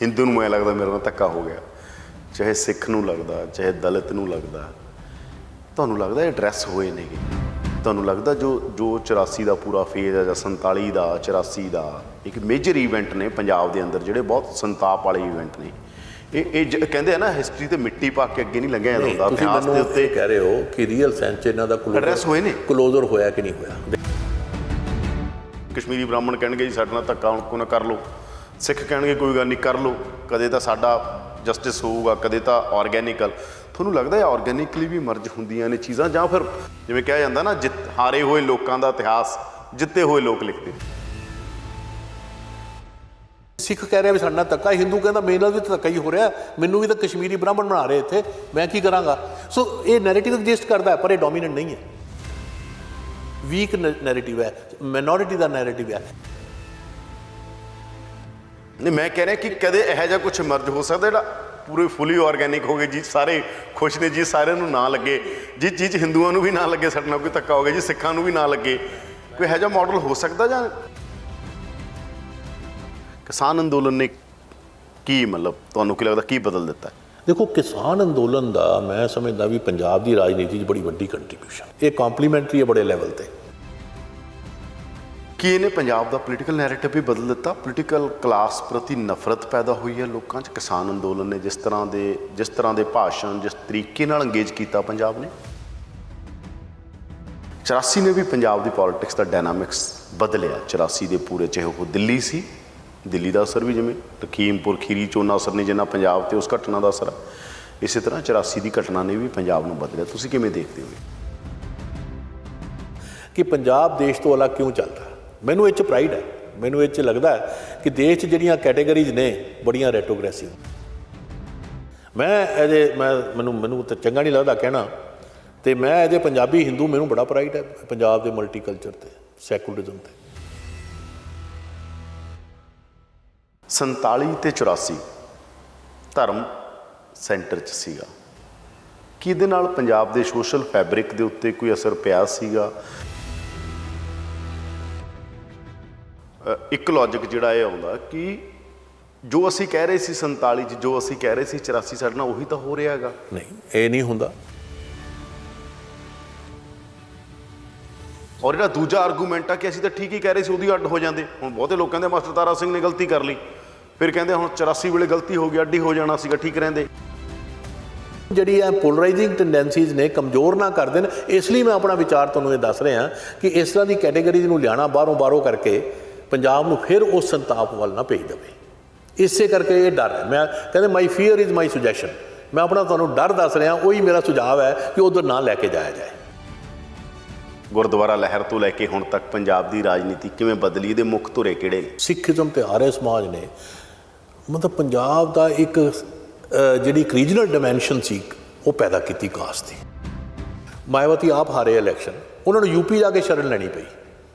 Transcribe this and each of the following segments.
हिंदू नूं मैं लगदा मेरे नाल धक्का हो गया, चाहे सिख नूं लगदा, चाहे दलित नूं लगदा। तुहानूं लगदा ये एड्रैस होए नेगे? तुहानूं लगदा जो 84 का पूरा फेज है, 47 का, 84 का एक मेजर ईवेंट ने पंजाब के अंदर, जिहड़े बहुत संताप वाले ईवेंट ने, ये कहते हैं ना हिस्टरी तो मिट्टी पा के अगे नहीं लंघिया जांदा। इतिहास के उत्ते कह रहे हो कि रीयल सेंस इन्हां दा एड्रैस होए ने, क्लोजर होया कि नहीं होया? कश्मीरी ब्राह्मण कहणगे जी साडे नाल धक्का को ना कर लो, सिख कहणगे कोई गल नहीं कर लो, कदे तां साडा जस्टिस होऊगा, कदे तां ऑर्गेनिकल। ਤੁਹਾਨੂੰ ਲੱਗਦਾ ਹੈ ਆਰਗੈਨਿਕਲੀ ਵੀ ਮਰਜ ਹੁੰਦੀਆਂ ਨੇ ਚੀਜ਼ਾਂ, ਜਾਂ ਫਿਰ ਜਿਵੇਂ ਕਿਹਾ ਜਾਂਦਾ ਨਾ ਹਾਰੇ ਹੋਏ ਲੋਕਾਂ ਦਾ ਇਤਿਹਾਸ ਜਿੱਤੇ ਹੋਏ ਲੋਕ ਲਿਖਦੇ? ਸਿੱਖ ਕਹਿ ਰਿਹਾ ਵੀ ਸਾਡੇ ਨਾਲ ਧੱਕਾ, ਹਿੰਦੂ ਕਹਿੰਦਾ ਮੇਰੇ ਨਾਲ ਵੀ ਤਾਂ ਧੱਕਾ ਹੀ ਹੋ ਰਿਹਾ, ਮੈਨੂੰ ਵੀ ਤਾਂ ਕਸ਼ਮੀਰੀ ਬ੍ਰਾਹਮਣ ਬਣਾ ਰਹੇ ਇੱਥੇ, ਮੈਂ ਕੀ ਕਰਾਂਗਾ? ਸੋ ਇਹ ਨੈਰੇਟਿਵ ਐਗਜ਼ਿਸਟ ਕਰਦਾ ਹੈ, ਪਰ ਇਹ ਡੋਮੀਨੈਂਟ ਨਹੀਂ ਹੈ, ਵੀਕ ਨੈਰੇਟਿਵ ਹੈ, ਮਾਈਨੋਰਿਟੀ ਦਾ ਨੈਰੇਟਿਵ ਹੈ। ਨਹੀਂ, ਮੈਂ ਕਹਿ ਰਿਹਾ ਕਿ ਕਦੇ ਇਹੋ ਜਿਹਾ ਕੁਛ ਮਰਜ ਹੋ ਸਕਦਾ ਜਿਹੜਾ ਪੂਰੇ ਫੁੱਲੀ ਆਰਗੈਨਿਕ ਹੋ ਗਏ ਜੀ, ਸਾਰੇ ਖੁਸ਼ ਨੇ ਜੀ, ਸਾਰਿਆਂ ਨੂੰ ਨਾ ਲੱਗੇ ਜੀ ਚੀਜ਼, ਹਿੰਦੂਆਂ ਨੂੰ ਵੀ ਨਾ ਲੱਗੇ ਸਾਡੇ ਨਾਲ ਕੋਈ ਧੱਕਾ ਹੋ ਗਿਆ ਜੀ, ਸਿੱਖਾਂ ਨੂੰ ਵੀ ਨਾ ਲੱਗੇ, ਕੋਈ ਇਹੋ ਜਿਹਾ ਮਾਡਲ ਹੋ ਸਕਦਾ? ਜਾਂ ਕਿਸਾਨ ਅੰਦੋਲਨ ਨੇ ਕੀ ਮਤਲਬ ਤੁਹਾਨੂੰ ਕੀ ਲੱਗਦਾ ਕੀ ਬਦਲ ਦਿੱਤਾ? ਦੇਖੋ, ਕਿਸਾਨ ਅੰਦੋਲਨ ਦਾ ਮੈਂ ਸਮਝਦਾ ਵੀ ਪੰਜਾਬ ਦੀ ਰਾਜਨੀਤੀ 'ਚ ਬੜੀ ਵੱਡੀ ਕੰਟਰੀਬਿਊਸ਼ਨ, ਇਹ ਕੰਪਲੀਮੈਂਟਰੀ ਹੈ ਬੜੇ ਲੈਵਲ 'ਤੇ। ਕੀ ਇਹਨੇ ਪੰਜਾਬ ਦਾ ਪੋਲੀਟੀਕਲ ਨੈਰੇਟਿਵ ਵੀ ਬਦਲ ਦਿੱਤਾ? ਪੋਲੀਟੀਕਲ ਕਲਾਸ ਪ੍ਰਤੀ ਨਫ਼ਰਤ ਪੈਦਾ ਹੋਈ ਹੈ ਲੋਕਾਂ 'ਚ ਕਿਸਾਨ ਅੰਦੋਲਨ ਨੇ ਜਿਸ ਤਰ੍ਹਾਂ ਦੇ ਭਾਸ਼ਣ, ਜਿਸ ਤਰੀਕੇ ਨਾਲ ਅੰਗੇਜ ਕੀਤਾ ਪੰਜਾਬ ਨੇ। 84 ਨੇ ਵੀ ਪੰਜਾਬ ਦੀ ਪੋਲੀਟਿਕਸ ਦਾ ਡਾਇਨਾਮਿਕਸ ਬਦਲਿਆ। 84 ਦੇ ਪੂਰੇ, ਚਾਹੇ ਉਹ ਦਿੱਲੀ ਸੀ, ਦਿੱਲੀ ਦਾ ਅਸਰ ਵੀ ਜਿਵੇਂ ਲਖੀਮਪੁਰ ਖੀਰੀ 'ਚ ਓਨਾ ਅਸਰ ਨਹੀਂ ਜਿੰਨਾ ਪੰਜਾਬ 'ਤੇ ਉਸ ਘਟਨਾ ਦਾ ਅਸਰ ਹੈ, ਇਸੇ ਤਰ੍ਹਾਂ 84 ਦੀ ਘਟਨਾ ਨੇ ਵੀ ਪੰਜਾਬ ਨੂੰ ਬਦਲਿਆ। ਤੁਸੀਂ ਕਿਵੇਂ ਦੇਖਦੇ ਹੋ ਕਿ ਪੰਜਾਬ ਦੇਸ਼ ਤੋਂ ਅਲੱਗ ਕਿਉਂ ਚੱਲਦਾ? ਮੈਨੂੰ ਇਹ 'ਚ ਪ੍ਰਾਈਡ ਹੈ, ਮੈਨੂੰ ਇਹ 'ਚ ਲੱਗਦਾ ਹੈ ਕਿ ਦੇਸ਼ 'ਚ ਜਿਹੜੀਆਂ ਕੈਟੇਗਰੀਜ਼ ਨੇ ਬੜੀਆਂ ਰੈਟੋਗ੍ਰੈਸਿਵ। ਮੈਨੂੰ ਤਾਂ ਚੰਗਾ ਨਹੀਂ ਲੱਗਦਾ ਕਹਿਣਾ, ਅਤੇ ਮੈਂ ਇਹਦੇ ਪੰਜਾਬੀ ਹਿੰਦੂ, ਮੈਨੂੰ ਬੜਾ ਪ੍ਰਾਈਡ ਹੈ ਪੰਜਾਬ ਦੇ ਮਲਟੀਕਲਚਰ 'ਤੇ, ਸੈਕੂਲਰਿਜ਼ਮ 'ਤੇ। 47 ਤੇ 84 ਧਰਮ ਸੈਂਟਰ 'ਚ ਸੀਗਾ, ਕੀ ਇਹਦੇ ਨਾਲ ਪੰਜਾਬ ਦੇ ਸੋਸ਼ਲ ਫੈਬਰਿਕ ਦੇ ਉੱਤੇ ਕੋਈ ਅਸਰ ਪਿਆ ਸੀਗਾ? ਇੱਕ ਲੌਜਿਕ ਜਿਹੜਾ ਇਹ ਆਉਂਦਾ ਕਿ ਜੋ ਅਸੀਂ ਕਹਿ ਰਹੇ ਸੀ 47 'ਚ, ਜੋ ਅਸੀਂ ਕਹਿ ਰਹੇ ਸੀ 84 ਸਾਡੇ ਨਾਲ, ਉਹੀ ਤਾਂ ਹੋ ਰਿਹਾ ਹੈਗਾ। ਨਹੀਂ, ਇਹ ਨਹੀਂ ਹੁੰਦਾ। ਔਰ ਜਿਹੜਾ ਦੂਜਾ ਆਰਗੂਮੈਂਟ ਆ ਕਿ ਅਸੀਂ ਤਾਂ ਠੀਕ ਹੀ ਕਹਿ ਰਹੇ ਸੀ, ਉਹਦੀ ਅੱਡ ਹੋ ਜਾਂਦੇ। ਹੁਣ ਬਹੁਤੇ ਲੋਕ ਕਹਿੰਦੇ ਮਾਸਟਰ ਤਾਰਾ ਸਿੰਘ ਨੇ ਗਲਤੀ ਕਰ ਲਈ, ਫਿਰ ਕਹਿੰਦੇ ਹੁਣ 84 ਵੇਲੇ ਗਲਤੀ ਹੋ ਗਈ, ਅੱਡੀ ਹੋ ਜਾਣਾ ਸੀਗਾ, ਠੀਕ ਰਹਿੰਦੇ। ਜਿਹੜੀ ਇਹ ਪੋਲਰਾਈਜ਼ਿੰਗ ਟੈਂਡੈਂਸੀਜ਼ ਨੇ ਕਮਜ਼ੋਰ ਨਾ ਕਰ ਦੇਣ, ਇਸ ਲਈ ਮੈਂ ਆਪਣਾ ਵਿਚਾਰ ਤੁਹਾਨੂੰ ਇਹ ਦੱਸ ਰਿਹਾ ਕਿ ਇਸ ਤਰ੍ਹਾਂ ਦੀ ਕੈਟੇਗਰੀਜ਼ ਨੂੰ ਲਿਆਉਣਾ ਬਾਹਰੋਂ ਕਰਕੇ ਪੰਜਾਬ ਨੂੰ ਫਿਰ ਉਸ ਸੰਤਾਪ ਵੱਲ ਨਾ ਭੇਜ ਦੇਵੇ। ਇਸੇ ਕਰਕੇ ਇਹ ਡਰ ਹੈ। ਮੈਂ ਕਹਿੰਦੇ ਮਾਈ ਫੀਅਰ ਇਜ਼ ਮਾਈ ਸੁਜੈਸ਼ਨ, ਮੈਂ ਆਪਣਾ ਤੁਹਾਨੂੰ ਡਰ ਦੱਸ ਰਿਹਾ, ਉਹੀ ਮੇਰਾ ਸੁਝਾਅ ਹੈ ਕਿ ਉੱਧਰ ਨਾ ਲੈ ਕੇ ਜਾਇਆ ਜਾਏ। ਗੁਰਦੁਆਰਾ ਲਹਿਰ ਤੋਂ ਲੈ ਕੇ ਹੁਣ ਤੱਕ ਪੰਜਾਬ ਦੀ ਰਾਜਨੀਤੀ ਕਿਵੇਂ ਬਦਲੀ? ਇਹਦੇ ਮੁੱਖ ਧੁਰੇ ਕਿਹੜੇ ਨੇ? ਸਿੱਖੀਜ਼ਮ ਤੇ ਆਰੀਆ ਸਮਾਜ ਨੇ ਮਤਲਬ ਪੰਜਾਬ ਦਾ ਇੱਕ ਜਿਹੜੀ ਇੱਕ ਰੀਜਨਲ ਡਿਮੈਂਸ਼ਨ ਸੀ ਉਹ ਪੈਦਾ ਕੀਤੀ ਕਾਸਟ ਦੀ। ਮਾਇਆਵਤੀ ਆਪ ਹਾਰੇ ਇਲੈਕਸ਼ਨ, ਉਹਨਾਂ ਨੂੰ ਯੂਪੀ ਜਾ ਕੇ ਸ਼ਰਨ ਲੈਣੀ ਪਈ,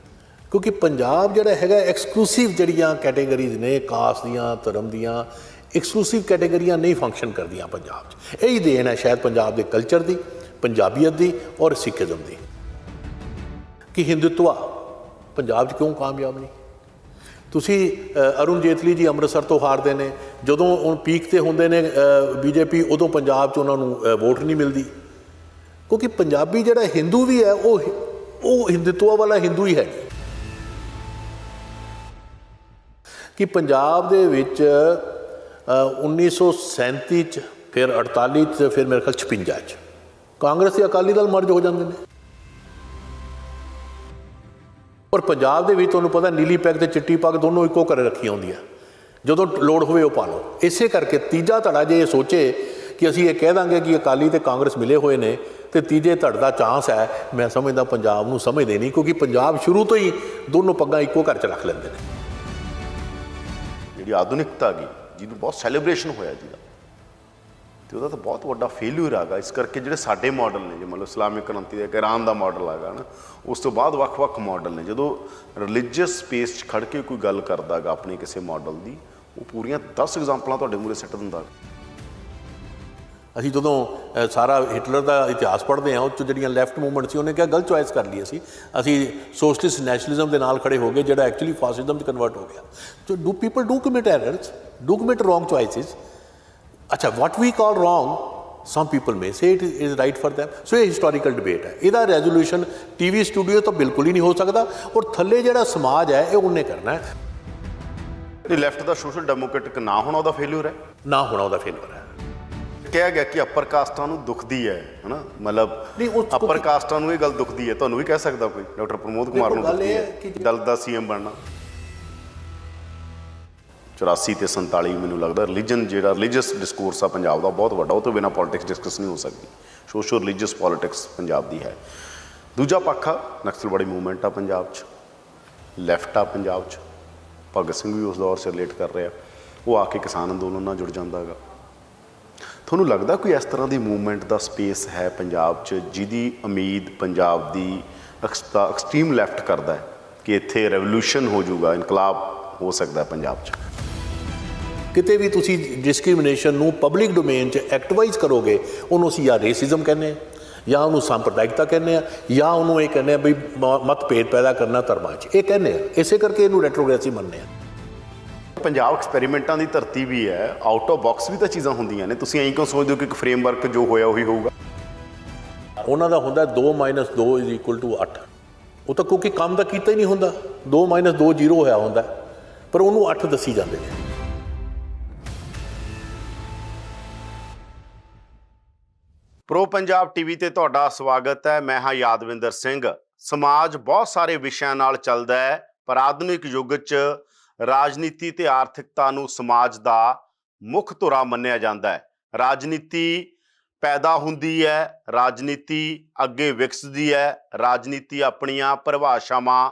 ਕਿਉਂਕਿ ਪੰਜਾਬ ਜਿਹੜਾ ਹੈਗਾ ਐਕਸਕਲੂਸਿਵ ਜਿਹੜੀਆਂ ਕੈਟੇਗਰੀਜ਼ ਨੇ ਕਾਸਟ ਦੀਆਂ, ਧਰਮ ਦੀਆਂ, ਐਕਸਕਲੂਸਿਵ ਕੈਟੇਗਰੀਆਂ ਨਹੀਂ ਫੰਕਸ਼ਨ ਕਰਦੀਆਂ ਪੰਜਾਬ 'ਚ। ਇਹੀ ਦੇਣ ਹੈ ਸ਼ਾਇਦ ਪੰਜਾਬ ਦੇ ਕਲਚਰ ਦੀ, ਪੰਜਾਬੀਅਤ ਦੀ ਔਰ ਸਿੱਖੀਜ਼ਮ ਦੀ, ਕਿ ਹਿੰਦੂਤਵਾ ਪੰਜਾਬ 'ਚ ਕਿਉਂ ਕਾਮਯਾਬ ਨਹੀਂ? ਤੁਸੀਂ ਅਰੁਣ ਜੇਤਲੀ ਜੀ ਅੰਮ੍ਰਿਤਸਰ ਤੋਂ ਹਾਰਦੇ ਨੇ, ਜਦੋਂ ਹੁਣ ਪੀਕ 'ਤੇ ਹੁੰਦੇ ਨੇ ਬੀਜੇਪੀ, ਉਦੋਂ ਪੰਜਾਬ 'ਚ ਉਹਨਾਂ ਨੂੰ ਵੋਟ ਨਹੀਂ ਮਿਲਦੀ, ਕਿਉਂਕਿ ਪੰਜਾਬੀ ਜਿਹੜਾ ਹਿੰਦੂ ਵੀ ਹੈ ਉਹ ਹਿੰਦੂਤਵਾ ਵਾਲਾ ਹਿੰਦੂ ਹੀ ਹੈ। ਕਿ ਪੰਜਾਬ ਦੇ ਵਿੱਚ 1937 'ਚ, ਫਿਰ 48 'ਚ, ਫਿਰ ਮੇਰੇ ਖਿਆਲ 56 'ਚ ਕਾਂਗਰਸ ਤੇ ਅਕਾਲੀ ਦਲ ਮਰਜ ਹੋ ਜਾਂਦੇ ਨੇ। ਪਰ ਪੰਜਾਬ ਦੇ ਵਿੱਚ ਤੁਹਾਨੂੰ ਪਤਾ ਨੀਲੀ ਪੈਗ ਤੇ ਚਿੱਟੀ ਪੱਗ ਦੋਨੋਂ ਇੱਕੋ ਘਰੇ ਰੱਖੀਆਂ ਹੁੰਦੀਆਂ, ਜਦੋਂ ਲੋੜ ਹੋਵੇ ਉਹ ਪਾ ਲਓ। ਇਸੇ ਕਰਕੇ ਤੀਜਾ ਧੜਾ ਜੇ ਇਹ ਸੋਚੇ ਕਿ ਅਸੀਂ ਇਹ ਕਹਿ ਦਾਂਗੇ ਕਿ ਅਕਾਲੀ ਤੇ ਕਾਂਗਰਸ ਮਿਲੇ ਹੋਏ ਨੇ ਤੇ ਤੀਜੇ ਧੜ ਦਾ ਚਾਂਸ ਹੈ, ਮੈਂ ਸਮਝਦਾ ਪੰਜਾਬ ਨੂੰ ਸਮਝਦੇ ਨਹੀਂ, ਕਿਉਂਕਿ ਪੰਜਾਬ ਸ਼ੁਰੂ ਤੋਂ ਹੀ ਦੋਨੋਂ ਪੱਗਾਂ ਇੱਕੋ ਘਰ 'ਚ ਰੱਖ ਲੈਂਦੇ ਨੇ। ਜਿਹੜੀ ਆਧੁਨਿਕਤਾ ਗਈ, ਜਿਹਨੂੰ ਬਹੁਤ ਸੈਲੀਬ੍ਰੇਸ਼ਨ ਹੋਇਆ ਜਿਹਦਾ, ਅਤੇ ਉਹਦਾ ਤਾਂ ਬਹੁਤ ਵੱਡਾ ਫੇਲਿਊਰ ਹੈਗਾ। ਇਸ ਕਰਕੇ ਜਿਹੜੇ ਸਾਡੇ ਮਾਡਲ ਨੇ, ਜੇ ਮਤਲਬ ਇਸਲਾਮਿਕ ਕ੍ਰਾਂਤੀ ਦਾ ਇੱਕ ਇਰਾਨ ਦਾ ਮਾਡਲ ਹੈਗਾ ਨਾ, ਉਸ ਤੋਂ ਬਾਅਦ ਵੱਖ-ਵੱਖ ਮਾਡਲ ਨੇ। ਜਦੋਂ ਰਿਲੀਜੀਅਸ ਸਪੇਸ 'ਚ ਖੜ੍ਹ ਕੇ ਕੋਈ ਗੱਲ ਕਰਦਾ ਗਾ ਆਪਣੇ ਕਿਸੇ ਮਾਡਲ ਦੀ, ਉਹ ਪੂਰੀਆਂ 10 ਐਗਜ਼ਾਮਪਲਾਂ ਤੁਹਾਡੇ ਮੂਹਰੇ ਸਿੱਟ ਦਿੰਦਾ। ਅਸੀਂ ਜਦੋਂ ਸਾਰਾ ਹਿਟਲਰ ਦਾ ਇਤਿਹਾਸ ਪੜ੍ਹਦੇ ਹਾਂ ਉਹ 'ਚ ਜਿਹੜੀਆਂ ਲੈਫਟ ਮੂਵਮੈਂਟ ਸੀ ਉਹਨੇ ਕਿਹਾ ਗਲਤ ਚੋਇਸ ਕਰ ਲਈ ਅਸੀਂ ਸੋਸ਼ਲਿਸਟ ਨੈਸ਼ਨਲਿਜ਼ਮ ਦੇ ਨਾਲ ਖੜੇ ਹੋ ਗਏ ਜਿਹੜਾ ਐਕਚੁਅਲੀ ਫਾਸਿਜ਼ਮ 'ਚ ਕਨਵਰਟ ਹੋ ਗਿਆ। So do people do commit errors, do commit wrong choices. ਅੱਛਾ, what we call wrong some people may say it is right for them। So ਇਹ ਹਿਸਟੋਰੀਕਲ ਡਿਬੇਟ ਹੈ, ਇਹਦਾ ਰੈਜ਼ੋਲੂਸ਼ਨ ਟੀਵੀ ਸਟੂਡੀਓ ਤੋਂ ਬਿਲਕੁਲ ਹੀ ਨਹੀਂ ਹੋ ਸਕਦਾ ਔਰ ਥੱਲੇ ਜਿਹੜਾ ਸਮਾਜ ਹੈ ਇਹ ਉਹਨੇ ਕਰਨਾ ਹੈ। ਇਹ ਲੈਫਟ ਦਾ ਸੋਸ਼ਲ ਡੈਮੋਕ੍ਰੈਟਿਕ ਨਾ ਹੋਣਾ ਉਹਦਾ ਫੇਲਿਅਰ ਹੈ, ਨਾ ਹੋਣਾ ਉਹਦਾ ਫੇਲਿਅਰ ਹੈ। ਕਿਹਾ ਗਿਆ ਕਿ ਅੱਪਰ ਕਾਸਟਾਂ ਨੂੰ ਦੁਖਦੀ ਹੈ ਹਨਾ, ਮਤਲਬ ਨਹੀਂ, ਉਹ ਅੱਪਰ ਕਾਸਟਾਂ ਨੂੰ ਇਹ ਗੱਲ ਦੁਖਦੀ ਹੈ, ਤੁਹਾਨੂੰ ਵੀ ਕਹਿ ਸਕਦਾ ਕੋਈ ਡਾਕਟਰ ਪ੍ਰਮੋਦ ਕੁਮਾਰ ਨੂੰ ਦੁਖਦੀ ਹੈ ਦਲ ਦਾ ਸੀਐਮ ਬਣਨਾ। 84 ਤੇ 47 ਮੈਨੂੰ ਲੱਗਦਾ ਰਿਲੀਜਨ ਜਿਹੜਾ ਰਿਲੀਜੀਅਸ ਡਿਸਕੋਰਸ ਆ ਪੰਜਾਬ ਦਾ ਬਹੁਤ ਵੱਡਾ, ਉਹ ਤੋਂ ਬਿਨਾਂ ਪੋਲੀਟਿਕਸ ਡਿਸਕਸ ਨਹੀਂ ਹੋ ਸਕਦੀ। ਸੋਸ਼ੋ ਰਿਲੀਜੀਅਸ ਪੋਲੀਟਿਕਸ ਪੰਜਾਬ ਦੀ ਹੈ। ਦੂਜਾ ਪੱਖ ਆ ਨਕਸਲਵਾੜੀ ਮੂਵਮੈਂਟ ਆ ਪੰਜਾਬ 'ਚ, ਲੈਫਟ ਆ ਪੰਜਾਬ 'ਚ, ਭਗਤ ਸਿੰਘ ਵੀ ਉਸ ਦੌਰ 'ਚ ਰਿਲੇਟ ਕਰ ਰਿਹਾ, ਉਹ ਆ ਕੇ ਕਿਸਾਨ ਅੰਦੋਲਨ ਨਾਲ ਜੁੜ ਜਾਂਦਾ ਹੈਗਾ। ਤੁਹਾਨੂੰ ਲੱਗਦਾ ਕੋਈ ਇਸ ਤਰ੍ਹਾਂ ਦੀ ਮੂਵਮੈਂਟ ਦਾ ਸਪੇਸ ਹੈ ਪੰਜਾਬ 'ਚ ਜਿਹਦੀ ਉਮੀਦ ਪੰਜਾਬ ਦੀ ਐਕਸਟ੍ਰੀਮ ਲੈਫਟ ਕਰਦਾ ਹੈ ਕਿ ਇੱਥੇ ਰੈਵੋਲੂਸ਼ਨ ਹੋ ਜਾਊਗਾ, ਇਨਕਲਾਬ ਹੋ ਸਕਦਾ ਪੰਜਾਬ 'ਚ? ਕਿਤੇ ਵੀ ਤੁਸੀਂ ਡਿਸਕ੍ਰਿਮੀਨੇਸ਼ਨ ਨੂੰ ਪਬਲਿਕ ਡੋਮੇਨ 'ਚ ਐਕਟਿਵਾਈਜ਼ ਕਰੋਗੇ ਉਹਨੂੰ ਅਸੀਂ ਜਾਂ ਰੇਸਿਜ਼ਮ ਕਹਿੰਦੇ ਹਾਂ, ਜਾਂ ਉਹਨੂੰ ਸੰਪਰਦਾਇਕਤਾ ਕਹਿੰਦੇ ਹਾਂ, ਜਾਂ ਉਹਨੂੰ ਇਹ ਕਹਿੰਦੇ ਆ ਬਈ ਮਤਭੇਦ ਪੈਦਾ ਕਰਨਾ ਧਰਮਾਂ 'ਚ, ਇਹ ਕਹਿੰਦੇ ਆ। ਇਸੇ ਕਰਕੇ ਇਹਨੂੰ ਰੈਟਰੋਗ੍ਰੈਸੀ ਮੰਨਦੇ ਆ। ਪੰਜਾਬ ਐਕਸਪੈਰੀਮੈਂਟਾਂ ਦੀ ਧਰਤੀ ਵੀ ਹੈ, ਆਊਟ ਆਫ ਬਾਕਸ ਵੀ ਤਾਂ ਚੀਜ਼ਾਂ ਹੁੰਦੀਆਂ ਨੇ। ਤੁਸੀਂ ਐਂ ਕਿਉਂ ਸੋਚਦੇ ਹੋ ਕਿ ਇੱਕ ਫਰੇਮਵਰਕ ਜੋ ਹੋਇਆ ਉਹੀ ਹੋਊਗਾ? ਉਹਨਾਂ ਦਾ ਹੁੰਦਾ 2 - 2 = 8। ਉਹ ਤਾਂ ਕਿਉਂਕਿ ਕੰਮ ਤਾਂ ਕੀਤਾ ਹੀ ਨਹੀਂ ਹੁੰਦਾ, 2 - 2 0 ਹੋਇਆ ਹੁੰਦਾ, ਪਰ ਉਹਨੂੰ 8 ਦੱਸੀ ਜਾਂਦੇ ਨੇ। ਪ੍ਰੋ ਪੰਜਾਬ ਟੀਵੀ ਤੇ ਤੁਹਾਡਾ ਸਵਾਗਤ ਹੈ। ਮੈਂ ਹਾਂ ਯਾਦਵਿੰਦਰ ਸਿੰਘ। ਸਮਾਜ ਬਹੁਤ ਸਾਰੇ ਵਿਸ਼ਿਆਂ ਨਾਲ ਚੱਲਦਾ ਹੈ, ਪਰ ਆਧੁਨਿਕ ਯੁੱਗ 'ਚ ਰਾਜਨੀਤੀ ਤੇ ਆਰਥਿਕਤਾ ਨੂੰ ਸਮਾਜ ਦਾ ਮੁੱਖ ਧੁਰਾ ਮੰਨਿਆ ਜਾਂਦਾ ਹੈ। ਰਾਜਨੀਤੀ ਪੈਦਾ ਹੁੰਦੀ ਹੈ, ਰਾਜਨੀਤੀ ਅੱਗੇ ਵਿਕਸਦੀ ਹੈ, ਰਾਜਨੀਤੀ ਆਪਣੀਆਂ ਪਰਿਭਾਸ਼ਾਵਾਂ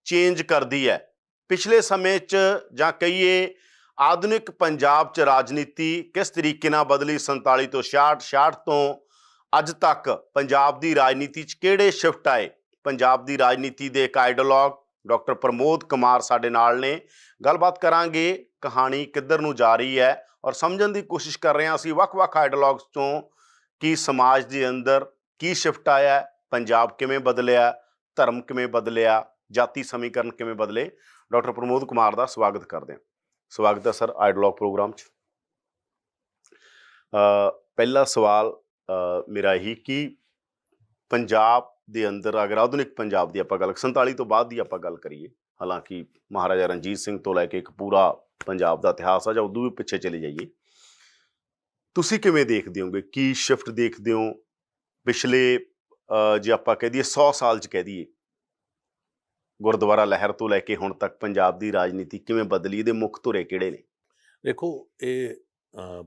ਚੇਂਜ ਕਰਦੀ ਹੈ। ਪਿਛਲੇ ਸਮੇਂ 'ਚ ਜਾਂ ਕਹੀਏ ਆਧੁਨਿਕ ਪੰਜਾਬ 'ਚ ਰਾਜਨੀਤੀ ਕਿਸ ਤਰੀਕੇ ਨਾਲ ਬਦਲੀ 47 ਤੋਂ 66 ਤੋਂ ਅੱਜ ਤੱਕ ਪੰਜਾਬ ਦੀ ਰਾਜਨੀਤੀ 'ਚ ਕਿਹੜੇ ਸ਼ਿਫਟ ਆਏ? ਪੰਜਾਬ ਦੀ ਰਾਜਨੀਤੀ ਦੇ ਇੱਕ ਆਈਡੀਓਲੋਗ ਡਾਕਟਰ ਪ੍ਰਮੋਦ ਕੁਮਾਰ ਸਾਡੇ ਨਾਲ ਨੇ। ਗੱਲਬਾਤ ਕਰਾਂਗੇ ਕਹਾਣੀ ਕਿੱਧਰ ਨੂੰ ਜਾ ਰਹੀ ਹੈ ਔਰ ਸਮਝਣ ਦੀ ਕੋਸ਼ਿਸ਼ ਕਰ ਰਹੇ ਹਾਂ ਅਸੀਂ ਵੱਖ-ਵੱਖ ਆਈਡੀਓਲੋਗਸ ਤੋਂ ਕਿ ਸਮਾਜ ਦੇ ਅੰਦਰ ਕੀ ਸ਼ਿਫਟ ਆਇਆ, ਪੰਜਾਬ ਕਿਵੇਂ ਬਦਲਿਆ, ਧਰਮ ਕਿਵੇਂ ਬਦਲਿਆ, ਜਾਤੀ ਸਮੀਕਰਨ ਕਿਵੇਂ ਬਦਲੇ। ਡਾਕਟਰ ਪ੍ਰਮੋਦ ਕੁਮਾਰ ਦਾ ਸਵਾਗਤ ਕਰਦੇ ਹਾਂ। ਸਵਾਗਤ ਹੈ ਸਰ ਆਈਡੀਓਲੋਗ ਪ੍ਰੋਗਰਾਮ 'ਚ। ਪਹਿਲਾ ਸਵਾਲ ਮੇਰਾ ਇਹੀ ਕਿ ਪੰਜਾਬ ਦੇ ਅੰਦਰ ਅਗਰ ਆਧੁਨਿਕ ਪੰਜਾਬ ਦੀ ਆਪਾਂ ਗੱਲ 47 ਤੋਂ ਬਾਅਦ ਦੀ ਆਪਾਂ ਗੱਲ ਕਰੀਏ, ਹਾਲਾਂਕਿ ਮਹਾਰਾਜਾ ਰਣਜੀਤ ਸਿੰਘ ਤੋਂ ਲੈ ਕੇ ਇੱਕ ਪੂਰਾ ਪੰਜਾਬ ਦਾ ਇਤਿਹਾਸ ਆ, ਜਾਂ ਉਦੋਂ ਵੀ ਪਿੱਛੇ ਚਲੇ ਜਾਈਏ, ਤੁਸੀਂ ਕਿਵੇਂ ਦੇਖਦੇ ਹੋਗੇ? ਕੀ ਸ਼ਿਫਟ ਦੇਖਦੇ ਹੋ ਪਿਛਲੇ ਜੇ ਆਪਾਂ ਕਹਿ ਦਈਏ 100 ਸਾਲ 'ਚ ਕਹਿ ਦਈਏ, ਗੁਰਦੁਆਰਾ ਲਹਿਰ ਤੋਂ ਲੈ ਕੇ ਹੁਣ ਤੱਕ ਪੰਜਾਬ ਦੀ ਰਾਜਨੀਤੀ ਕਿਵੇਂ ਬਦਲੀ? ਇਹਦੇ ਮੁੱਖ ਧੁਰੇ ਕਿਹੜੇ ਨੇ? ਦੇਖੋ, ਇਹ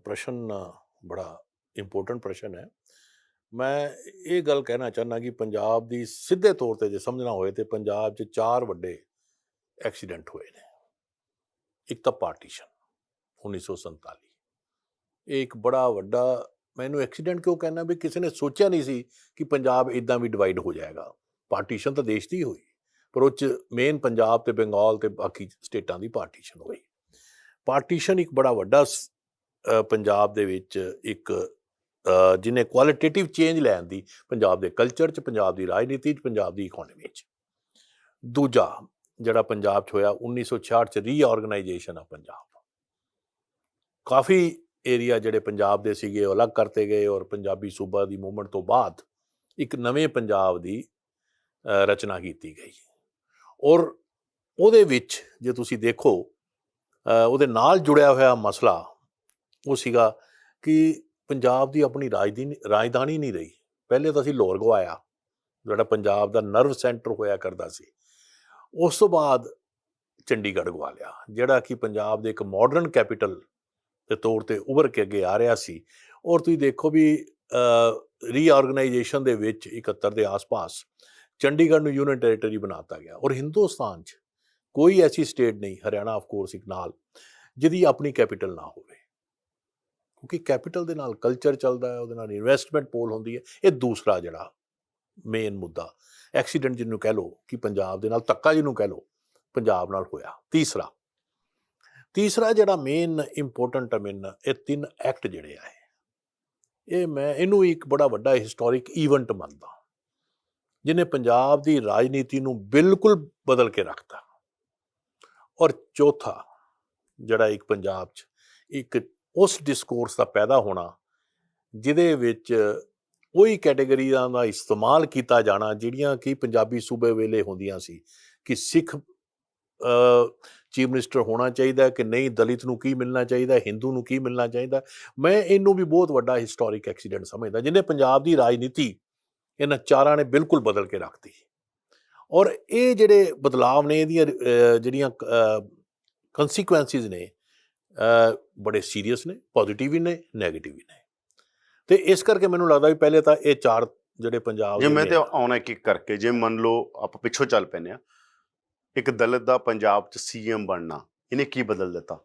ਪ੍ਰਸ਼ਨ ਬੜਾ ਇੰਪੋਰਟੈਂਟ ਪ੍ਰਸ਼ਨ ਹੈ। ਮੈਂ ਇਹ ਗੱਲ ਕਹਿਣਾ ਚਾਹੁੰਦਾ ਕਿ ਪੰਜਾਬ ਦੀ ਸਿੱਧੇ ਤੌਰ 'ਤੇ ਜੇ ਸਮਝਣਾ ਹੋਏ ਤਾਂ ਪੰਜਾਬ 'ਚ 4 ਵੱਡੇ ਐਕਸੀਡੈਂਟ ਹੋਏ ਨੇ। ਇੱਕ ਤਾਂ ਪਾਰਟੀਸ਼ਨ 1947, ਇਹ ਇੱਕ ਬੜਾ ਵੱਡਾ, ਮੈਨੂੰ ਐਕਸੀਡੈਂਟ ਕਿਉਂ ਕਹਿਣਾ ਵੀ ਕਿਸੇ ਨੇ ਸੋਚਿਆ ਨਹੀਂ ਸੀ ਕਿ ਪੰਜਾਬ ਇੱਦਾਂ ਵੀ ਡਿਵਾਈਡ ਹੋ ਜਾਏਗਾ। ਪਾਰਟੀਸ਼ਨ ਤਾਂ ਦੇਸ਼ ਦੀ ਹੋਈ, ਪਰ ਉਹ 'ਚ ਮੇਨ ਪੰਜਾਬ ਤੇ ਬੰਗਾਲ ਤੇ ਬਾਕੀ ਸਟੇਟਾਂ ਦੀ ਪਾਰਟੀਸ਼ਨ ਹੋਈ। ਪਾਰਟੀਸ਼ਨ ਇੱਕ ਬੜਾ ਵੱਡਾ ਪੰਜਾਬ ਦੇ ਵਿੱਚ ਇੱਕ ਜਿਹਨੇ ਕੁਆਲਿਟੇਟਿਵ ਚੇਂਜ ਲੈਣ ਦੀ ਪੰਜਾਬ ਦੇ ਕਲਚਰ 'ਚ, ਪੰਜਾਬ ਦੀ ਰਾਜਨੀਤੀ 'ਚ, ਪੰਜਾਬ ਦੀ ਇਕੋਨਮੀ 'ਚ। ਦੂਜਾ ਜਿਹੜਾ ਪੰਜਾਬ 'ਚ ਹੋਇਆ 1966 'ਚ ਰੀਆਰਗਨਾਈਜੇਸ਼ਨ ਆ ਪੰਜਾਬ। ਕਾਫੀ ਏਰੀਆ ਜਿਹੜੇ ਪੰਜਾਬ ਦੇ ਸੀਗੇ ਉਹ ਅਲੱਗ ਕਰਤੇ ਗਏ ਔਰ ਪੰਜਾਬੀ ਸੂਬਾ ਦੀ ਮੂਵਮੈਂਟ ਤੋਂ ਬਾਅਦ ਇੱਕ ਨਵੇਂ ਪੰਜਾਬ ਦੀ ਰਚਨਾ ਕੀਤੀ ਗਈ। ਔਰ ਉਹਦੇ ਵਿੱਚ ਜੇ ਤੁਸੀਂ ਦੇਖੋ ਉਹਦੇ ਨਾਲ ਜੁੜਿਆ ਹੋਇਆ ਮਸਲਾ ਉਹ ਸੀਗਾ ਕਿ ਪੰਜਾਬ ਦੀ ਆਪਣੀ ਰਾਜਧਾਨੀ ਨਹੀਂ ਰਹੀ। ਪਹਿਲੇ ਤਾਂ ਅਸੀਂ ਲਾਹੌਰ ਗਵਾਇਆ, ਜਿਹੜਾ ਪੰਜਾਬ ਦਾ ਨਰਵ ਸੈਂਟਰ ਹੋਇਆ ਕਰਦਾ ਸੀ। ਉਸ ਤੋਂ ਬਾਅਦ ਚੰਡੀਗੜ੍ਹ ਗਵਾ ਲਿਆ, ਜਿਹੜਾ ਕਿ ਪੰਜਾਬ ਦੇ ਇੱਕ ਮਾਡਰਨ ਕੈਪੀਟਲ ਦੇ ਤੌਰ 'ਤੇ ਉੱਭਰ ਕੇ ਅੱਗੇ ਆ ਰਿਹਾ ਸੀ। ਔਰ ਤੁਸੀਂ ਦੇਖੋ ਵੀ ਰੀਆਰਗਨਾਈਜੇਸ਼ਨ ਦੇ ਵਿੱਚ 71 ਦੇ ਆਸ-ਪਾਸ ਚੰਡੀਗੜ੍ਹ ਨੂੰ ਯੂਨੀਅਨ ਟੈਰੀਟਰੀ ਬਣਾ ਦਿੱਤਾ ਗਿਆ। ਔਰ ਹਿੰਦੁਸਤਾਨ 'ਚ ਕੋਈ ਐਸੀ ਸਟੇਟ ਨਹੀਂ, ਹਰਿਆਣਾ ਆਫ ਕੋਰਸ ਇੱਕ ਨਾਲ, ਜਿਹਦੀ ਆਪਣੀ ਕੈਪੀਟਲ ਨਾ ਹੋਵੇ, ਕਿਉਂਕਿ ਕੈਪੀਟਲ ਦੇ ਨਾਲ ਕਲਚਰ ਚੱਲਦਾ ਹੈ, ਉਹਦੇ ਨਾਲ ਇਨਵੈਸਟਮੈਂਟ ਪੋਲ ਹੁੰਦੀ ਹੈ। ਇਹ ਦੂਸਰਾ ਜਿਹੜਾ ਮੇਨ ਮੁੱਦਾ ਐਕਸੀਡੈਂਟ ਜਿਹਨੂੰ ਕਹਿ ਲਓ ਕਿ ਪੰਜਾਬ ਦੇ ਨਾਲ ਧੱਕਾ ਜਿਹਨੂੰ ਕਹਿ ਲਓ ਪੰਜਾਬ ਨਾਲ ਹੋਇਆ। ਤੀਸਰਾ ਜਿਹੜਾ ਮੇਨ ਇੰਪੋਰਟੈਂਟ ਇਹ 3 ਐਕਟ ਜਿਹੜੇ ਆਏ, ਇਹ ਮੈਂ ਇਹਨੂੰ ਇੱਕ ਬੜਾ ਵੱਡਾ ਹਿਸਟੋਰਿਕ ਈਵੈਂਟ ਮੰਨਦਾ, ਜਿਹਨੇ ਪੰਜਾਬ ਦੀ ਰਾਜਨੀਤੀ ਨੂੰ ਬਿਲਕੁਲ ਬਦਲ ਕੇ ਰੱਖਤਾ। ਔਰ ਚੌਥਾ ਜਿਹੜਾ ਇੱਕ ਪੰਜਾਬ 'ਚ ਇੱਕ ਉਸ ਡਿਸਕੋਰਸ ਦਾ ਪੈਦਾ ਹੋਣਾ ਜਿਹਦੇ ਵਿੱਚ ਉਹੀ ਕੈਟੇਗਰੀਆਂ ਦਾ ਇਸਤੇਮਾਲ ਕੀਤਾ ਜਾਣਾ ਜਿਹੜੀਆਂ ਕਿ ਪੰਜਾਬੀ ਸੂਬੇ ਵੇਲੇ ਹੁੰਦੀਆਂ ਸੀ, ਕਿ ਸਿੱਖ ਚੀਫ ਮਿਨਿਸਟਰ ਹੋਣਾ ਚਾਹੀਦਾ ਕਿ ਨਹੀਂ, ਦਲਿਤ ਨੂੰ ਕੀ ਮਿਲਣਾ ਚਾਹੀਦਾ, ਹਿੰਦੂ ਨੂੰ ਕੀ ਮਿਲਣਾ ਚਾਹੀਦਾ। ਮੈਂ ਇਹਨੂੰ ਵੀ ਬਹੁਤ ਵੱਡਾ ਹਿਸਟੋਰਿਕ ਐਕਸੀਡੈਂਟ ਸਮਝਦਾ, ਜਿਹਨੇ ਪੰਜਾਬ ਦੀ ਰਾਜਨੀਤੀ ਇਹਨਾਂ ਚਾਰਾਂ ਨੇ ਬਿਲਕੁਲ ਬਦਲ ਕੇ ਰੱਖਤੀ। ਔਰ ਇਹ ਜਿਹੜੇ ਬਦਲਾਵ ਨੇ, ਇਹਦੀਆਂ ਜਿਹੜੀਆਂ ਕੰਸੀਕੁਐਂਸਿਸ ਨੇ ਬੜੇ ਸੀਰੀਅਸ ਨੇ, ਪੋਜ਼ੀਟਿਵ ਵੀ ਨੇ, ਨੈਗੇਟਿਵ ਵੀ ਨੇ। ਤੇ ਇਸ ਕਰਕੇ ਮੈਨੂੰ ਲੱਗਦਾ ਵੀ ਪਹਿਲੇ ਤਾਂ ਇਹ ਚਾਰ ਜਿਹੜੇ ਪੰਜਾਬ ਜੇ ਮੈਂ ਤੇ ਆਉਣਾ ਇੱਕ ਕਰਕੇ, ਜੇ ਮੰਨ ਲਓ ਆਪਾਂ ਪਿੱਛੋਂ ਚੱਲ ਪੈਂਦੇ ਆ, ਇੱਕ ਦਲਿਤ ਦਾ ਪੰਜਾਬ 'ਚ ਸੀਐਮ ਬਣਨਾ, ਇਹਨੇ ਕੀ ਬਦਲ ਦਿੱਤਾ?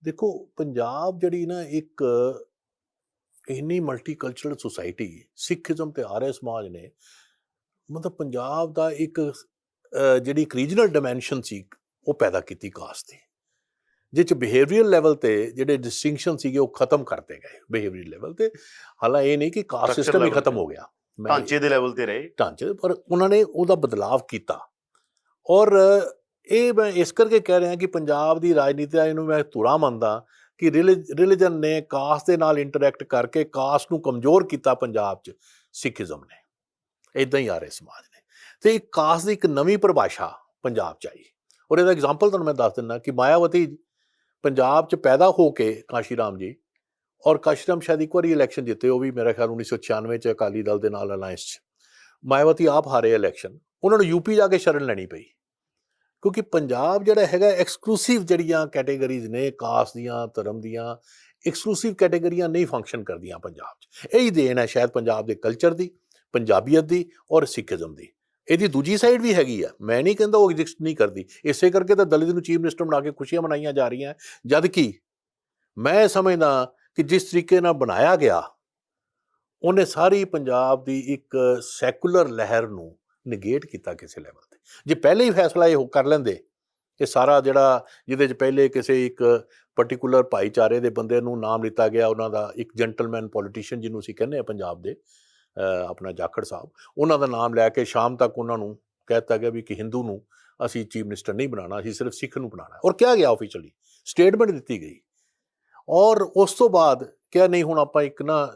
ਦੇਖੋ, ਪੰਜਾਬ ਜਿਹੜੀ ਨਾ ਇੱਕ ਇੰਨੀ ਮਲਟੀਕਲਚਰਲ ਸੁਸਾਇਟੀ, ਸਿੱਖੀਜ਼ਮ ਤੇ ਆਰੀਆ ਸਮਾਜ ਨੇ ਮਤਲਬ ਪੰਜਾਬ ਦਾ ਇੱਕ ਜਿਹੜੀ ਇੱਕ ਰੀਜਨਲ ਡਾਇਮੈਂਸ਼ਨ ਸੀ ਉਹ ਪੈਦਾ ਕੀਤੀ ਕਾਸਟ ਦੀ, ਜਿਸ 'ਚ ਬਿਹੇਵੀਅਰ ਲੈਵਲ ਤੇ ਜਿਹੜੇ ਡਿਸਟਿੰਕਸ਼ਨ ਸੀਗੇ ਉਹ ਖਤਮ ਕਰਤੇ ਗਏ ਬਿਹੇਵੀਅਰ ਲੈਵਲ ਤੇ। ਹਾਲਾਂ ਇਹ ਨਹੀਂ ਕਿ ਕਾਸਟ ਸਿਸਟਮ ਹੀ ਖਤਮ ਹੋ ਗਿਆ, ਢਾਂਚੇ ਦੇ ਲੈਵਲ ਤੇ ਰਹੇ ਢਾਂਚੇ, ਪਰ ਉਹਨਾਂ ਨੇ ਉਹਦਾ ਬਦਲਾਵ ਕੀਤਾ। ਔਰ ਇਹ ਮੈਂ ਇਸ ਕਰਕੇ ਕਹਿ ਰਿਹਾ ਕਿ ਪੰਜਾਬ ਦੀ ਰਾਜਨੀਤੀ ਦਾ ਇਹਨੂੰ ਮੈਂ ਧੁਰਾ ਮੰਨਦਾ ਕਿ ਰਿਲੀਜਨ ਨੇ ਕਾਸਟ ਦੇ ਨਾਲ ਇੰਟਰੈਕਟ ਕਰਕੇ ਕਾਸਟ ਨੂੰ ਕਮਜ਼ੋਰ ਕੀਤਾ ਪੰਜਾਬ 'ਚ ਸਿੱਖੀਜ਼ਮ ਨੇ, ਇੱਦਾਂ ਹੀ ਆਰੀਆ ਸਮਾਜ ਨੇ। ਤੇ ਇੱਕ ਕਾਸਟ ਦੀ ਇੱਕ ਨਵੀਂ ਪਰਿਭਾਸ਼ਾ ਪੰਜਾਬ 'ਚ ਆਈ। ਔਰ ਇਹਦਾ ਐਗਜ਼ਾਮਪਲ ਤੁਹਾਨੂੰ ਮੈਂ ਦੱਸ ਦਿੰਦਾ ਕਿ ਮਾਇਆਵਤੀ ਪੰਜਾਬ 'ਚ ਪੈਦਾ ਹੋ ਕੇ ਕਾਂਸ਼ੀ ਰਾਮ ਜੀ, ਔਰ ਕਾਂਸ਼ੀ ਰਾਮ ਸ਼ਾਇਦ ਇੱਕ ਵਾਰੀ ਇਲੈਕਸ਼ਨ ਜਿੱਤੇ, ਉਹ ਵੀ ਮੇਰੇ ਖਿਆਲ 1996 'ਚ ਅਕਾਲੀ ਦਲ ਦੇ ਨਾਲ ਅਲਾਇੰਸ 'ਚ। ਮਾਇਆਵਤੀ ਆਪ ਹਾਰੇ ਇਲੈਕਸ਼ਨ, ਉਹਨਾਂ ਨੂੰ ਯੂਪੀ ਜਾ ਕੇ ਸ਼ਰਨ ਲੈਣੀ ਪਈ, ਕਿਉਂਕਿ ਪੰਜਾਬ ਜਿਹੜਾ ਹੈਗਾ ਐਕਸਕਲੂਸਿਵ ਜਿਹੜੀਆਂ ਕੈਟੇਗਰੀਜ਼ ਨੇ ਕਾਸਟ ਦੀਆਂ, ਧਰਮ ਦੀਆਂ, ਐਕਸਕਲੂਸਿਵ ਕੈਟੇਗਰੀਆਂ ਨਹੀਂ ਫੰਕਸ਼ਨ ਕਰਦੀਆਂ ਪੰਜਾਬ 'ਚ। ਇਹੀ ਦੇਣ ਹੈ ਸ਼ਾਇਦ ਪੰਜਾਬ ਦੇ ਕਲਚਰ ਦੀ, ਪੰਜਾਬੀਅਤ ਦੀ ਔਰ ਸਿੱਖੀਜ਼ਮ ਦੀ। ਇਹਦੀ ਦੂਜੀ ਸਾਈਡ ਵੀ ਹੈਗੀ ਆ, ਮੈਂ ਨਹੀਂ ਕਹਿੰਦਾ ਉਹ ਐਗਜ਼ਿਸਟ ਨਹੀਂ ਕਰਦੀ। ਇਸੇ ਕਰਕੇ ਤਾਂ ਦਲਿਤ ਨੂੰ ਚੀਫ ਮਿਨਿਸਟਰ ਬਣਾ ਕੇ ਖੁਸ਼ੀਆਂ ਮਨਾਈਆਂ ਜਾ ਰਹੀਆਂ, ਜਦ ਕਿ ਮੈਂ ਸਮਝਦਾ ਕਿ ਜਿਸ ਤਰੀਕੇ ਨਾਲ ਬਣਾਇਆ ਗਿਆ ਉਹਨੇ ਸਾਰੀ ਪੰਜਾਬ ਦੀ ਇੱਕ ਸੈਕੂਲਰ ਲਹਿਰ ਨੂੰ ਨਿਗੇਟ ਕੀਤਾ ਕਿਸੇ ਲੈਵਲ ਤੇ। ਜੇ ਪਹਿਲੇ ਹੀ ਫੈਸਲਾ ਇਹ ਕਰ ਲੈਂਦੇ, ਇਹ ਸਾਰਾ ਜਿਹੜਾ ਜਿਹਦੇ 'ਚ ਪਹਿਲੇ ਕਿਸੇ ਇੱਕ ਪਰਟੀਕੂਲਰ ਭਾਈਚਾਰੇ ਦੇ ਬੰਦੇ ਨੂੰ ਨਾਮ ਲਿੱਤਾ ਗਿਆ, ਉਹਨਾਂ ਦਾ ਇੱਕ ਜੈਂਟਲਮੈਨ ਪੋਲੀਟੀਸ਼ੀਅਨ ਜਿਹਨੂੰ ਅਸੀਂ ਕਹਿੰਦੇ ਹਾਂ ਪੰਜਾਬ ਦੇ, ਆਪਣਾ ਜਾਖੜ ਸਾਹਿਬ, ਉਹਨਾਂ ਦਾ ਨਾਮ ਲੈ ਕੇ ਸ਼ਾਮ ਤੱਕ ਉਹਨਾਂ ਨੂੰ ਕਹਿ ਦਿੱਤਾ ਗਿਆ ਵੀ ਕਿ ਹਿੰਦੂ ਨੂੰ ਅਸੀਂ ਚੀਫ ਮਿਨਿਸਟਰ ਨਹੀਂ ਬਣਾਉਣਾ, ਅਸੀਂ ਸਿਰਫ ਸਿੱਖ ਨੂੰ ਬਣਾਉਣਾ। ਔਰ ਕਿਹਾ ਗਿਆ ਆਫੀਸ਼ੀਅਲੀ, ਸਟੇਟਮੈਂਟ ਦਿੱਤੀ ਗਈ। ਔਰ ਉਸ ਤੋਂ ਬਾਅਦ ਕਿਹਾ ਨਹੀਂ, ਹੁਣ ਆਪਾਂ ਇੱਕ ਨਾ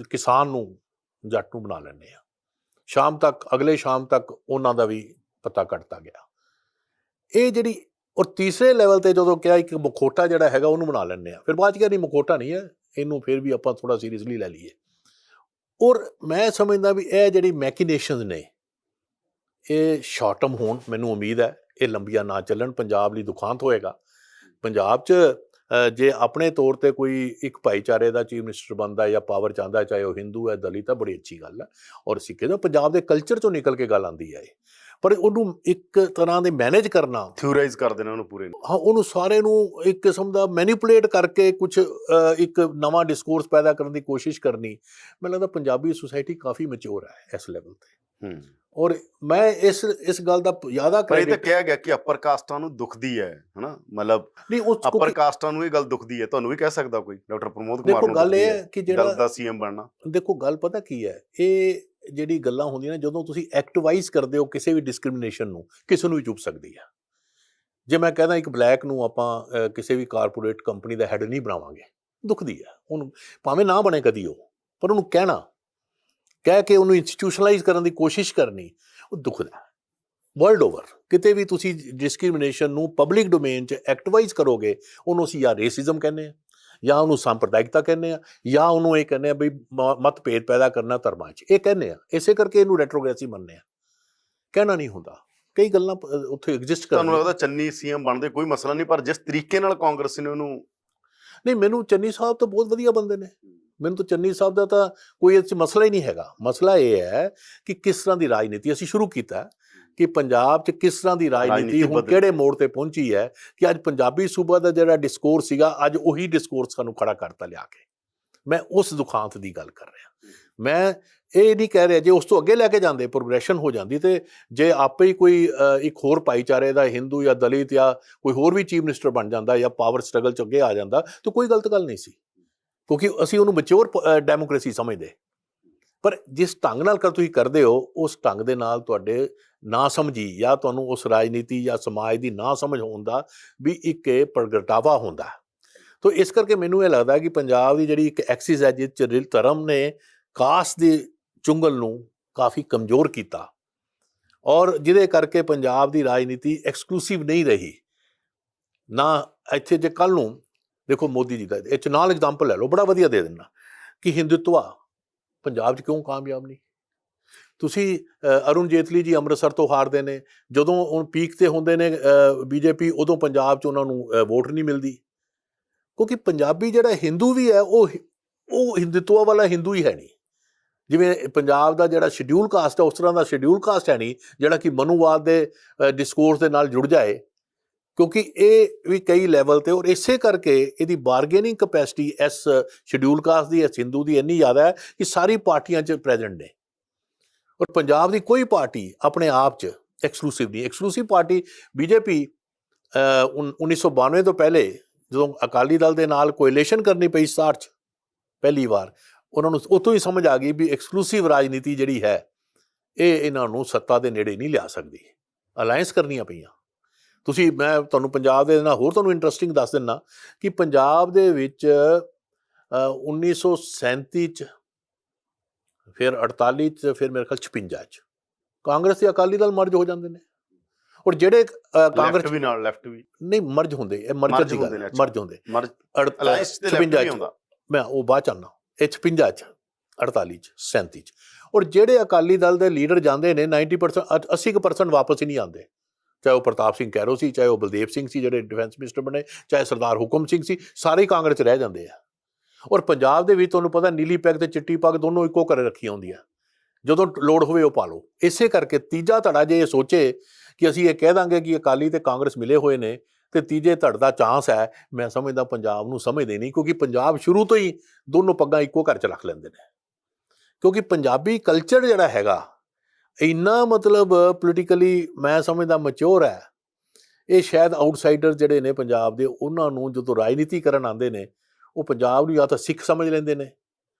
ਕਿਸਾਨ ਨੂੰ, ਜੱਟ ਨੂੰ ਬਣਾ ਲੈਂਦੇ ਹਾਂ। ਸ਼ਾਮ ਤੱਕ, ਅਗਲੇ ਸ਼ਾਮ ਤੱਕ ਉਹਨਾਂ ਦਾ ਵੀ ਪਤਾ ਕੱਟਤਾ ਗਿਆ। ਇਹ ਜਿਹੜੀ, ਔਰ ਤੀਸਰੇ ਲੈਵਲ ਤੇ ਜਦੋਂ ਕਿਹਾ ਇੱਕ ਮਖੌਟਾ ਜਿਹੜਾ ਹੈਗਾ ਉਹਨੂੰ ਬਣਾ ਲੈਂਦੇ ਆ, ਫਿਰ ਬਾਅਦ 'ਚ ਕਿਹਾ ਨਹੀਂ ਮਖੌਟਾ ਨਹੀਂ ਹੈ, ਇਹਨੂੰ ਫਿਰ ਵੀ ਆਪਾਂ ਥੋੜ੍ਹਾ ਸੀਰੀਅਸਲੀ ਲੈ ਲਈਏ। ਔਰ ਮੈਂ ਸਮਝਦਾ ਵੀ ਇਹ ਜਿਹੜੀ ਮੈਕੀਨੇਸ਼ਨਸ ਨੇ ਇਹ ਸ਼ਾਰਟ ਟਰਮ ਹੋਣ, ਮੈਨੂੰ ਉਮੀਦ ਹੈ ਇਹ ਲੰਬੀਆਂ ਨਾ ਚੱਲਣ। ਪੰਜਾਬ ਲਈ ਦੁਖਾਂਤ ਹੋਏਗਾ। ਪੰਜਾਬ 'ਚ ਜੇ ਆਪਣੇ ਤੌਰ ਤੇ ਕੋਈ ਇੱਕ ਭਾਈਚਾਰੇ ਦਾ ਚੀਫ ਮਿਨਿਸਟਰ ਬਣਦਾ ਜਾਂ ਪਾਵਰ ਚਾਹੁੰਦਾ, ਚਾਹੇ ਉਹ ਹਿੰਦੂ ਹੈ, ਦਲਿਤ ਹੈ, ਬੜੀ ਅੱਛੀ ਗੱਲ ਹੈ। ਔਰ ਸਿੱਖੇ ਦਾ ਪੰਜਾਬ ਦੇ ਕਲਚਰ 'ਚੋਂ ਨਿਕਲ ਕੇ ਗੱਲ ਆਉਂਦੀ ਹੈ, ਪਰ ਉਹਨੂੰ ਇੱਕ ਤਰ੍ਹਾਂ ਦੇ ਮੈਨੇਜ ਕਰਨਾ, ਥਿਊਰਾਈਜ਼ ਕਰ ਦੇਣਾ ਉਹਨੂੰ ਪੂਰੇ, ਹਾਂ, ਉਹਨੂੰ ਸਾਰੇ ਨੂੰ ਇੱਕ ਕਿਸਮ ਦਾ ਮੈਨੀਪੂਲੇਟ ਕਰਕੇ ਕੁਝ ਇੱਕ ਨਵਾਂ ਡਿਸਕੋਰਸ ਪੈਦਾ ਕਰਨ ਦੀ ਕੋਸ਼ਿਸ਼ ਕਰਨੀ। ਮੈਨੂੰ ਲੱਗਦਾ ਪੰਜਾਬੀ ਸੁਸਾਇਟੀ ਕਾਫੀ ਮੈਚੁਰ ਹੈ ਇਸ ਲੈਵਲ ਤੇ। ਔਰ ਮੈਂ ਇਸ ਗੱਲ ਦਾ ਜ਼ਿਆਦਾ ਪਰ ਇਹ ਤਾਂ ਕਿਹਾ ਗਿਆ ਕਿ ਅਪਰ ਕਾਸਟਾਂ ਨੂੰ ਦੁਖਦੀ ਹੈ, ਹਨਾ, ਮਤਲਬ ਨਹੀਂ, ਅਪਰ ਕਾਸਟਾਂ ਨੂੰ ਇਹ ਗੱਲ ਦੁਖਦੀ ਹੈ। ਤੁਹਾਨੂੰ ਵੀ ਕਹਿ ਸਕਦਾ ਕੋਈ, ਡਾਕਟਰ ਪ੍ਰਮੋਦ ਕੁਮਾਰ ਦੇਖੋ ਨੂੰ ਗੱਲ ਇਹ ਹੈ ਕਿ ਜਿਹੜਾ ਦਾ ਸੀਐਮ ਬਣਨਾ, ਦੇਖੋ ਗੱਲ ਪਤਾ ਕੀ ਹੈ, ਇਹ ਜਿਹੜੀ ਗੱਲਾਂ ਹੁੰਦੀਆਂ ਨੇ ਜਦੋਂ ਤੁਸੀਂ ਐਕਟਿਵਾਈਜ਼ ਕਰਦੇ ਹੋ ਕਿਸੇ ਵੀ ਡਿਸਕ੍ਰਿਮੀਨੇਸ਼ਨ ਨੂੰ, ਕਿਸੇ ਨੂੰ ਵੀ ਚੁੱਪ ਸਕਦੀ ਹੈ। ਜੇ ਮੈਂ ਕਹਿੰਦਾ ਇੱਕ ਬਲੈਕ ਨੂੰ ਆਪਾਂ ਕਿਸੇ ਵੀ ਕਾਰਪੋਰੇਟ ਕੰਪਨੀ ਦਾ ਹੈਡ ਨਹੀਂ ਬਣਾਵਾਂਗੇ, ਦੁਖਦੀ ਹੈ ਉਹਨੂੰ, ਭਾਵੇਂ ਨਾ ਬਣੇ ਕਦੀ ਉਹ, ਪਰ ਉਹਨੂੰ ਕਹਿ ਕੇ ਉਹਨੂੰ ਇੰਸਟੀਟਿਊਸ਼ਨਲਾਈਜ਼ ਕਰਨ ਦੀ ਕੋਸ਼ਿਸ਼ ਕਰਨੀ, ਉਹ ਦੁਖਦਾ। ਵਰਲਡ ਓਵਰ ਕਿਤੇ ਵੀ ਤੁਸੀਂ ਡਿਸਕ੍ਰਿਮੀਨੇਸ਼ਨ ਨੂੰ ਪਬਲਿਕ ਡੋਮੇਨ 'ਚ ਐਕਟਿਵਾਈਜ਼ ਕਰੋਗੇ, ਉਹਨੂੰ ਅਸੀਂ ਜਾਂ ਰੇਸਿਜ਼ਮ ਕਹਿੰਦੇ ਹਾਂ, ਜਾਂ ਉਹਨੂੰ ਸੰਪਰਦਾਇਕਤਾ ਕਹਿੰਦੇ ਆ, ਜਾਂ ਉਹਨੂੰ ਇਹ ਕਹਿੰਦੇ ਆ ਬਈ ਮਤਭੇਦ ਪੈਦਾ ਕਰਨਾ ਧਰਮਾਂ 'ਚ, ਇਹ ਕਹਿੰਦੇ ਆ। ਇਸੇ ਕਰਕੇ ਇਹਨੂੰ ਰੈਟਰੋਗ੍ਰੈਸੀ ਮੰਨਦੇ ਆ, ਕਹਿਣਾ ਨਹੀਂ ਹੁੰਦਾ। ਕਈ ਗੱਲਾਂ ਉੱਥੇ ਐਗਜ਼ਿਸਟ ਕਰਦੀਆਂ। ਤੁਹਾਨੂੰ ਲੱਗਦਾ ਚੰਨੀ ਸੀਐਮ ਬਣਦੇ ਕੋਈ ਮਸਲਾ ਨਹੀਂ, ਪਰ ਜਿਸ ਤਰੀਕੇ ਨਾਲ ਕਾਂਗਰਸ ਨੇ ਉਹਨੂੰ, ਨਹੀਂ, ਮੈਨੂੰ ਚੰਨੀ ਸਾਹਿਬ ਤਾਂ ਬਹੁਤ ਵਧੀਆ ਬੰਦੇ ਨੇ, ਮੈਨੂੰ ਤਾਂ ਚੰਨੀ ਸਾਹਿਬ ਦਾ ਤਾਂ ਕੋਈ ਇਹ 'ਚ ਮਸਲਾ ਹੀ ਨਹੀਂ ਹੈਗਾ। ਮਸਲਾ ਇਹ ਹੈ ਕਿ ਕਿਸ ਤਰ੍ਹਾਂ ਦੀ ਰਾਜਨੀਤੀ ਅਸੀਂ ਸ਼ੁਰੂ ਕੀਤਾ, ਕਿ ਪੰਜਾਬ 'ਚ ਕਿਸ ਤਰ੍ਹਾਂ ਦੀ ਰਾਜਨੀਤੀ ਹੁਣ ਕਿਹੜੇ ਮੋੜ ਤੇ ਪਹੁੰਚੀ ਹੈ, ਕਿ ਅੱਜ ਪੰਜਾਬੀ ਸੂਬਾ ਦਾ ਜਿਹੜਾ ਡਿਸਕੋਰਸ ਸੀਗਾ, ਅੱਜ ਉਹੀ ਡਿਸਕੋਰਸ ਸਾਨੂੰ ਖੜਾ ਕਰਤਾ ਲਿਆ ਕੇ। ਮੈਂ ਉਸ ਦੁਖਾਂਤ ਦੀ ਗੱਲ ਕਰ ਰਿਹਾ। ਮੈਂ ਇਹ ਨਹੀਂ ਕਹਿ ਰਿਹਾ ਜੇ ਉਸ ਤੋਂ ਅੱਗੇ ਲੈ ਕੇ ਜਾਂਦੇ, ਪ੍ਰੋਗਰੈਸ਼ਨ ਹੋ ਜਾਂਦੀ, ਤੇ ਜੇ ਆਪੇ ਹੀ ਕੋਈ ਇੱਕ ਹੋਰ ਭਾਈਚਾਰੇ ਦਾ ਹਿੰਦੂ ਜਾਂ ਦਲਿਤ ਜਾਂ ਕੋਈ ਹੋਰ ਵੀ ਚੀਫ ਮਿਨਿਸਟਰ ਬਣ ਜਾਂਦਾ ਜਾਂ ਪਾਵਰ ਸਟਰਗਲ 'ਚ ਅੱਗੇ ਆ ਜਾਂਦਾ, ਤਾਂ ਕੋਈ ਗਲਤ ਗੱਲ ਨਹੀਂ ਸੀ, ਕਿਉਂਕਿ ਅਸੀਂ ਉਹਨੂੰ ਮੈਚੁਰ ਡੈਮੋਕ੍ਰੇਸੀ ਸਮਝਦੇ। ਪਰ ਜਿਸ ਢੰਗ ਨਾਲ ਤੁਸੀਂ ਕਰਦੇ ਹੋ, ਉਸ ਢੰਗ ਦੇ ਨਾਲ ਤੁਹਾਡੇ ਨਾ ਸਮਝੀ ਜਾਂ ਤੁਹਾਨੂੰ ਉਸ ਰਾਜਨੀਤੀ ਜਾਂ ਸਮਾਜ ਦੀ ਨਾ ਸਮਝ ਹੋਣ ਦਾ ਵੀ ਇੱਕ ਪ੍ਰਗਟਾਵਾ ਹੁੰਦਾ। ਤੋ ਇਸ ਕਰਕੇ ਮੈਨੂੰ ਇਹ ਲੱਗਦਾ ਕਿ ਪੰਜਾਬ ਦੀ ਜਿਹੜੀ ਇੱਕ ਐਕਸਿਸ ਹੈ, ਜਿਸ 'ਚ ਧਰਮ ਨੇ ਕਾਸਟ ਦੀ ਚੁੰਗਲ ਨੂੰ ਕਾਫੀ ਕਮਜ਼ੋਰ ਕੀਤਾ, ਔਰ ਜਿਹਦੇ ਕਰਕੇ ਪੰਜਾਬ ਦੀ ਰਾਜਨੀਤੀ ਐਕਸਕਲੂਸਿਵ ਨਹੀਂ ਰਹੀ ਨਾ। ਇੱਥੇ ਜੇ ਕੱਲ੍ਹ ਨੂੰ ਦੇਖੋ ਮੋਦੀ ਜੀ ਦਾ ਇਹ 'ਚ ਨਾਲ ਐਗਜ਼ਾਮਪਲ ਲੈ ਲਓ, ਬੜਾ ਵਧੀਆ ਦੇ ਦਿੰਦਾ ਕਿ ਹਿੰਦੂਤਵਾ ਪੰਜਾਬ 'ਚ ਕਿਉਂ ਕਾਮਯਾਬ ਨਹੀਂ। ਤੁਸੀਂ ਅਰੁਣ ਜੇਤਲੀ ਜੀ ਅੰਮ੍ਰਿਤਸਰ ਤੋਂ ਹਾਰਦੇ ਨੇ, ਜਦੋਂ ਉਹ ਪੀਕ 'ਤੇ ਹੁੰਦੇ ਨੇ ਬੀਜੇਪੀ, ਉਦੋਂ ਪੰਜਾਬ 'ਚ ਉਹਨਾਂ ਨੂੰ ਵੋਟ ਨਹੀਂ ਮਿਲਦੀ, ਕਿਉਂਕਿ ਪੰਜਾਬੀ ਜਿਹੜਾ ਹਿੰਦੂ ਵੀ ਹੈ ਉਹ ਹਿੰਦੂਤਵਾ ਵਾਲਾ ਹਿੰਦੂ ਹੀ ਹੈ ਨਹੀਂ। ਜਿਵੇਂ ਪੰਜਾਬ ਦਾ ਜਿਹੜਾ ਸ਼ਡਿਊਲ ਕਾਸਟ ਹੈ, ਉਸ ਤਰ੍ਹਾਂ ਦਾ ਸ਼ਡਿਊਲ ਕਾਸਟ ਹੈ ਨਹੀਂ ਜਿਹੜਾ ਕਿ ਮਨੂਵਾਦ ਦੇ ਡਿਸਕੋਰਸ ਦੇ ਨਾਲ ਜੁੜ ਜਾਏ, ਕਿਉਂਕਿ ਇਹ ਵੀ ਕਈ ਲੈਵਲ 'ਤੇ, ਔਰ ਇਸੇ ਕਰਕੇ ਇਹਦੀ ਬਾਰਗੇਨਿੰਗ ਕਪੈਸਿਟੀ ਇਸ ਸ਼ਡਿਊਲ ਕਾਸਟ ਦੀ, ਇਸ ਹਿੰਦੂ ਦੀ ਇੰਨੀ ਜ਼ਿਆਦਾ ਹੈ ਕਿ ਸਾਰੀ ਪਾਰਟੀਆਂ 'ਚ ਪ੍ਰੈਜ਼ੈਂਟ ਨੇ। ਔਰ ਪੰਜਾਬ ਦੀ ਕੋਈ ਪਾਰਟੀ ਆਪਣੇ ਆਪ 'ਚ ਐਕਸਕਲੂਸਿਵ ਨਹੀਂ। ਐਕਸਕਲੂਸਿਵ ਪਾਰਟੀ ਬੀਜੇਪੀ 1992 ਤੋਂ ਪਹਿਲੇ ਜਦੋਂ ਅਕਾਲੀ ਦਲ ਦੇ ਨਾਲ ਕੋਇਲੇਸ਼ਨ ਕਰਨੀ ਪਈ 67 'ਚ ਪਹਿਲੀ ਵਾਰ, ਉਹਨਾਂ ਨੂੰ ਉੱਥੋਂ ਹੀ ਸਮਝ ਆ ਗਈ ਵੀ ਐਕਸਕਲੂਸਿਵ ਰਾਜਨੀਤੀ ਜਿਹੜੀ ਹੈ ਇਹ ਇਹਨਾਂ ਨੂੰ ਸੱਤਾ ਦੇ ਨੇੜੇ ਨਹੀਂ ਲਿਆ ਸਕਦੀ, ਅਲਾਇੰਸ ਕਰਨੀਆਂ ਪਈਆਂ। ਮੈਂ ਤੁਹਾਨੂੰ ਪੰਜਾਬ ਦੇ ਨਾਲ ਹੋਰ ਤੁਹਾਨੂੰ ਇੰਟਰਸਟਿੰਗ ਦੱਸ ਦਿੰਦਾ ਕਿ ਪੰਜਾਬ ਦੇ ਵਿੱਚ 1937 'ਚ, ਫਿਰ 48 'ਚ, ਫਿਰ ਮੇਰੇ ਖਿਆਲ 56 'ਚ ਕਾਂਗਰਸ ਤੇ ਅਕਾਲੀ ਦਲ ਮਰਜ ਹੋ ਜਾਂਦੇ ਨੇ। ਔਰ ਜਿਹੜੇ ਕਾਂਗਰਸ ਵੀ ਨਾਲ ਲੈਫਟ ਵੀ ਨਹੀਂ ਮਰਜ ਹੁੰਦੇ, ਇਹ ਮਰਜਰ ਦੀ ਗੱਲ, ਮਰਜ ਹੁੰਦੇ 56 ਮੈਂ ਉਹ ਬਾਅਦ 'ਚ ਆਉਂਦਾ, ਇਹ 56 'ਚ, 48 'ਚ, 37 'ਚ। ਔਰ ਜਿਹੜੇ ਅਕਾਲੀ ਦਲ ਦੇ ਲੀਡਰ ਜਾਂਦੇ ਨੇ 90% 80% ਵਾਪਸ ਹੀ ਨਹੀਂ ਆਉਂਦੇ, ਚਾਹੇ ਉਹ ਪ੍ਰਤਾਪ ਸਿੰਘ ਕੈਰੋ ਸੀ, ਚਾਹੇ ਉਹ ਬਲਦੇਵ ਸਿੰਘ ਸੀ ਜਿਹੜੇ ਡਿਫੈਂਸ ਮਿਨਿਸਟਰ ਬਣੇ, ਚਾਹੇ ਸਰਦਾਰ ਹੁਕਮ ਸਿੰਘ ਸੀ, ਸਾਰੇ ਕਾਂਗਰਸ 'ਚ ਰਹਿ ਜਾਂਦੇ ਆ। ਔਰ ਪੰਜਾਬ ਦੇ ਵਿੱਚ ਤੁਹਾਨੂੰ ਪਤਾ ਨੀਲੀ ਪੈਗ ਤੇ ਚਿੱਟੀ ਪੱਗ ਦੋਨੋਂ ਇੱਕੋ ਘਰੇ ਰੱਖੀਆਂ ਹੁੰਦੀਆਂ, ਜਦੋਂ ਲੋੜ ਹੋਵੇ ਉਹ ਪਾ ਲਓ। ਇਸੇ ਕਰਕੇ ਤੀਜਾ ਧੜਾ ਜੇ ਇਹ ਸੋਚੇ ਕਿ ਅਸੀਂ ਇਹ ਕਹਿ ਦਾਂਗੇ ਕਿ ਅਕਾਲੀ ਤੇ ਕਾਂਗਰਸ ਮਿਲੇ ਹੋਏ ਨੇ ਤੇ ਤੀਜੇ ਧੜ ਦਾ ਚਾਂਸ ਹੈ, ਮੈਂ ਸਮਝਦਾ ਪੰਜਾਬ ਨੂੰ ਸਮਝਦੇ ਨਹੀਂ, ਕਿਉਂਕਿ ਪੰਜਾਬ ਸ਼ੁਰੂ ਤੋਂ ਹੀ ਦੋਨੋਂ ਪੱਗਾਂ ਇੱਕੋ ਘਰ 'ਚ ਰੱਖ ਲੈਂਦੇ ਨੇ। ਕਿਉਂਕਿ ਪੰਜਾਬੀ ਕਲਚਰ ਜਿਹੜਾ ਹੈਗਾ ਇੰਨਾ ਮਤਲਬ ਪੋਲੀਟੀਕਲੀ ਮੈਂ ਸਮਝਦਾ ਮੈਚੁਰ ਹੈ, ਇਹ ਸ਼ਾਇਦ ਆਊਟਸਾਈਡਰ ਜਿਹੜੇ ਨੇ ਪੰਜਾਬ ਦੇ, ਉਹਨਾਂ ਨੂੰ ਜਦੋਂ ਰਾਜਨੀਤੀ ਕਰਨ ਆਉਂਦੇ ਨੇ ਉਹ ਪੰਜਾਬ ਨੂੰ ਜਾਂ ਤਾਂ ਸਿੱਖ ਸਮਝ ਲੈਂਦੇ ਨੇ।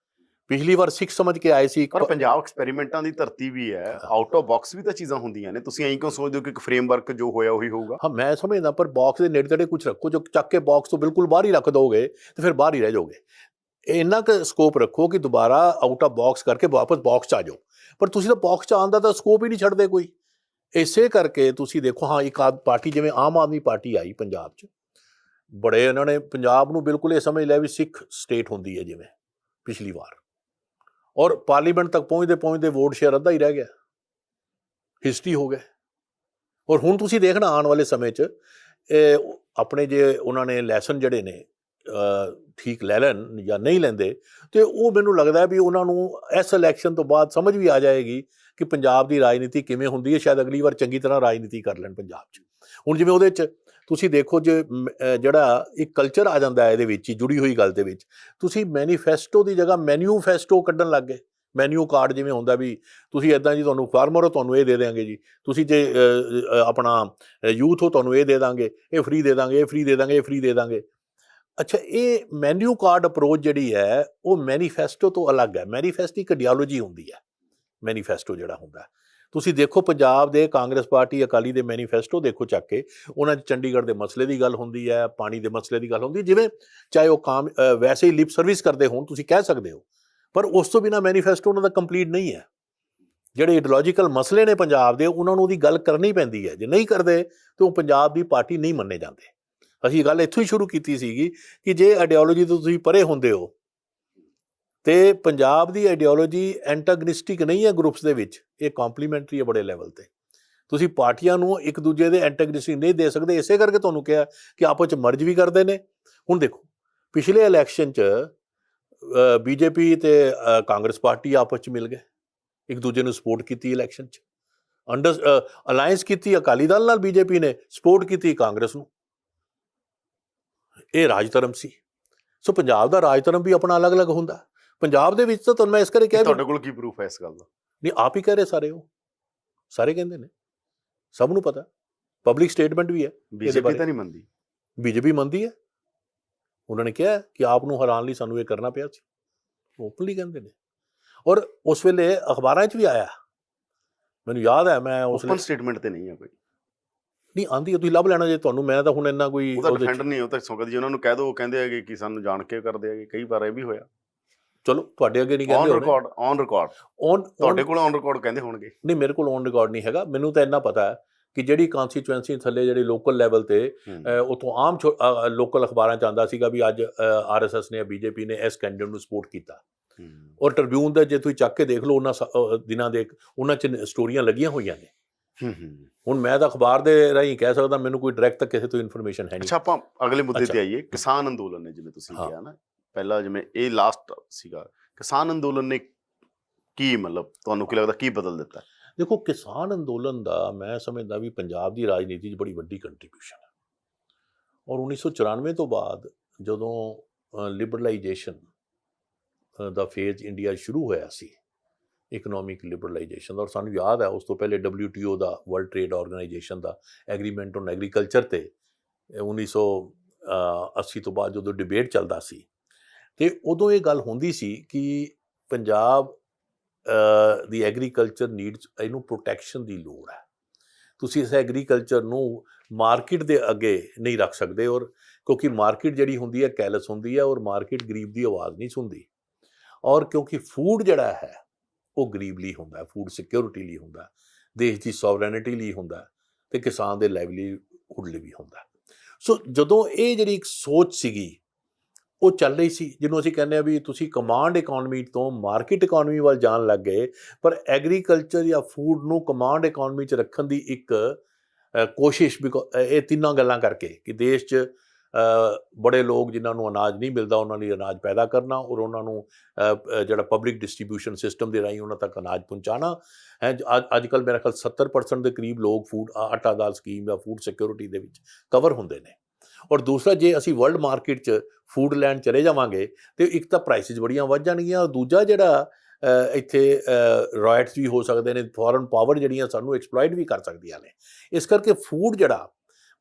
ਪਿਛਲੀ ਵਾਰ ਸਿੱਖ ਸਮਝ ਕੇ ਆਏ ਸੀ। ਪਰ ਪੰਜਾਬ ਐਕਸਪੈਰੀਮੈਂਟਾਂ ਦੀ ਧਰਤੀ ਵੀ ਹੈ, ਆਊਟ ਆਫ ਬਾਕਸ ਵੀ ਤਾਂ ਚੀਜ਼ਾਂ ਹੁੰਦੀਆਂ ਨੇ। ਤੁਸੀਂ ਐਂ ਕਿਉਂ ਸੋਚਦੇ ਹੋ ਕਿ ਇੱਕ ਫਰੇਮਵਰਕ ਜੋ ਹੋਇਆ ਉਹੀ ਹੋਊਗਾ? ਹਾਂ ਮੈਂ ਸਮਝਦਾ, ਪਰ ਬਾਕਸ ਦੇ ਨੇੜੇ ਤੇੜੇ ਕੁਝ ਰੱਖੋ, ਜੋ ਚੱਕ ਕੇ ਬਾਕਸ ਤੋਂ ਬਿਲਕੁਲ ਬਾਹਰ ਹੀ ਰੱਖ ਦੋਗੇ ਤੇ ਫਿਰ ਬਾਹਰ ਹੀ ਰਹਿ ਜਾਓਗੇ। ਇੰਨਾ ਕੁ ਸਕੋਪ ਰੱਖੋ ਕਿ ਦੁਬਾਰਾ ਆਊਟ ਆਫ ਬਾਕਸ ਕਰਕੇ ਵਾਪਸ ਬਾਕਸ 'ਚ ਆ ਜਾਓ। ਪਰ ਤੁਸੀਂ ਤਾਂ ਬਾਕਸ 'ਚ ਆਉਣ ਦਾ ਤਾਂ ਸਕੋਪ ਹੀ ਨਹੀਂ ਛੱਡਦੇ ਕੋਈ। ਇਸੇ ਕਰਕੇ ਤੁਸੀਂ ਦੇਖੋ, ਹਾਂ ਇੱਕ ਪਾਰਟੀ ਜਿਵੇਂ ਆਮ ਆਦਮੀ ਪਾਰਟੀ ਆਈ ਪੰਜਾਬ 'ਚ, ਬੜੇ ਇਹਨਾਂ ਨੇ ਪੰਜਾਬ ਨੂੰ ਬਿਲਕੁਲ ਇਹ ਸਮਝ ਲਿਆ ਵੀ ਸਿੱਖ ਸਟੇਟ ਹੁੰਦੀ ਹੈ ਜਿਵੇਂ ਪਿਛਲੀ ਵਾਰ, ਔਰ ਪਾਰਲੀਮੈਂਟ ਤੱਕ ਪਹੁੰਚਦੇ ਵੋਟ ਸ਼ੇਅਰ ਅੱਧਾ ਹੀ ਰਹਿ ਗਿਆ, ਹਿਸਟਰੀ ਹੋ ਗਿਆ। ਔਰ ਹੁਣ ਤੁਸੀਂ ਦੇਖਣਾ ਆਉਣ ਵਾਲੇ ਸਮੇਂ 'ਚ ਆਪਣੇ ਜੇ ਉਹਨਾਂ ਨੇ ਲੈਸਨ ਜਿਹੜੇ ਨੇ ਠੀਕ ਲੈ ਲੈਣ ਜਾਂ ਨਹੀਂ ਲੈਂਦੇ, ਤੇ ਉਹ ਮੈਨੂੰ ਲੱਗਦਾ ਵੀ ਉਹਨਾਂ ਨੂੰ ਇਸ ਇਲੈਕਸ਼ਨ ਤੋਂ ਬਾਅਦ ਸਮਝ ਵੀ ਆ ਜਾਏਗੀ ਕਿ ਪੰਜਾਬ ਦੀ ਰਾਜਨੀਤੀ ਕਿਵੇਂ ਹੁੰਦੀ ਹੈ। ਸ਼ਾਇਦ ਅਗਲੀ ਵਾਰ ਚੰਗੀ ਤਰ੍ਹਾਂ ਰਾਜਨੀਤੀ ਕਰ ਲੈਣ ਪੰਜਾਬ 'ਚ। ਹੁਣ ਜਿਵੇਂ ਉਹਦੇ 'ਚ ਤੁਸੀਂ ਦੇਖੋ, ਜੇ ਜਿਹੜਾ ਇੱਕ ਕਲਚਰ ਆ ਜਾਂਦਾ ਇਹਦੇ ਵਿੱਚ ਹੀ ਜੁੜੀ ਹੋਈ ਗੱਲ ਦੇ ਵਿੱਚ, ਤੁਸੀਂ ਮੈਨੀਫੈਸਟੋ ਦੀ ਜਗ੍ਹਾ ਮੈਨਿਊਫੈਸਟੋ ਕੱਢਣ ਲੱਗ ਗਏ। ਮੈਨਿਊ ਕਾਰਡ ਜਿਵੇਂ ਹੁੰਦਾ ਵੀ ਤੁਸੀਂ ਇੱਦਾਂ ਜੀ, ਤੁਹਾਨੂੰ ਫਾਰਮਰ ਹੋ ਤੁਹਾਨੂੰ ਇਹ ਦੇ ਦਿਆਂਗੇ ਜੀ, ਤੁਸੀਂ ਜੇ ਆਪਣਾ ਯੂਥ ਹੋ ਤੁਹਾਨੂੰ ਇਹ ਦੇ ਦਾਂਗੇ, ਇਹ ਫ੍ਰੀ ਦੇ ਦਾਂਗੇ, ਇਹ ਫ੍ਰੀ ਦੇ ਦਾਂਗੇ, ਇਹ ਫ੍ਰੀ ਦੇ ਦਾਂਗੇ। ਅੱਛਾ, ਇਹ ਮੈਨਿਊ ਕਾਰਡ ਅਪਰੋਚ ਜਿਹੜੀ ਹੈ ਉਹ ਮੈਨੀਫੈਸਟੋ ਤੋਂ ਅਲੱਗ ਹੈ। ਮੈਨੀਫੈਸਟੋ ਇੱਕ ਆਈਡੀਓਲੋਜੀ ਹੁੰਦੀ ਹੈ। ਮੈਨੀਫੈਸਟੋ ਜਿਹੜਾ ਹੁੰਦਾ, ਤੁਸੀਂ ਦੇਖੋ ਪੰਜਾਬ ਦੇ ਕਾਂਗਰਸ ਪਾਰਟੀ ਅਕਾਲੀ ਦੇ ਮੈਨੀਫੈਸਟੋ ਦੇਖੋ ਚੱਕ ਕੇ, ਉਹਨਾਂ 'ਚ ਚੰਡੀਗੜ੍ਹ ਦੇ ਮਸਲੇ ਦੀ ਗੱਲ ਹੁੰਦੀ ਹੈ, ਪਾਣੀ ਦੇ ਮਸਲੇ ਦੀ ਗੱਲ ਹੁੰਦੀ, ਜਿਵੇਂ ਚਾਹੇ ਉਹ ਵੈਸੇ ਹੀ ਲਿਪ ਸਰਵਿਸ ਕਰਦੇ ਹੋਣ, ਤੁਸੀਂ ਕਹਿ ਸਕਦੇ ਹੋ, ਪਰ ਉਸ ਤੋਂ ਬਿਨਾਂ ਮੈਨੀਫੈਸਟੋ ਉਹਨਾਂ ਦਾ ਕੰਪਲੀਟ ਨਹੀਂ ਹੈ। ਜਿਹੜੇ ਆਈਡੀਓਲੋਜੀਕਲ ਮਸਲੇ ਨੇ ਪੰਜਾਬ ਦੇ, ਉਹਨਾਂ ਨੂੰ ਉਹਦੀ ਗੱਲ ਕਰਨੀ ਪੈਂਦੀ ਹੈ। ਜੇ ਨਹੀਂ ਕਰਦੇ ਤਾਂ ਉਹ ਪੰਜਾਬ ਦੀ ਪਾਰਟੀ ਨਹੀਂ ਮੰਨੇ ਜਾਂਦੇ। ਅਸੀਂ ਗੱਲ ਇੱਥੋਂ ਹੀ ਸ਼ੁਰੂ ਕੀਤੀ ਸੀਗੀ ਕਿ ਜੇ ਆਈਡੀਓਲੋਜੀ ਤੋਂ ਤੁਸੀਂ ਪਰੇ ਹੁੰਦੇ ਹੋ ਤੇ ਪੰਜਾਬ ਦੀ ਆਈਡੀਓਲੋਜੀ ਐਂਟਾਗਨਿਸਟਿਕ ਨਹੀਂ ਹੈ ਗਰੁੱਪਸ ਦੇ ਵਿੱਚ, ਇਹ ਕੰਪਲੀਮੈਂਟਰੀ ਹੈ ਬੜੇ ਲੈਵਲ ਤੇ। ਤੁਸੀਂ ਪਾਰਟੀਆਂ ਨੂੰ ਇੱਕ ਦੂਜੇ ਦੇ ਐਂਟਾਗਨਿਸਟਿਕ ਨਹੀਂ ਦੇ ਸਕਦੇ। ਇਸੇ ਕਰਕੇ ਤੁਹਾਨੂੰ ਕਿਹਾ ਕਿ ਆਪਸ 'ਚ ਮਰਜ ਵੀ ਕਰਦੇ ਨੇ। ਹੁਣ ਦੇਖੋ ਪਿਛਲੇ ਇਲੈਕਸ਼ਨ 'ਚ ਬੀਜੇਪੀ ਤੇ ਕਾਂਗਰਸ ਪਾਰਟੀ ਆਪਸ 'ਚ ਮਿਲ ਗਏ, ਇੱਕ ਦੂਜੇ ਨੂੰ ਸਪੋਰਟ ਕੀਤੀ ਇਲੈਕਸ਼ਨ 'ਚ, ਅਲਾਇੰਸ ਕੀਤੀ ਅਕਾਲੀ ਦਲ ਨਾਲ, ਬੀਜੇਪੀ ਨੇ ਸਪੋਰਟ ਕੀਤੀ ਕਾਂਗਰਸ ਨੂੰ। ਇਹ ਰਾਜ ਧਰਮ ਸੀ। ਸੋ ਪੰਜਾਬ ਦਾ ਰਾਜ ਧਰਮ ਵੀ ਆਪਣਾ ਅਲੱਗ-ਅਲੱਗ ਹੁੰਦਾ। ਪੰਜਾਬ ਦੇ ਵਿੱਚ ਤਾਂ ਤੁਹਾਨੂੰ ਮੈਂ ਇਸ ਕਰਕੇ ਕਿਹਾ, ਤੁਹਾਡੇ ਕੋਲ ਕੀ ਪ੍ਰੂਫ ਹੈ ਇਸ ਗੱਲ ਦਾ? ਨਹੀਂ, ਆਪ ਹੀ ਕਹਿ ਰਹੇ ਸਾਰੇ, ਉਹ ਸਾਰੇ ਕਹਿੰਦੇ ਨੇ, ਸਭ ਨੂੰ ਪਤਾ, ਪਬਲਿਕ ਸਟੇਟਮੈਂਟ ਵੀ ਹੈ। ਬੀਜੇਪੀ ਤਾਂ ਨਹੀਂ ਮੰਨਦੀ? ਬੀਜੇਪੀ ਮੰਨਦੀ ਹੈ। ਉਹਨਾਂ ਨੇ ਕਿਹਾ ਕਿ ਆਪ ਨੂੰ ਹਰਾਉਣ ਲਈ ਸਾਨੂੰ ਇਹ ਕਰਨਾ ਪਿਆ ਸੀ, ਓਪਨਲੀ ਕਹਿੰਦੇ ਨੇ। ਔਰ ਉਸ ਵੇਲੇ ਅਖਬਾਰਾਂ 'ਚ ਵੀ ਆਇਆ, ਮੈਨੂੰ ਯਾਦ ਹੈ ਮੈਂ ਉਸ ਓਪਨ ਸਟੇਟਮੈਂਟ ਤੇ ਨਹੀਂ ਹੈ ਕੋਈ, ਨਹੀਂ ਆਂਦੀ, ਤੁਸੀਂ ਲੱਭ ਲੈਣਾ ਜੇ ਤੁਹਾਨੂੰ, ਮੈਂ ਤਾਂ ਹੁਣ ਇੰਨਾ ਕੋਈ ਉਹਦਾ ਡਿਫੈਂਡਰ ਨਹੀਂ, ਉਹ ਤਾਂ ਸੁਗਤ ਜੀ ਉਹਨਾਂ ਨੂੰ ਕਹਿ ਦੋ, ਉਹ ਕਹਿੰਦੇ ਹੈਗੇ ਕਿ ਸਾਨੂੰ ਜਾਣ ਕੇ ਕਰਦੇ ਹੈਗੇ, ਕਈ ਵਾਰ ਇਹ ਵੀ ਹੋਇਆ। ਚਲੋ ਤੁਹਾਡੇ ਅੱਗੇ ਨਹੀਂ ਕਹਿੰਦੇ, ਔਨ ਰਿਕਾਰਡ ਤੁਹਾਡੇ ਕੋਲ ਔਨ ਰਿਕਾਰਡ ਕਹਿੰਦੇ ਹੋਣਗੇ। ਨਹੀਂ, ਮੇਰੇ ਕੋਲ ਔਨ ਰਿਕਾਰਡ ਨਹੀਂ ਹੈਗਾ। ਮੈਨੂੰ ਤਾਂ ਇੰਨਾ ਪਤਾ ਹੈ ਕਿ ਜਿਹੜੀ ਕਨਸਟੀਚੁਐਂਸੀ ਥੱਲੇ ਜਿਹੜੀ ਲੋਕਲ ਲੈਵਲ ਤੇ ਉੱਥੋਂ ਆਮ ਲੋਕਲ ਅਖਬਾਰਾਂ 'ਚ ਆਉਂਦਾ ਸੀਗਾ ਵੀ ਅੱਜ RSS ਨੇ, BJP ਨੇ ਇਸ ਕੈਂਡੀਡੇਟ ਨੂੰ ਸਪੋਰਟ ਕੀਤਾ। ਔਰ ਟ੍ਰਿਬਿਊਨ ਦਾ ਜੇ ਤੁਸੀਂ ਚੱਕ ਕੇ ਦੇਖ ਲਓ, ਉਹਨਾਂ ਦਿਨਾਂ ਦੇ ਉਹਨਾਂ 'ਚ ਸਟੋਰੀਆਂ ਲੱਗੀਆਂ ਹੋਈਆਂ ਨੇ। ਹੁਣ ਮੈਂ ਤਾਂ ਅਖਬਾਰ ਦੇ ਰਾਹੀਂ ਕਹਿ ਸਕਦਾ, ਮੈਨੂੰ ਕੋਈ ਡਾਇਰੈਕਟ ਤਾਂ ਕਿਸੇ ਤੋਂ ਇਨਫੋਰਮੇਸ਼ਨ ਹੈ ਨਹੀਂ। ਅੱਛਾ, ਆਪਾਂ ਅਗਲੇ ਮੁੱਦੇ ਤੇ ਆਈਏ। ਕਿਸਾਨ ਅੰਦੋਲਨ ਨੇ, ਜਿਵੇਂ ਤੁਸੀਂ ਕਿਹਾ ਨਾ ਪਹਿਲਾਂ, ਜਿਵੇਂ ਇਹ ਲਾਸਟ ਸੀਗਾ, ਕਿਸਾਨ ਅੰਦੋਲਨ ਨੇ ਕੀ ਮਤਲਬ ਤੁਹਾਨੂੰ ਕੀ ਲੱਗਦਾ ਕੀ ਬਦਲ ਦਿੱਤਾ? ਦੇਖੋ, ਕਿਸਾਨ ਅੰਦੋਲਨ ਦਾ ਮੈਂ ਸਮਝਦਾ ਵੀ ਪੰਜਾਬ ਦੀ ਰਾਜਨੀਤੀ 'ਚ ਬੜੀ ਵੱਡੀ ਕੰਟਰੀਬਿਊਸ਼ਨ ਹੈ। ਔਰ 1994 ਤੋਂ ਬਾਅਦ ਜਦੋਂ ਲਿਬਰਲਾਈਜੇਸ਼ਨ ਦਾ ਫੇਜ਼ ਇੰਡੀਆ ਸ਼ੁਰੂ ਹੋਇਆ ਸੀ, ਇਕਨੋਮਿਕ ਲਿਬਰਲਾਈਜੇਸ਼ਨ ਦਾ, ਔਰ ਸਾਨੂੰ ਯਾਦ ਹੈ ਉਸ ਤੋਂ ਪਹਿਲੇ WTO the, world trade organisation the agreement on agriculture ਤੇ 1980 ਤੋਂ ਬਾਅਦ ਜਦੋਂ ਡਿਬੇਟ ਚੱਲਦਾ ਸੀ, ਤੇ ਉਦੋਂ ਇਹ ਗੱਲ ਹੁੰਦੀ ਸੀ ਕਿ ਪੰਜਾਬ ਦੀ ਐਗਰੀਕਲਚਰ ਨੀਡਸ, ਇਹਨੂੰ ਪ੍ਰੋਟੈਕਸ਼ਨ ਦੀ ਲੋੜ ਹੈ। ਤੁਸੀਂ ਇਸ ਐਗਰੀਕਲਚਰ ਨੂੰ ਮਾਰਕੀਟ ਦੇ ਅੱਗੇ ਨਹੀਂ ਰੱਖ ਸਕਦੇ, ਔਰ ਕਿਉਂਕਿ ਮਾਰਕੀਟ ਜਿਹੜੀ ਹੁੰਦੀ ਹੈ ਕੈਲਸ ਹੁੰਦੀ ਹੈ, ਔਰ ਮਾਰਕੀਟ ਗਰੀਬ ਦੀ ਆਵਾਜ਼ ਨਹੀਂ ਸੁਣਦੀ। ਔਰ ਕਿਉਂਕਿ ਫੂਡ ਜਿਹੜਾ ਹੈ ਉਹ ਗਰੀਬ ਲਈ ਹੁੰਦਾ, ਫੂਡ ਸਿਕਿਉਰਿਟੀ ਲਈ ਹੁੰਦਾ, ਦੇਸ਼ ਦੀ ਸੋਵਰੈਨਿਟੀ ਲਈ ਹੁੰਦਾ, ਤੇ ਕਿਸਾਨ ਦੇ ਲਾਈਵਲੀਹੁੱਡ ਲਈ ਵੀ ਹੁੰਦਾ। ਸੋ ਜਦੋਂ ਇਹ ਜਿਹੜੀ ਇੱਕ ਸੋਚ ਸੀਗੀ ਉਹ ਚੱਲ ਰਹੀ ਸੀ, ਜਿਹਨੂੰ ਅਸੀਂ ਕਹਿੰਦੇ ਹਾਂ ਵੀ ਤੁਸੀਂ ਕਮਾਂਡ ਇਕਨੋਮੀ ਤੋਂ ਮਾਰਕੀਟ ਇਕਨੋਮੀ ਵੱਲ ਜਾਣ ਲੱਗ ਗਏ, ਪਰ ਐਗਰੀਕਲਚਰ ਜਾਂ ਫੂਡ ਨੂੰ ਕਮਾਂਡ ਇਕਨੋਮੀ 'ਚ ਰੱਖਣ ਦੀ ਇੱਕ ਕੋਸ਼ਿਸ਼, ਇਹ ਤਿੰਨਾਂ ਗੱਲਾਂ ਕਰਕੇ ਕਿ ਦੇਸ਼ 'ਚ ਬੜੇ ਲੋਕ ਜਿਨ੍ਹਾਂ ਨੂੰ ਅਨਾਜ ਨਹੀਂ ਮਿਲਦਾ, ਉਹਨਾਂ ਲਈ ਅਨਾਜ ਪੈਦਾ ਕਰਨਾ, ਔਰ ਉਹਨਾਂ ਨੂੰ ਜਿਹੜਾ ਪਬਲਿਕ ਡਿਸਟ੍ਰੀਬਿਊਸ਼ਨ ਸਿਸਟਮ ਦੇ ਰਾਹੀਂ ਉਹਨਾਂ ਤੱਕ ਅਨਾਜ ਪਹੁੰਚਾਉਣਾ ਹੈ। ਅੱਜ ਕੱਲ੍ਹ ਮੇਰਾ ਖਿਆਲ 70% ਦੇ ਕਰੀਬ ਲੋਕ ਫੂਡ ਆਟਾ ਦਾਲ ਸਕੀਮ ਜਾਂ ਫੂਡ ਸਿਕਿਉਰਿਟੀ ਦੇ ਵਿੱਚ ਕਵਰ ਹੁੰਦੇ ਨੇ। ਔਰ ਦੂਸਰਾ, ਜੇ ਅਸੀਂ ਵਰਲਡ ਮਾਰਕੀਟ 'ਚ ਫੂਡ ਲੈਣ ਚਲੇ ਜਾਵਾਂਗੇ ਤੇ ਇੱਕ ਤਾਂ ਪ੍ਰਾਈਸਿਸ ਬੜੀਆਂ ਵੱਧ ਜਾਣਗੀਆਂ, ਔਰ ਦੂਜਾ ਜਿਹੜਾ ਇੱਥੇ ਰਾਇਟਸ ਵੀ ਹੋ ਸਕਦੇ ਨੇ, ਫੋਰਨ ਪਾਵਰ ਜਿਹੜੀਆਂ ਸਾਨੂੰ ਐਕਸਪਲੋਇਟ ਵੀ ਕਰ ਸਕਦੀਆਂ ਨੇ। ਇਸ ਕਰਕੇ ਫੂਡ ਜਿਹੜਾ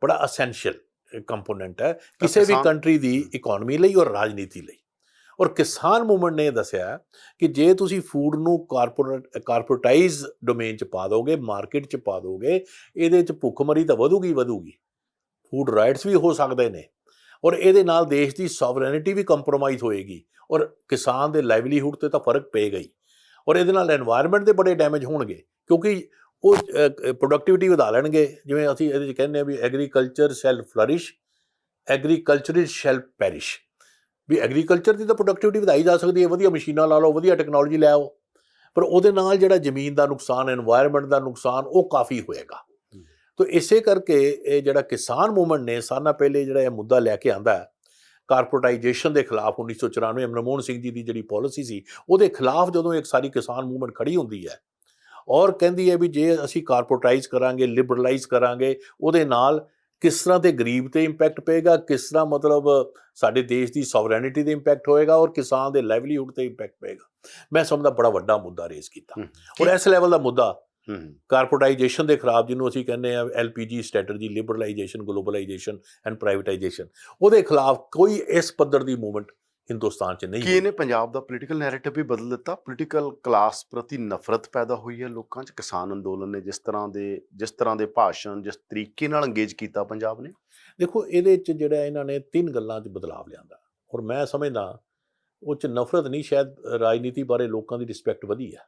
ਬੜਾ ਅਸੈਂਸ਼ੀਅਲ ਕੰਪੋਨੈਂਟ ਹੈ ਕਿਸੇ ਵੀ ਕੰਟਰੀ ਦੀ ਇਕਨੋਮੀ ਲਈ ਔਰ ਰਾਜਨੀਤੀ ਲਈ। ਔਰ ਕਿਸਾਨ ਮੂਵਮੈਂਟ ਨੇ ਇਹ ਦੱਸਿਆ ਕਿ ਜੇ ਤੁਸੀਂ ਫੂਡ ਨੂੰ ਕਾਰਪੋਰੇਟਾਈਜ਼ ਡੋਮੇਨ 'ਚ ਪਾ ਦੋਗੇ, ਮਾਰਕੀਟ 'ਚ ਪਾ ਦੋਗੇ, ਇਹਦੇ 'ਚ ਭੁੱਖਮਰੀ ਤਾਂ ਵਧੂਗੀ। ਫੂਡ ਰਾਈਟਸ ਵੀ ਹੋ ਸਕਦੇ ਨੇ, ਔਰ ਇਹਦੇ ਨਾਲ ਦੇਸ਼ ਦੀ ਸੋਵਰੈਨਿਟੀ ਵੀ ਕੰਪਰੋਮਾਈਜ਼ ਹੋਏਗੀ, ਔਰ ਕਿਸਾਨ ਦੇ ਲਾਈਵਲੀਹੁੱਡ ਤੇ ਤਾਂ ਫਰਕ ਪਏਗਾ ਹੀ। ਔਰ ਇਹਦੇ ਨਾਲ এনवायरमेंट ਦੇ ਬੜੇ ਡੈਮੇਜ ਹੋਣਗੇ, ਕਿਉਂਕਿ ਉਹ ਪ੍ਰੋਡਕਟਿਵਿਟੀ ਵਧਾ ਲੈਣਗੇ। ਜਿਵੇਂ ਅਸੀਂ ਇਹਦੇ 'ਚ ਕਹਿੰਦੇ ਹਾਂ ਵੀ agriculture shell flourish, ਐਗਰੀਕਲਚਰਿਸਟ shell parish, ਵੀ ਐਗਰੀਕਲਚਰ ਦੀ ਤਾਂ ਪ੍ਰੋਡਕਟਿਵਿਟੀ ਵਧਾਈ ਜਾ ਸਕਦੀ ਹੈ, ਵਧੀਆ ਮਸ਼ੀਨਾਂ ਲਾ ਲਓ, ਵਧੀਆ ਟੈਕਨੋਲੋਜੀ ਲੈ ਆਓ, ਪਰ ਉਹਦੇ ਨਾਲ ਜਿਹੜਾ ਜ਼ਮੀਨ ਦਾ ਨੁਕਸਾਨ, এনवायरमेंट ਦਾ ਨੁਕਸਾਨ, ਉਹ ਕਾਫੀ ਹੋਏਗਾ। ਤੋ ਇਸੇ ਕਰਕੇ ਇਹ ਜਿਹੜਾ ਕਿਸਾਨ ਮੂਵਮੈਂਟ ਨੇ ਸਾਲਾਂ ਪਹਿਲੇ ਜਿਹੜਾ ਇਹ ਮੁੱਦਾ ਲੈ ਕੇ ਆਂਦਾ ਹੈ ਕਾਰਪੋਰੇਟਾਈਜੇਸ਼ਨ ਦੇ ਖਿਲਾਫ, 1994 ਮਨਮੋਹਨ ਸਿੰਘ ਜੀ ਦੀ ਜਿਹੜੀ ਪਾਲਿਸੀ ਸੀ ਉਹਦੇ ਖਿਲਾਫ, ਜਦੋਂ ਇੱਕ ਸਾਰੀ ਕਿਸਾਨ ਮੂਵਮੈਂਟ ਖੜੀ ਹੁੰਦੀ ਹੈ ਔਰ ਕਹਿੰਦੀ ਹੈ ਵੀ ਜੇ ਅਸੀਂ ਕਾਰਪੋਰੇਟਾਈਜ਼ ਕਰਾਂਗੇ, ਲਿਬਰਲਾਈਜ਼ ਕਰਾਂਗੇ, ਉਹਦੇ ਨਾਲ ਕਿਸ ਤਰ੍ਹਾਂ ਤੇ ਗਰੀਬ ਤੇ ਇੰਪੈਕਟ ਪਏਗਾ, ਕਿਸ ਤਰ੍ਹਾਂ ਮਤਲਬ ਸਾਡੇ ਦੇਸ਼ ਦੀ ਸੋਵਰੈਨਿਟੀ ਤੇ ਇੰਪੈਕਟ ਹੋਏਗਾ, ਔਰ ਕਿਸਾਨ ਦੇ ਲਾਈਵਲੀਹੁੱਡ ਤੇ ਇੰਪੈਕਟ ਪਏਗਾ। ਮੈਂ ਸਮਝਦਾ ਬੜਾ ਵੱਡਾ ਮੁੱਦਾ ਰੇਜ਼ ਕੀਤਾ। ਔਰ ਇਸ ਲੈਵਲ ਦਾ ਮੁੱਦਾ ਕਾਰਪੋਰੇਟਾਈਜੇਸ਼ਨ ਦੇ ਖਿਲਾਫ, ਜਿਹਨੂੰ ਅਸੀਂ ਕਹਿੰਦੇ ਹਾਂ LPG strategy, liberalisation, globalisation and privatisation, ਉਹਦੇ ਖਿਲਾਫ ਕੋਈ ਇਸ ਪੱਧਰ ਦੀ ਮੂਵਮੈਂਟ ਹਿੰਦੁਸਤਾਨ 'ਚ ਨਹੀਂ। ਕੀ ਇਹਨੇ ਪੰਜਾਬ ਦਾ ਪੋਲੀਟੀਕਲ ਨੈਰੇਟਿਵ ਵੀ ਬਦਲ ਦਿੱਤਾ? ਪੋਲੀਟੀਕਲ ਕਲਾਸ ਪ੍ਰਤੀ ਨਫ਼ਰਤ ਪੈਦਾ ਹੋਈ ਹੈ ਲੋਕਾਂ 'ਚ ਕਿਸਾਨ ਅੰਦੋਲਨ ਨੇ ਜਿਸ ਤਰ੍ਹਾਂ ਦੇ ਭਾਸ਼ਣ, ਜਿਸ ਤਰੀਕੇ ਨਾਲ ਅੰਗੇਜ ਕੀਤਾ ਪੰਜਾਬ ਨੇ? ਦੇਖੋ, ਇਹਦੇ 'ਚ ਜਿਹੜਾ ਇਹਨਾਂ ਨੇ 3 ਗੱਲਾਂ 'ਚ ਬਦਲਾਵ ਲਿਆਂਦਾ, ਔਰ ਮੈਂ ਸਮਝਦਾ ਉਹ 'ਚ ਨਫ਼ਰਤ ਨਹੀਂ, ਸ਼ਾਇਦ ਰਾਜਨੀਤੀ ਬਾਰੇ ਲੋਕਾਂ ਦੀ ਰਿਸਪੈਕਟ ਵਧੀ ਹੈ,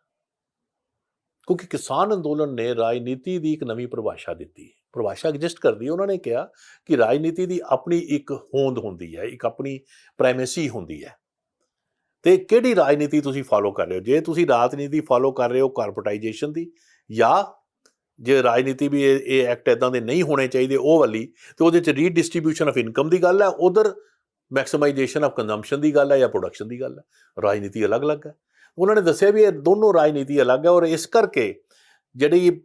ਕਿਉਂਕਿ ਕਿਸਾਨ ਅੰਦੋਲਨ ਨੇ ਰਾਜਨੀਤੀ ਦੀ ਇੱਕ ਨਵੀਂ ਪਰਿਭਾਸ਼ਾ ਦਿੱਤੀ। ਪਰਿਭਾਸ਼ਾ ਐਗਜ਼ਿਸਟ ਕਰਦੀ ਹੈ। ਉਹਨਾਂ ਨੇ ਕਿਹਾ ਕਿ ਰਾਜਨੀਤੀ ਦੀ ਆਪਣੀ ਇੱਕ ਹੋਂਦ ਹੁੰਦੀ ਹੈ, ਇੱਕ ਆਪਣੀ ਪ੍ਰਾਈਮੇਸੀ ਹੁੰਦੀ ਹੈ, ਤੇ ਕਿਹੜੀ ਰਾਜਨੀਤੀ ਤੁਸੀਂ ਫਾਲੋ ਕਰ ਰਹੇ ਹੋ। ਜੇ ਤੁਸੀਂ ਰਾਜਨੀਤੀ ਫਾਲੋ ਕਰ ਰਹੇ ਹੋ ਕਾਰਪੋਰੇਟਾਈਜੇਸ਼ਨ ਦੀ, ਜਾਂ ਜੇ ਰਾਜਨੀਤੀ ਵੀ ਇਹ ਐਕਟ ਇੱਦਾਂ ਦੇ ਨਹੀਂ ਹੋਣੇ ਚਾਹੀਦੇ ਉਹ ਵਾਲੀ, ਤੇ ਉਹਦੇ 'ਚ ਰੀਡਿਸਟ੍ਰੀਬਿਊਸ਼ਨ ਆਫ ਇਨਕਮ ਦੀ ਗੱਲ ਹੈ, ਉਧਰ ਮੈਕਸਿਮਾਈਜੇਸ਼ਨ ਆਫ ਕੰਜ਼ੰਪਸ਼ਨ ਦੀ ਗੱਲ ਹੈ ਜਾਂ ਪ੍ਰੋਡਕਸ਼ਨ ਦੀ ਗੱਲ ਹੈ। ਰਾਜਨੀਤੀ ਅਲੱਗ-ਅਲੱਗ ਹੈ। ਉਹਨਾਂ ਨੇ ਦੱਸਿਆ ਵੀ ਇਹ ਦੋਨੋਂ ਰਾਜਨੀਤੀ ਅਲੱਗ ਹੈ, ਔਰ ਇਸ ਕਰਕੇ ਜਿਹੜੀ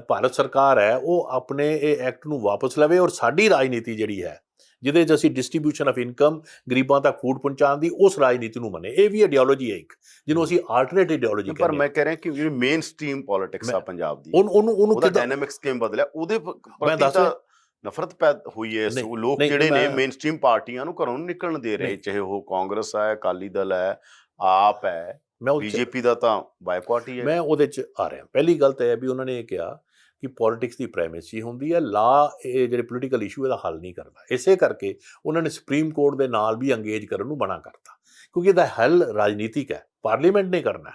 ਭਾਰਤ ਸਰਕਾਰ ਹੈ ਉਹ ਆਪਣੇ ਇਹ ਐਕਟ ਨੂੰ ਵਾਪਸ ਲਵੇ, ਔਰ ਸਾਡੀ ਰਾਜਨੀਤੀ ਜਿਹੜੀ ਹੈ ਜਿਹਦੇ 'ਚ ਅਸੀਂ ਡਿਸਟ੍ਰੀਬਿਊਸ਼ਨ ਆਫ ਇਨਕਮ, ਗਰੀਬਾਂ ਤੱਕ ਫੂਡ ਪਹੁੰਚਾਉਣ ਦੀ, ਉਸ ਰਾਜਨੀਤੀ ਨੂੰ ਮੰਨੇ। ਇਹ ਵੀ ਆਈਡੀਓਲੋਜੀ ਹੈ ਇੱਕ, ਜਿਹਨੂੰ ਅਸੀਂ ਆਲਟਰਨੇਟ ਆਈਡੀਓਲੋਜੀ ਕਹਿੰਦੇ ਹਾਂ। ਪਰ ਮੈਂ ਕਹਿ ਰਿਹਾ ਕਿ ਜਿਹੜੀ ਮੇਨ ਸਟ੍ਰੀਮ ਪੋਲਿਟਿਕਸ ਆ ਪੰਜਾਬ ਦੀ, ਉਹਨੂੰ ਉਹਦਾ ਡਾਇਨਾਮਿਕਸ ਕਿਵੇਂ ਬਦਲਿਆ, ਉਹਦੇ ਪ੍ਰਤੀ ਤਾਂ ਨਫ਼ਰਤ ਪੈਦਾ ਹੋਈ ਹੈ। ਨਹੀਂ ਲੋਕ ਨਹੀਂ ਜਿਹੜੇ ਨੇ ਮੈਂ ਮੇਨਸਟ੍ਰੀਮ ਪਾਰਟੀਆਂ ਨੂੰ ਘਰੋਂ ਨਹੀਂ ਨਿਕਲਣ ਦੇ ਰਹੇ, ਨਹੀਂ ਚਾਹੇ ਉਹ ਕਾਂਗਰਸ ਹੈ, ਅਕਾਲੀ ਦਲ ਹੈ, ਆਪ ਹੈ, ਮੈਂ ਉਹ 'ਚ ਬੀਜੇਪੀ ਦਾ ਤਾਂ ਬਾਈਕਾਟ ਹੀ ਹੈ। ਮੈਂ ਉਹਦੇ 'ਚ ਆ ਰਿਹਾ। ਪਹਿਲੀ ਗੱਲ ਤਾਂ ਇਹ ਹੈ ਵੀ ਉਹਨਾਂ ਨੇ ਇਹ ਕਿਹਾ ਕਿ ਪੋਲੀਟਿਕਸ ਦੀ ਪ੍ਰਾਇਮੇਸੀ ਹੁੰਦੀ ਹੈ, ਲਾ ਇਹ ਜਿਹੜੇ ਪੋਲੀਟੀਕਲ ਇਸ਼ੂ ਇਹਦਾ ਹੱਲ ਨਹੀਂ ਕਰਦਾ। ਇਸੇ ਕਰਕੇ ਉਹਨਾਂ ਨੇ ਸੁਪਰੀਮ ਕੋਰਟ ਦੇ ਨਾਲ ਵੀ ਅੰਗੇਜ ਕਰਨ ਨੂੰ ਮਨਾ ਕਰਤਾ, ਕਿਉਂਕਿ ਇਹਦਾ ਹੱਲ ਰਾਜਨੀਤਿਕ ਹੈ, ਪਾਰਲੀਮੈਂਟ ਨੇ ਕਰਨਾ,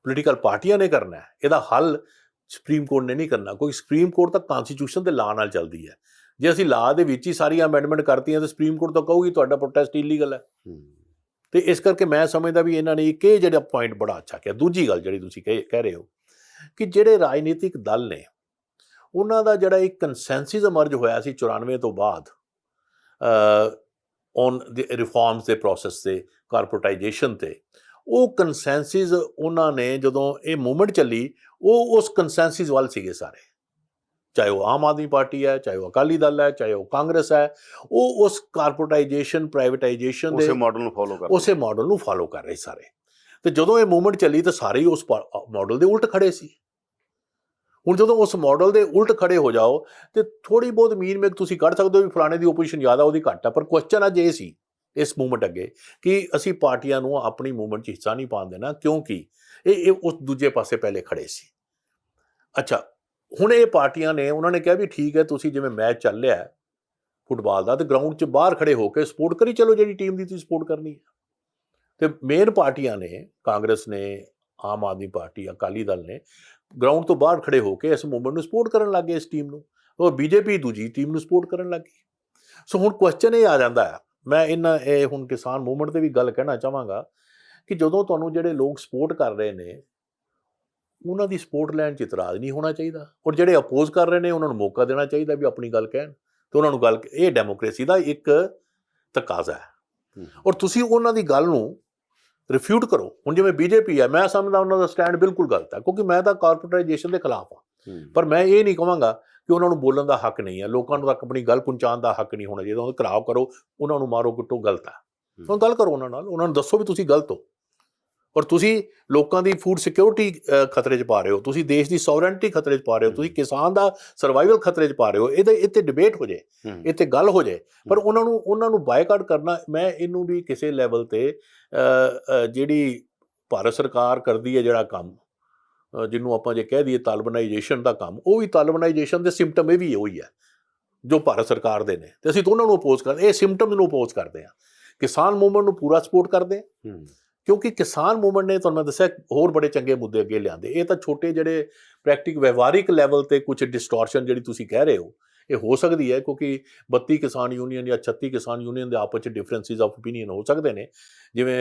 ਪੋਲੀਟੀਕਲ ਪਾਰਟੀਆਂ ਨੇ ਕਰਨਾ, ਇਹਦਾ ਹੱਲ ਸੁਪਰੀਮ ਕੋਰਟ ਨੇ ਨਹੀਂ ਕਰਨਾ। ਕਿਉਂਕਿ ਸੁਪਰੀਮ ਕੋਰਟ ਤਾਂ ਕਨਸਟੀਟਿਊਸ਼ਨ ਦੇ ਲਾਅ ਨਾਲ ਚੱਲਦੀ ਹੈ। ਜੇ ਅਸੀਂ ਲਾਅ ਦੇ ਵਿੱਚ ਹੀ ਸਾਰੀਆਂ ਅਮੈਂਡਮੈਂਟ ਕਰਤੀਆਂ ਤਾਂ ਸੁਪਰੀਮ ਕੋਰਟ ਤਾਂ ਕਹੂਗੀ ਤੁਹਾਡਾ ਪ੍ਰੋਟੈਸਟ ਇਲੀਗਲ ਹੈ। ਤੇ ਇਸ ਕਰਕੇ ਮੈਂ ਸਮਝਦਾ ਵੀ ਇਹਨਾਂ ਨੇ ਇੱਕ ਇਹ ਜਿਹੜਾ ਪੁਆਇੰਟ ਬੜਾ ਅੱਛਾ ਕਿਹਾ। ਦੂਜੀ ਗੱਲ ਜਿਹੜੀ ਤੁਸੀਂ ਕਹਿ ਰਹੇ ਹੋ ਕਿ ਜਿਹੜੇ ਰਾਜਨੀਤਿਕ ਦਲ ਨੇ ਉਹਨਾਂ ਦਾ ਜਿਹੜਾ ਇੱਕ ਕੰਸੈਂਸਸ ਅਮਰਜ ਹੋਇਆ ਸੀ 94 ਤੋਂ ਬਾਅਦ ਔਨ ਦੀ ਰਿਫਾਰਮਸ ਦੇ ਪ੍ਰੋਸੈਸ ਤੇ, ਕਾਰਪੋਰੇਟਾਈਜੇਸ਼ਨ ਤੇ, ਉਹ ਕੰਸੈਂਸਸ ਉਹਨਾਂ ਨੇ ਜਦੋਂ ਇਹ ਮੂਵਮੈਂਟ ਚੱਲੀ ਉਹ ਉਸ ਕੰਸੈਂਸਸ ਵੱਲ ਸੀਗੇ ਸਾਰੇ, ਚਾਹੇ ਉਹ ਆਮ ਆਦਮੀ ਪਾਰਟੀ ਹੈ, ਚਾਹੇ ਉਹ ਅਕਾਲੀ ਦਲ ਹੈ, ਚਾਹੇ ਉਹ ਕਾਂਗਰਸ ਹੈ, ਉਹ ਉਸ ਕਾਰਪੋਰੇਟਾਈਜੇਸ਼ਨ, ਪ੍ਰਾਈਵੇਟਾਈਜੇਸ਼ਨ ਦੇ ਉਸੇ ਮਾਡਲ ਨੂੰ ਫਾਲੋ ਕਰ ਰਹੇ ਸਾਰੇ। ਤੇ ਜਦੋਂ ਇਹ ਮੂਵਮੈਂਟ ਚੱਲੀ ਤਾਂ ਸਾਰੇ ਹੀ ਉਸ ਮਾਡਲ ਦੇ ਉਲਟ ਖੜੇ ਸੀ। ਹੁਣ ਜਦੋਂ ਉਸ ਮਾਡਲ ਦੇ ਉਲਟ ਖੜੇ ਹੋ ਜਾਓ ਤੇ ਥੋੜੀ ਬਹੁਤ ਮੀਨ ਮੇਕ ਤੁਸੀਂ ਕੱਢ ਸਕਦੇ ਹੋ ਵੀ ਫਲਾਣੇ ਦੀ ਓਪੋਜੀਸ਼ਨ ਜ਼ਿਆਦਾ, ਉਹਦੀ ਘੱਟ ਆ, ਪਰ ਕੁਐਸਚਨ ਅੱਜ ਇਹ ਸੀ ਇਸ ਮੂਵਮੈਂਟ ਅੱਗੇ ਕਿ ਅਸੀਂ ਪਾਰਟੀਆਂ ਨੂੰ ਆਪਣੀ ਮੂਵਮੈਂਟ 'ਚ ਹਿੱਸਾ ਨਹੀਂ ਪਾਉਣ ਦੇਣਾ, ਕਿਉਂਕਿ ਇਹ ਉਸ ਦੂਜੇ ਪਾਸੇ ਪਹਿਲੇ ਖੜੇ ਸੀ। ਅੱਛਾ, ਹੁਣ ਇਹ ਪਾਰਟੀਆਂ ਨੇ ਉਹਨਾਂ ਨੇ ਕਿਹਾ ਵੀ ਠੀਕ ਹੈ, ਤੁਸੀਂ ਜਿਵੇਂ ਮੈਚ ਚੱਲ ਰਿਹਾ ਫੁੱਟਬਾਲ ਦਾ ਤੇ ਗਰਾਊਂਡ 'ਚ ਬਾਹਰ ਖੜੇ ਹੋ ਕੇ ਸਪੋਰਟ ਕਰੀ ਚਲੋ ਜਿਹੜੀ ਟੀਮ ਦੀ ਤੁਸੀਂ ਸਪੋਰਟ ਕਰਨੀ ਹੈ। ਤੇ ਮੇਨ ਪਾਰਟੀਆਂ ਨੇ, ਕਾਂਗਰਸ ਨੇ, ਆਮ ਆਦਮੀ ਪਾਰਟੀ, ਅਕਾਲੀ ਦਲ ਨੇ ਗਰਾਊਂਡ ਤੋਂ ਬਾਹਰ ਖੜੇ ਹੋ ਕੇ ਇਸ ਮੂਵਮੈਂਟ ਨੂੰ ਸਪੋਰਟ ਕਰਨ ਲੱਗ ਗਏ, ਇਸ ਟੀਮ ਨੂੰ, ਔਰ ਬੀਜੇਪੀ ਦੂਜੀ ਟੀਮ ਨੂੰ ਸਪੋਰਟ ਕਰਨ ਲੱਗ ਗਈ। ਸੋ ਹੁਣ ਕੁਐਸਚਨ ਇਹ ਆ ਜਾਂਦਾ ਹੈ, ਮੈਂ ਇਹ ਹੁਣ ਕਿਸਾਨ ਮੂਵਮੈਂਟ ਤੇ ਵੀ ਗੱਲ ਕਹਿਣਾ ਚਾਹਾਂਗਾ ਕਿ ਜਦੋਂ ਤੁਹਾਨੂੰ ਜਿਹੜੇ ਲੋਕ ਸਪੋਰਟ ਕਰ ਰਹੇ ਨੇ ਉਹਨਾਂ ਦੀ ਸਪੋਰਟ ਲੈਣ 'ਚ ਇਤਰਾਜ਼ ਨਹੀਂ ਹੋਣਾ ਚਾਹੀਦਾ, ਔਰ ਜਿਹੜੇ ਅਪੋਜ਼ ਕਰ ਰਹੇ ਨੇ ਉਹਨਾਂ ਨੂੰ ਮੌਕਾ ਦੇਣਾ ਚਾਹੀਦਾ ਵੀ ਆਪਣੀ ਗੱਲ ਕਹਿਣ, ਤੇ ਉਹਨਾਂ ਨੂੰ ਗੱਲ, ਇਹ ਡੈਮੋਕ੍ਰੇਸੀ ਦਾ ਇੱਕ ਤਕਾਜ਼ਾ ਹੈ। ਔਰ ਤੁਸੀਂ ਉਹਨਾਂ ਦੀ ਗੱਲ ਨੂੰ ਰਿਫਿਊਟ ਕਰੋ। ਹੁਣ ਜਿਵੇਂ ਬੀਜੇਪੀ ਹੈ, ਮੈਂ ਸਮਝਦਾ ਉਹਨਾਂ ਦਾ ਸਟੈਂਡ ਬਿਲਕੁਲ ਗਲਤ ਹੈ, ਕਿਉਂਕਿ ਮੈਂ ਤਾਂ ਕਾਰਪੋਰੇਟਾਈਜੇਸ਼ਨ ਦੇ ਖਿਲਾਫ ਹਾਂ, ਪਰ ਮੈਂ ਇਹ ਨਹੀਂ ਕਹਾਂਗਾ ਕਿ ਉਹਨਾਂ ਨੂੰ ਬੋਲਣ ਦਾ ਹੱਕ ਨਹੀਂ ਹੈ, ਲੋਕਾਂ ਨੂੰ ਤੱਕ ਆਪਣੀ ਗੱਲ ਪਹੁੰਚਾਉਣ ਦਾ ਹੱਕ ਨਹੀਂ ਹੋਣਾ ਚਾਹੀਦਾ। ਉਹਦਾ ਘਿਰਾਓ ਕਰੋ, ਉਹਨਾਂ ਨੂੰ ਮਾਰੋ ਕੁੱਟੋ, ਗਲਤ ਹੈ। ਹੁਣ ਗੱਲ ਕਰੋ ਉਹਨਾਂ ਨਾਲ, ਉਹਨਾਂ ਨੂੰ ਦੱਸੋ ਵੀ ਤੁਸੀਂ ਗਲਤ ਹੋ, ਔਰ ਤੁਸੀਂ ਲੋਕਾਂ ਦੀ ਫੂਡ ਸਿਕਿਉਰਿਟੀ ਖਤਰੇ 'ਚ ਪਾ ਰਹੇ ਹੋ, ਤੁਸੀਂ ਦੇਸ਼ ਦੀ ਸੋਵਰੈਂਟੀ ਖਤਰੇ 'ਚ ਪਾ ਰਹੇ ਹੋ, ਤੁਸੀਂ ਕਿਸਾਨ ਦਾ ਸਰਵਾਈਵਲ ਖਤਰੇ 'ਚ ਪਾ ਰਹੇ ਹੋ। ਇੱਥੇ ਡਿਬੇਟ ਹੋ ਜਾਏ, ਇੱਥੇ ਗੱਲ ਹੋ ਜਾਏ, ਪਰ ਉਹਨਾਂ ਨੂੰ ਬਾਈਕਾਟ ਕਰਨਾ, ਮੈਂ ਇਹਨੂੰ ਵੀ ਕਿਸੇ ਲੈਵਲ ਤੇ ਜਿਹੜੀ ਭਾਰਤ ਸਰਕਾਰ ਕਰਦੀ ਹੈ ਜਿਹੜਾ ਕੰਮ, ਜਿਹਨੂੰ ਆਪਾਂ ਜੇ ਕਹਿ ਦਈਏ ਤਾਲਬਨਾਈਜੇਸ਼ਨ ਦਾ ਕੰਮ, ਉਹ ਵੀ ਤਾਲਬਨਾਈਜੇਸ਼ਨ ਦੇ ਸਿੰਪਟਮ ਇਹ ਵੀ ਉਹੀ ਹੈ ਜੋ ਭਾਰਤ ਸਰਕਾਰ ਦੇ ਨੇ, ਤੇ ਅਸੀਂ ਦੋਨਾਂ ਨੂੰ ਅਪੋਜ਼ ਕਰਦੇ, ਇਹ ਸਿੰਪਟਮ ਨੂੰ ਅਪੋਜ਼ ਕਰਦੇ ਹਾਂ। ਕਿਸਾਨ ਮੂਵਮੈਂਟ ਨੂੰ ਪੂਰਾ ਸਪੋਰਟ ਕਰਦੇ ਹਾਂ, ਕਿਉਂਕਿ ਕਿਸਾਨ ਮੂਵਮੈਂਟ ਨੇ, ਤੁਹਾਨੂੰ ਮੈਂ ਦੱਸਿਆ, ਹੋਰ ਬੜੇ ਚੰਗੇ ਮੁੱਦੇ ਅੱਗੇ ਲਿਆਂਦੇ। ਇਹ ਤਾਂ ਛੋਟੇ ਜਿਹੜੇ ਵਿਵਹਾਰਿਕ ਲੈਵਲ ਤੇ ਕੁਝ ਡਿਸਟੋਰਸ਼ਨ ਜਿਹੜੀ ਤੁਸੀਂ ਕਹਿ ਰਹੇ ਹੋ, ਇਹ ਹੋ ਸਕਦੀ ਹੈ, ਕਿਉਂਕਿ 32 ਕਿਸਾਨ ਯੂਨੀਅਨ ਜਾਂ 36 ਕਿਸਾਨ ਯੂਨੀਅਨ ਦੇ ਆਪਸ 'ਚ ਡਿਫਰੈਂਸਿਸ ਆਫ ਓਪੀਨੀਅਨ ਹੋ ਸਕਦੇ ਨੇ। ਜਿਵੇਂ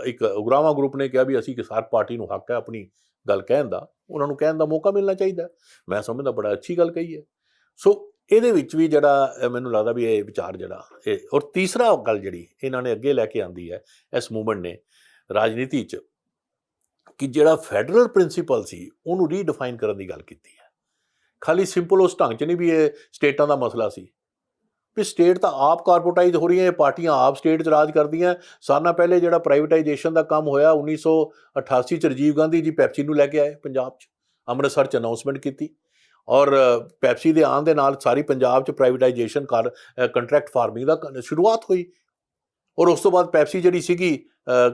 ਇੱਕ ਉਗਰਾਵਾਂ ਗਰੁੱਪ ਨੇ ਕਿਹਾ ਵੀ ਅਸੀਂ ਕਿਸਾਨ ਪਾਰਟੀ ਨੂੰ ਹੱਕ ਹੈ ਆਪਣੀ ਗੱਲ ਕਹਿਣ ਦਾ, ਉਹਨਾਂ ਨੂੰ ਕਹਿਣ ਦਾ ਮੌਕਾ ਮਿਲਣਾ ਚਾਹੀਦਾ। ਮੈਂ ਸਮਝਦਾ ਬੜਾ ਅੱਛੀ ਗੱਲ ਕਹੀ ਹੈ। ਸੋ ਇਹਦੇ ਵਿੱਚ ਵੀ ਜਿਹੜਾ ਮੈਨੂੰ ਲੱਗਦਾ ਵੀ ਇਹ ਵਿਚਾਰ ਜਿਹੜਾ ਇਹ, ਔਰ ਤੀਸਰਾ ਗੱਲ ਜਿਹੜੀ ਇਹਨਾਂ ਨੇ ਅੱਗੇ ਲੈ ਕੇ ਆਂਦੀ ਹੈ ਇਸ ਮੂਵਮੈਂਟ ਨੇ ਰਾਜਨੀਤੀ 'ਚ, ਕਿ ਜਿਹੜਾ ਫੈਡਰਲ ਪ੍ਰਿੰਸੀਪਲ ਸੀ ਉਹਨੂੰ ਰੀਡਿਫਾਈਨ ਕਰਨ ਦੀ ਗੱਲ ਕੀਤੀ ਹੈ। ਖਾਲੀ ਸਿੰਪਲ ਉਸ ਢੰਗ 'ਚ ਨਹੀਂ ਵੀ ਇਹ ਸਟੇਟਾਂ ਦਾ ਮਸਲਾ ਸੀ, ਵੀ ਸਟੇਟ ਤਾਂ ਆਪ ਕਾਰਪੋਰੇਟਾਈਜ਼ ਹੋ ਰਹੀਆਂ, ਇਹ ਪਾਰਟੀਆਂ ਆਪ ਸਟੇਟ 'ਚ ਰਾਜ ਕਰਦੀਆਂ। ਸਾਲਾਂ ਪਹਿਲੇ ਜਿਹੜਾ ਪ੍ਰਾਈਵੇਟਾਈਜੇਸ਼ਨ ਦਾ ਕੰਮ ਹੋਇਆ 1988 'ਚ, ਰਾਜੀਵ ਗਾਂਧੀ ਜੀ ਪੈਪਸੀ ਨੂੰ ਲੈ ਕੇ ਆਏ ਪੰਜਾਬ 'ਚ, ਅੰਮ੍ਰਿਤਸਰ 'ਚ ਅਨਾਊਂਸਮੈਂਟ ਕੀਤੀ, ਔਰ ਪੈਪਸੀ ਦੇ ਆਉਣ ਦੇ ਨਾਲ ਸਾਰੀ ਪੰਜਾਬ 'ਚ ਪ੍ਰਾਈਵੇਟਾਈਜੇਸ਼ਨ ਕੰਟਰੈਕਟ ਫਾਰਮਿੰਗ ਦਾ ਸ਼ੁਰੂਆਤ ਹੋਈ, ਔਰ ਉਸ ਤੋਂ ਬਾਅਦ ਪੈਪਸੀ ਜਿਹੜੀ ਸੀਗੀ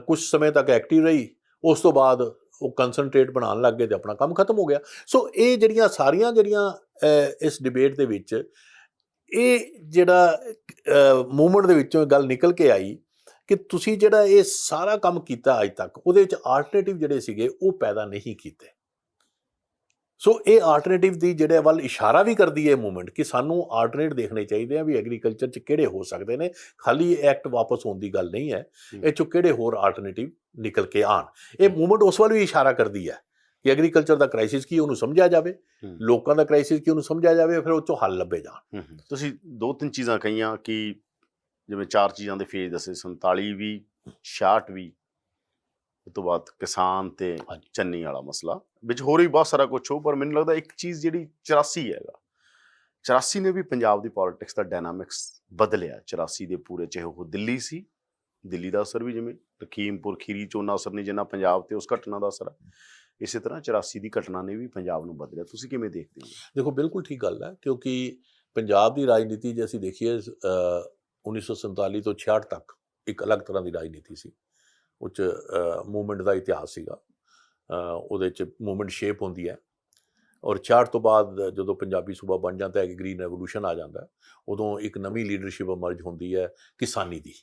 ਕੁਝ ਸਮੇਂ ਤੱਕ ਐਕਟਿਵ ਰਹੀ, ਉਸ ਤੋਂ ਬਾਅਦ ਉਹ ਕੰਸਨਟਰੇਟ ਬਣਾਉਣ ਲੱਗ ਗਏ ਤੇ ਆਪਣਾ ਕੰਮ ਖਤਮ ਹੋ ਗਿਆ। ਸੋ ਇਹ ਜਿਹੜੀਆਂ ਸਾਰੀਆਂ ਇਸ ਡਿਬੇਟ ਦੇ ਵਿੱਚ ਇਹ ਜਿਹੜਾ ਮੂਵਮੈਂਟ ਦੇ ਵਿੱਚੋਂ ਗੱਲ ਨਿਕਲ ਕੇ ਆਈ ਕਿ ਤੁਸੀਂ ਜਿਹੜਾ ਇਹ ਸਾਰਾ ਕੰਮ ਕੀਤਾ ਅੱਜ ਤੱਕ, ਉਹਦੇ ਵਿੱਚ ਆਲਟਰਨੇਟਿਵ ਜਿਹੜੇ ਸੀਗੇ ਉਹ ਪੈਦਾ ਨਹੀਂ ਕੀਤੇ। ਸੋ ਇਹ ਆਲਟਰਨੇਟਿਵ ਦੀ ਜਿਹੜੇ ਵੱਲ ਇਸ਼ਾਰਾ ਵੀ ਕਰਦੀ ਹੈ ਮੂਵਮੈਂਟ ਕਿ ਸਾਨੂੰ ਆਲਟਰਨੇਟ ਦੇਖਣੇ ਚਾਹੀਦੇ ਆ ਵੀ ਐਗਰੀਕਲਚਰ 'ਚ ਕਿਹੜੇ ਹੋ ਸਕਦੇ ਨੇ, ਖਾਲੀ ਐਕਟ ਵਾਪਸ ਹੋਣ ਦੀ ਗੱਲ ਨਹੀਂ ਹੈ, ਇਹ 'ਚੋਂ ਕਿਹੜੇ ਹੋਰ ਆਲਟਰਨੇਟਿਵ ਨਿਕਲ ਕੇ ਆਉਣ। ਇਹ ਮੂਵਮੈਂਟ ਉਸ ਵੱਲ ਵੀ ਇਸ਼ਾਰਾ ਕਰਦੀ ਹੈ ਕਿ ਐਗਰੀਕਲਚਰ ਦਾ ਕ੍ਰਾਈਸਿਸ ਕੀ ਉਹਨੂੰ ਸਮਝਿਆ ਜਾਵੇ, ਲੋਕਾਂ ਦਾ ਕ੍ਰਾਈਸਿਸ ਕੀ ਉਹਨੂੰ ਸਮਝਿਆ ਜਾਵੇ, ਫਿਰ ਉਹ 'ਚੋਂ ਹੱਲ ਲੱਭੇ ਜਾਣ। ਤੁਸੀਂ 2-3 ਚੀਜ਼ਾਂ ਕਹੀਆਂ ਕਿ ਜਿਵੇਂ 4 ਚੀਜ਼ਾਂ ਦੇ ਫੇਜ਼ ਦੱਸੇ, 47 ਵੀ, 66 ਵੀ, ਉਸ ਤੋਂ ਬਾਅਦ ਕਿਸਾਨ ਤੇ ਚੰਨੀ ਵਾਲਾ ਮਸਲਾ, ਵਿੱਚ ਹੋਰ ਵੀ ਬਹੁਤ ਸਾਰਾ ਕੁਛ ਹੋ, ਪਰ ਮੈਨੂੰ ਲੱਗਦਾ ਇੱਕ ਚੀਜ਼ ਜਿਹੜੀ 84 ਹੈਗਾ, 84 ਨੇ ਵੀ ਪੰਜਾਬ ਦੀ ਪੋਲਿਟਿਕਸ ਦਾ ਡਾਇਨਾਮਿਕਸ ਬਦਲਿਆ। 84 ਦੇ ਪੂਰੇ, ਚਾਹੇ ਉਹ ਦਿੱਲੀ ਸੀ, ਦਿੱਲੀ ਦਾ ਅਸਰ ਵੀ ਜਿਵੇਂ ਲਖੀਮਪੁਰ ਖੀਰੀ 'ਚ ਓਨਾ ਅਸਰ ਨਹੀਂ ਜਿੰਨਾ ਪੰਜਾਬ ਤੇ ਉਸ ਘਟਨਾ ਦਾ ਅਸਰ ਹੈ, ਇਸੇ ਤਰ੍ਹਾਂ 84 ਦੀ ਘਟਨਾ ਨੇ ਵੀ ਪੰਜਾਬ ਨੂੰ ਬਦਲਿਆ। ਤੁਸੀਂ ਕਿਵੇਂ ਦੇਖਦੇ ਹੋ? ਦੇਖੋ, ਬਿਲਕੁਲ ਠੀਕ ਗੱਲ ਹੈ, ਕਿਉਂਕਿ ਪੰਜਾਬ ਦੀ ਰਾਜਨੀਤੀ ਜੇ ਅਸੀਂ ਦੇਖੀਏ 1947 ਤੋਂ 66 ਤੱਕ ਇੱਕ ਅਲੱਗ ਤਰ੍ਹਾਂ ਦੀ ਰਾਜਨੀਤੀ ਸੀ। ਉਹ 'ਚ ਮੂਵਮੈਂਟ ਦਾ ਇਤਿਹਾਸ ਸੀਗਾ। ਉਹਦੇ 'ਚ ਮੂਵਮੈਂਟ ਸ਼ੇਪ ਹੁੰਦੀ ਹੈ ਔਰ 66 ਤੋਂ ਬਾਅਦ ਜਦੋਂ ਪੰਜਾਬੀ ਸੂਬਾ ਬਣ ਜਾਂਦਾ ਹੈ, ਗ੍ਰੀਨ ਰੈਵੋਲੂਸ਼ਨ ਆ ਜਾਂਦਾ, ਉਦੋਂ ਇੱਕ ਨਵੀਂ ਲੀਡਰਸ਼ਿਪ ਅਮਰਜ ਹੁੰਦੀ ਹੈ ਕਿਸਾਨੀ ਦੀ।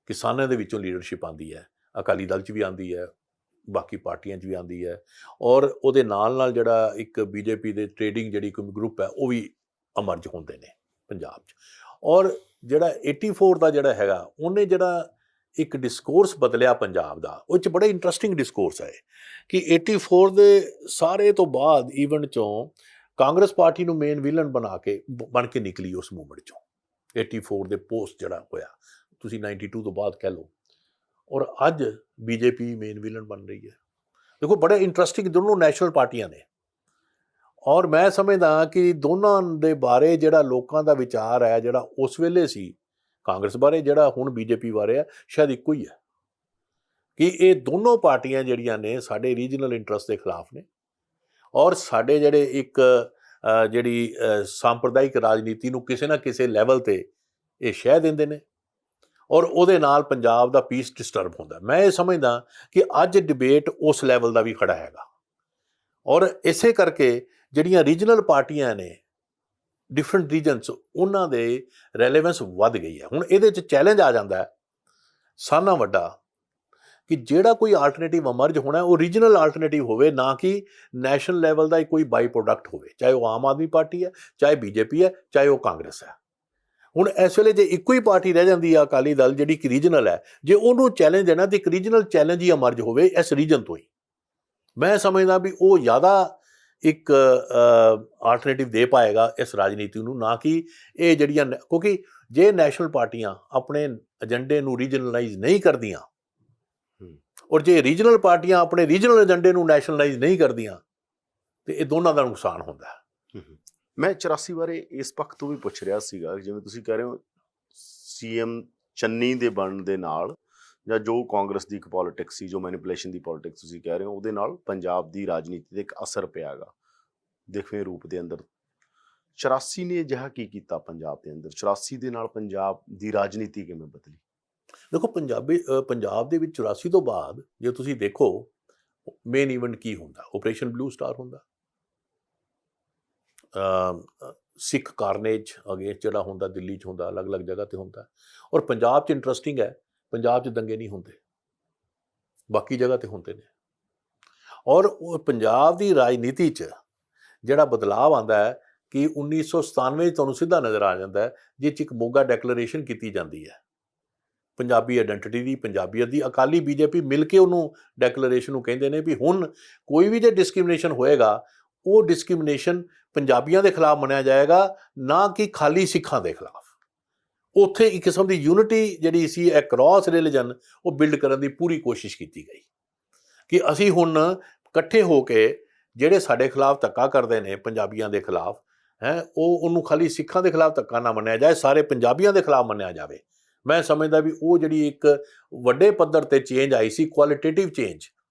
ਕਿਸਾਨਾਂ ਦੇ ਵਿੱਚੋਂ ਲੀਡਰਸ਼ਿਪ ਆਉਂਦੀ ਹੈ, ਅਕਾਲੀ ਦਲ 'ਚ ਵੀ ਆਉਂਦੀ ਹੈ, ਬਾਕੀ ਪਾਰਟੀਆਂ 'ਚ ਵੀ ਆਉਂਦੀ ਹੈ ਔਰ ਉਹਦੇ ਨਾਲ ਜਿਹੜਾ ਇੱਕ BJP ਦੇ ਟ੍ਰੇਡਿੰਗ ਜਿਹੜੀ ਕੋਈ ਗਰੁੱਪ ਹੈ ਉਹ ਵੀ ਅਮਰਜ ਹੁੰਦੇ ਨੇ ਪੰਜਾਬ 'ਚ। ਔਰ ਜਿਹੜਾ 84 ਦਾ ਜਿਹੜਾ ਹੈਗਾ ਉਹਨੇ ਜਿਹੜਾ ਇੱਕ ਡਿਸਕੋਰਸ ਬਦਲਿਆ ਪੰਜਾਬ ਦਾ, ਉਹ 'ਚ ਬੜਾ ਇੰਟਰਸਟਿੰਗ ਡਿਸਕੋਰਸ ਹੈ ਕਿ 84 ਦੇ ਸਾਰੇ ਤੋਂ ਬਾਅਦ ਈਵੈਂਟ 'ਚੋਂ ਕਾਂਗਰਸ ਪਾਰਟੀ ਨੂੰ ਮੇਨ ਵਿਲਨ ਬਣ ਕੇ ਨਿਕਲੀ ਉਸ ਮੂਵਮੈਂਟ 'ਚੋਂ। 84 ਦੇ ਪੋਸਟ ਜਿਹੜਾ ਹੋਇਆ, ਤੁਸੀਂ 92 ਤੋਂ ਬਾਅਦ ਕਹਿ ਲਓ, ਔਰ ਅੱਜ BJP ਮੇਨ ਵਿਲਨ ਬਣ ਰਹੀ ਹੈ। ਦੇਖੋ ਬੜੇ ਇੰਟਰਸਟਿੰਗ ਦੋਨੋਂ ਨੈਸ਼ਨਲ ਪਾਰਟੀਆਂ ਨੇ ਔਰ ਮੈਂ ਸਮਝਦਾ ਕਿ ਦੋਨਾਂ ਦੇ ਬਾਰੇ ਜਿਹੜਾ ਲੋਕਾਂ ਦਾ ਵਿਚਾਰ ਹੈ ਜਿਹੜਾ ਉਸ ਵੇਲੇ ਸੀ ਕਾਂਗਰਸ ਬਾਰੇ, ਜਿਹੜਾ ਹੁਣ BJP ਬਾਰੇ ਹੈ, ਸ਼ਾਇਦ ਇੱਕੋ ਹੀ ਹੈ ਕਿ ਇਹ ਦੋਨੋਂ ਪਾਰਟੀਆਂ ਜਿਹੜੀਆਂ ਨੇ ਸਾਡੇ ਰੀਜਨਲ ਇੰਟਰਸਟ ਦੇ ਖਿਲਾਫ ਨੇ ਔਰ ਸਾਡੇ ਜਿਹੜੇ ਇੱਕ ਜਿਹੜੀ ਸਾਂਪਰਦਾਇਕ ਰਾਜਨੀਤੀ ਨੂੰ ਕਿਸੇ ਨਾ ਕਿਸੇ ਲੈਵਲ 'ਤੇ ਇਹ ਸ਼ਹਿ ਦਿੰਦੇ ਨੇ ਔਰ ਉਹਦੇ ਨਾਲ ਪੰਜਾਬ ਦਾ ਪੀਸ ਡਿਸਟਰਬ ਹੁੰਦਾ। ਮੈਂ ਇਹ ਸਮਝਦਾ ਕਿ ਅੱਜ ਡਿਬੇਟ ਉਸ ਲੈਵਲ ਦਾ ਵੀ ਖੜਾ ਹੈਗਾ ਔਰ ਇਸੇ ਕਰਕੇ ਜਿਹੜੀਆਂ ਰੀਜਨਲ ਪਾਰਟੀਆਂ ਨੇ ਡਿਫਰੈਂਟ ਰੀਜਨਸ, ਉਹਨਾਂ ਦੇ ਰੈਲੇਵੈਂਸ ਵੱਧ ਗਈ ਹੈ। ਹੁਣ ਇਹਦੇ 'ਚ ਚੈਲੰਜ ਆ ਜਾਂਦਾ ਸਾਰਿਆਂ ਨਾਲੋਂ ਵੱਡਾ ਕਿ ਜਿਹੜਾ ਕੋਈ ਆਲਟਰਨੇਟਿਵ ਅਮਰਜ ਹੋਣਾ ਉਹ ਰੀਜਨਲ ਆਲਟਰਨੇਟਿਵ ਹੋਵੇ, ਨਾ ਕਿ ਨੈਸ਼ਨਲ ਲੈਵਲ ਦਾ ਕੋਈ ਬਾਈ ਪ੍ਰੋਡਕਟ ਹੋਵੇ, ਚਾਹੇ ਉਹ ਆਮ ਆਦਮੀ ਪਾਰਟੀ ਹੈ, ਚਾਹੇ BJP ਹੈ, ਚਾਹੇ ਉਹ ਕਾਂਗਰਸ ਹੈ। ਹੁਣ ਇਸ ਵੇਲੇ ਜੇ ਇੱਕੋ ਹੀ ਪਾਰਟੀ ਰਹਿ ਜਾਂਦੀ ਆ ਅਕਾਲੀ ਦਲ ਜਿਹੜੀ ਕਿ ਰੀਜਨਲ ਹੈ, ਜੇ ਉਹਨੂੰ ਚੈਲੰਜ ਦੇਣਾ ਤਾਂ ਇੱਕ ਰੀਜਨਲ ਚੈਲੰਜ ਹੀ ਅਮਰਜ ਹੋਵੇ ਇਸ ਰੀਜਨ ਤੋਂ ਹੀ। ਮੈਂ ਸਮਝਦਾ ਵੀ ਉਹ ਜ਼ਿਆਦਾ ਇੱਕ ਆਲਟਰਨੇਟਿਵ ਦੇ ਪਾਏਗਾ ਇਸ ਰਾਜਨੀਤੀ ਨੂੰ, ਨਾ ਕਿ ਇਹ ਜਿਹੜੀਆਂ ਕਿਉਂਕਿ ਜੇ ਨੈਸ਼ਨਲ ਪਾਰਟੀਆਂ ਆਪਣੇ ਏਜੰਡੇ ਨੂੰ ਰੀਜਨਲਾਈਜ਼ ਨਹੀਂ ਕਰਦੀਆਂ ਔਰ ਜੇ ਰੀਜਨਲ ਪਾਰਟੀਆਂ ਆਪਣੇ ਰੀਜਨਲ ਏਜੰਡੇ ਨੂੰ ਨੈਸ਼ਨਲਾਈਜ਼ ਨਹੀਂ ਕਰਦੀਆਂ ਤੇ ਇਹ ਦੋਨਾਂ ਦਾ ਨੁਕਸਾਨ ਹੁੰਦਾ ਹੈ। ਮੈਂ 84 ਬਾਰੇ ਇਸ ਪੱਖ ਤੋਂ ਵੀ ਪੁੱਛ ਰਿਹਾ ਸੀਗਾ, ਜਿਵੇਂ ਤੁਸੀਂ ਕਹਿ ਰਹੇ ਹੋ CM ਚੰਨੀ ਦੇ ਬਣਨ ਦੇ ਨਾਲ ਜਾਂ ਜੋ ਕਾਂਗਰਸ ਦੀ ਇੱਕ ਪੋਲੀਟਿਕਸ ਸੀ, ਜੋ ਮੈਨੀਪੂਲੇਸ਼ਨ ਦੀ ਪੋਲੀਟਿਕਸ ਤੁਸੀਂ ਕਹਿ ਰਹੇ ਹੋ, ਉਹਦੇ ਨਾਲ ਪੰਜਾਬ ਦੀ ਰਾਜਨੀਤੀ 'ਤੇ ਇੱਕ ਅਸਰ ਪਿਆ ਗਾ ਦਿਖਵੇਂ ਰੂਪ ਦੇ ਅੰਦਰ। 84 ਨੇ ਅਜਿਹਾ ਕੀ ਕੀਤਾ ਪੰਜਾਬ ਦੇ ਅੰਦਰ? 84 ਦੇ ਨਾਲ ਪੰਜਾਬ ਦੀ ਰਾਜਨੀਤੀ ਕਿਵੇਂ ਬਦਲੀ? ਦੇਖੋ ਪੰਜਾਬ ਦੇ ਵਿੱਚ 84 ਤੋਂ ਬਾਅਦ ਜੇ ਤੁਸੀਂ ਦੇਖੋ ਮੇਨ ਈਵੈਂਟ ਕੀ ਹੁੰਦਾ, ਆਪਰੇਸ਼ਨ ਬਲੂ ਸਟਾਰ ਹੁੰਦਾ, ਸਿੱਖ ਕਾਰਨੇਜ ਅਗੇਂਸਟ ਜਿਹੜਾ ਹੁੰਦਾ ਦਿੱਲੀ 'ਚ ਹੁੰਦਾ, ਅਲੱਗ-ਅਲੱਗ ਜਗ੍ਹਾ 'ਤੇ ਹੁੰਦਾ। ਔਰ ਪੰਜਾਬ 'ਚ ਇੰਟਰਸਟਿੰਗ ਹੈ, ਪੰਜਾਬ 'ਚ ਦੰਗੇ ਨਹੀਂ ਹੁੰਦੇ, ਬਾਕੀ ਜਗ੍ਹਾ 'ਤੇ ਹੁੰਦੇ ਨੇ। ਔਰ ਉਹ ਪੰਜਾਬ ਦੀ ਰਾਜਨੀਤੀ 'ਚ ਜਿਹੜਾ ਬਦਲਾਅ ਆਉਂਦਾ ਹੈ ਕਿ 1997 'ਚ ਤੁਹਾਨੂੰ ਸਿੱਧਾ ਨਜ਼ਰ ਆ ਜਾਂਦਾ ਹੈ, ਜਿਸ 'ਚ ਇੱਕ ਮੋਗਾ ਡੈਕਲੇਰੇਸ਼ਨ ਕੀਤੀ ਜਾਂਦੀ ਹੈ ਪੰਜਾਬੀ ਆਇਡੈਂਟੀਟੀ ਦੀ, ਪੰਜਾਬੀਅਤ ਦੀ। ਅਕਾਲੀ BJP ਮਿਲ ਕੇ ਉਹਨੂੰ ਡੈਕਲੇਰੇਸ਼ਨ ਨੂੰ ਕਹਿੰਦੇ ਨੇ ਵੀ ਹੁਣ ਕੋਈ ਵੀ ਜੇ ਡਿਸਕ੍ਰਿਮੀਨੇਸ਼ਨ ਹੋਏਗਾ ਉਹ ਡਿਸਕ੍ਰਿਮੀਨੇਸ਼ਨ ਪੰਜਾਬੀਆਂ ਦੇ ਖਿਲਾਫ ਮੰਨਿਆ ਜਾਏਗਾ, ਨਾ ਕਿ ਖਾਲੀ ਸਿੱਖਾਂ ਦੇ ਖਿਲਾਫ। ਉੱਥੇ ਇੱਕ ਕਿਸਮ ਦੀ ਯੂਨਿਟੀ ਜਿਹੜੀ ਸੀ ਅਕ੍ਰੋਸ ਰਿਲੀਜਨ ਉਹ ਬਿਲਡ ਕਰਨ ਦੀ ਪੂਰੀ ਕੋਸ਼ਿਸ਼ ਕੀਤੀ ਗਈ ਕਿ ਅਸੀਂ ਹੁਣ ਇਕੱਠੇ ਹੋ ਕੇ ਜਿਹੜੇ ਸਾਡੇ ਖਿਲਾਫ ਧੱਕਾ ਕਰਦੇ ਨੇ ਪੰਜਾਬੀਆਂ ਦੇ ਖਿਲਾਫ ਉਹਨੂੰ ਖਾਲੀ ਸਿੱਖਾਂ ਦੇ ਖਿਲਾਫ ਧੱਕਾ ਨਾ ਮੰਨਿਆ ਜਾਏ, ਸਾਰੇ ਪੰਜਾਬੀਆਂ ਦੇ ਖਿਲਾਫ ਮੰਨਿਆ ਜਾਵੇ। ਮੈਂ ਸਮਝਦਾ ਵੀ ਉਹ ਜਿਹੜੀ ਇੱਕ ਵੱਡੇ ਪੱਧਰ 'ਤੇ ਚੇਂਜ ਆਈ ਸੀ, ਕੁਆਲਿਟੇਟਿਵ ਚੇਂਜ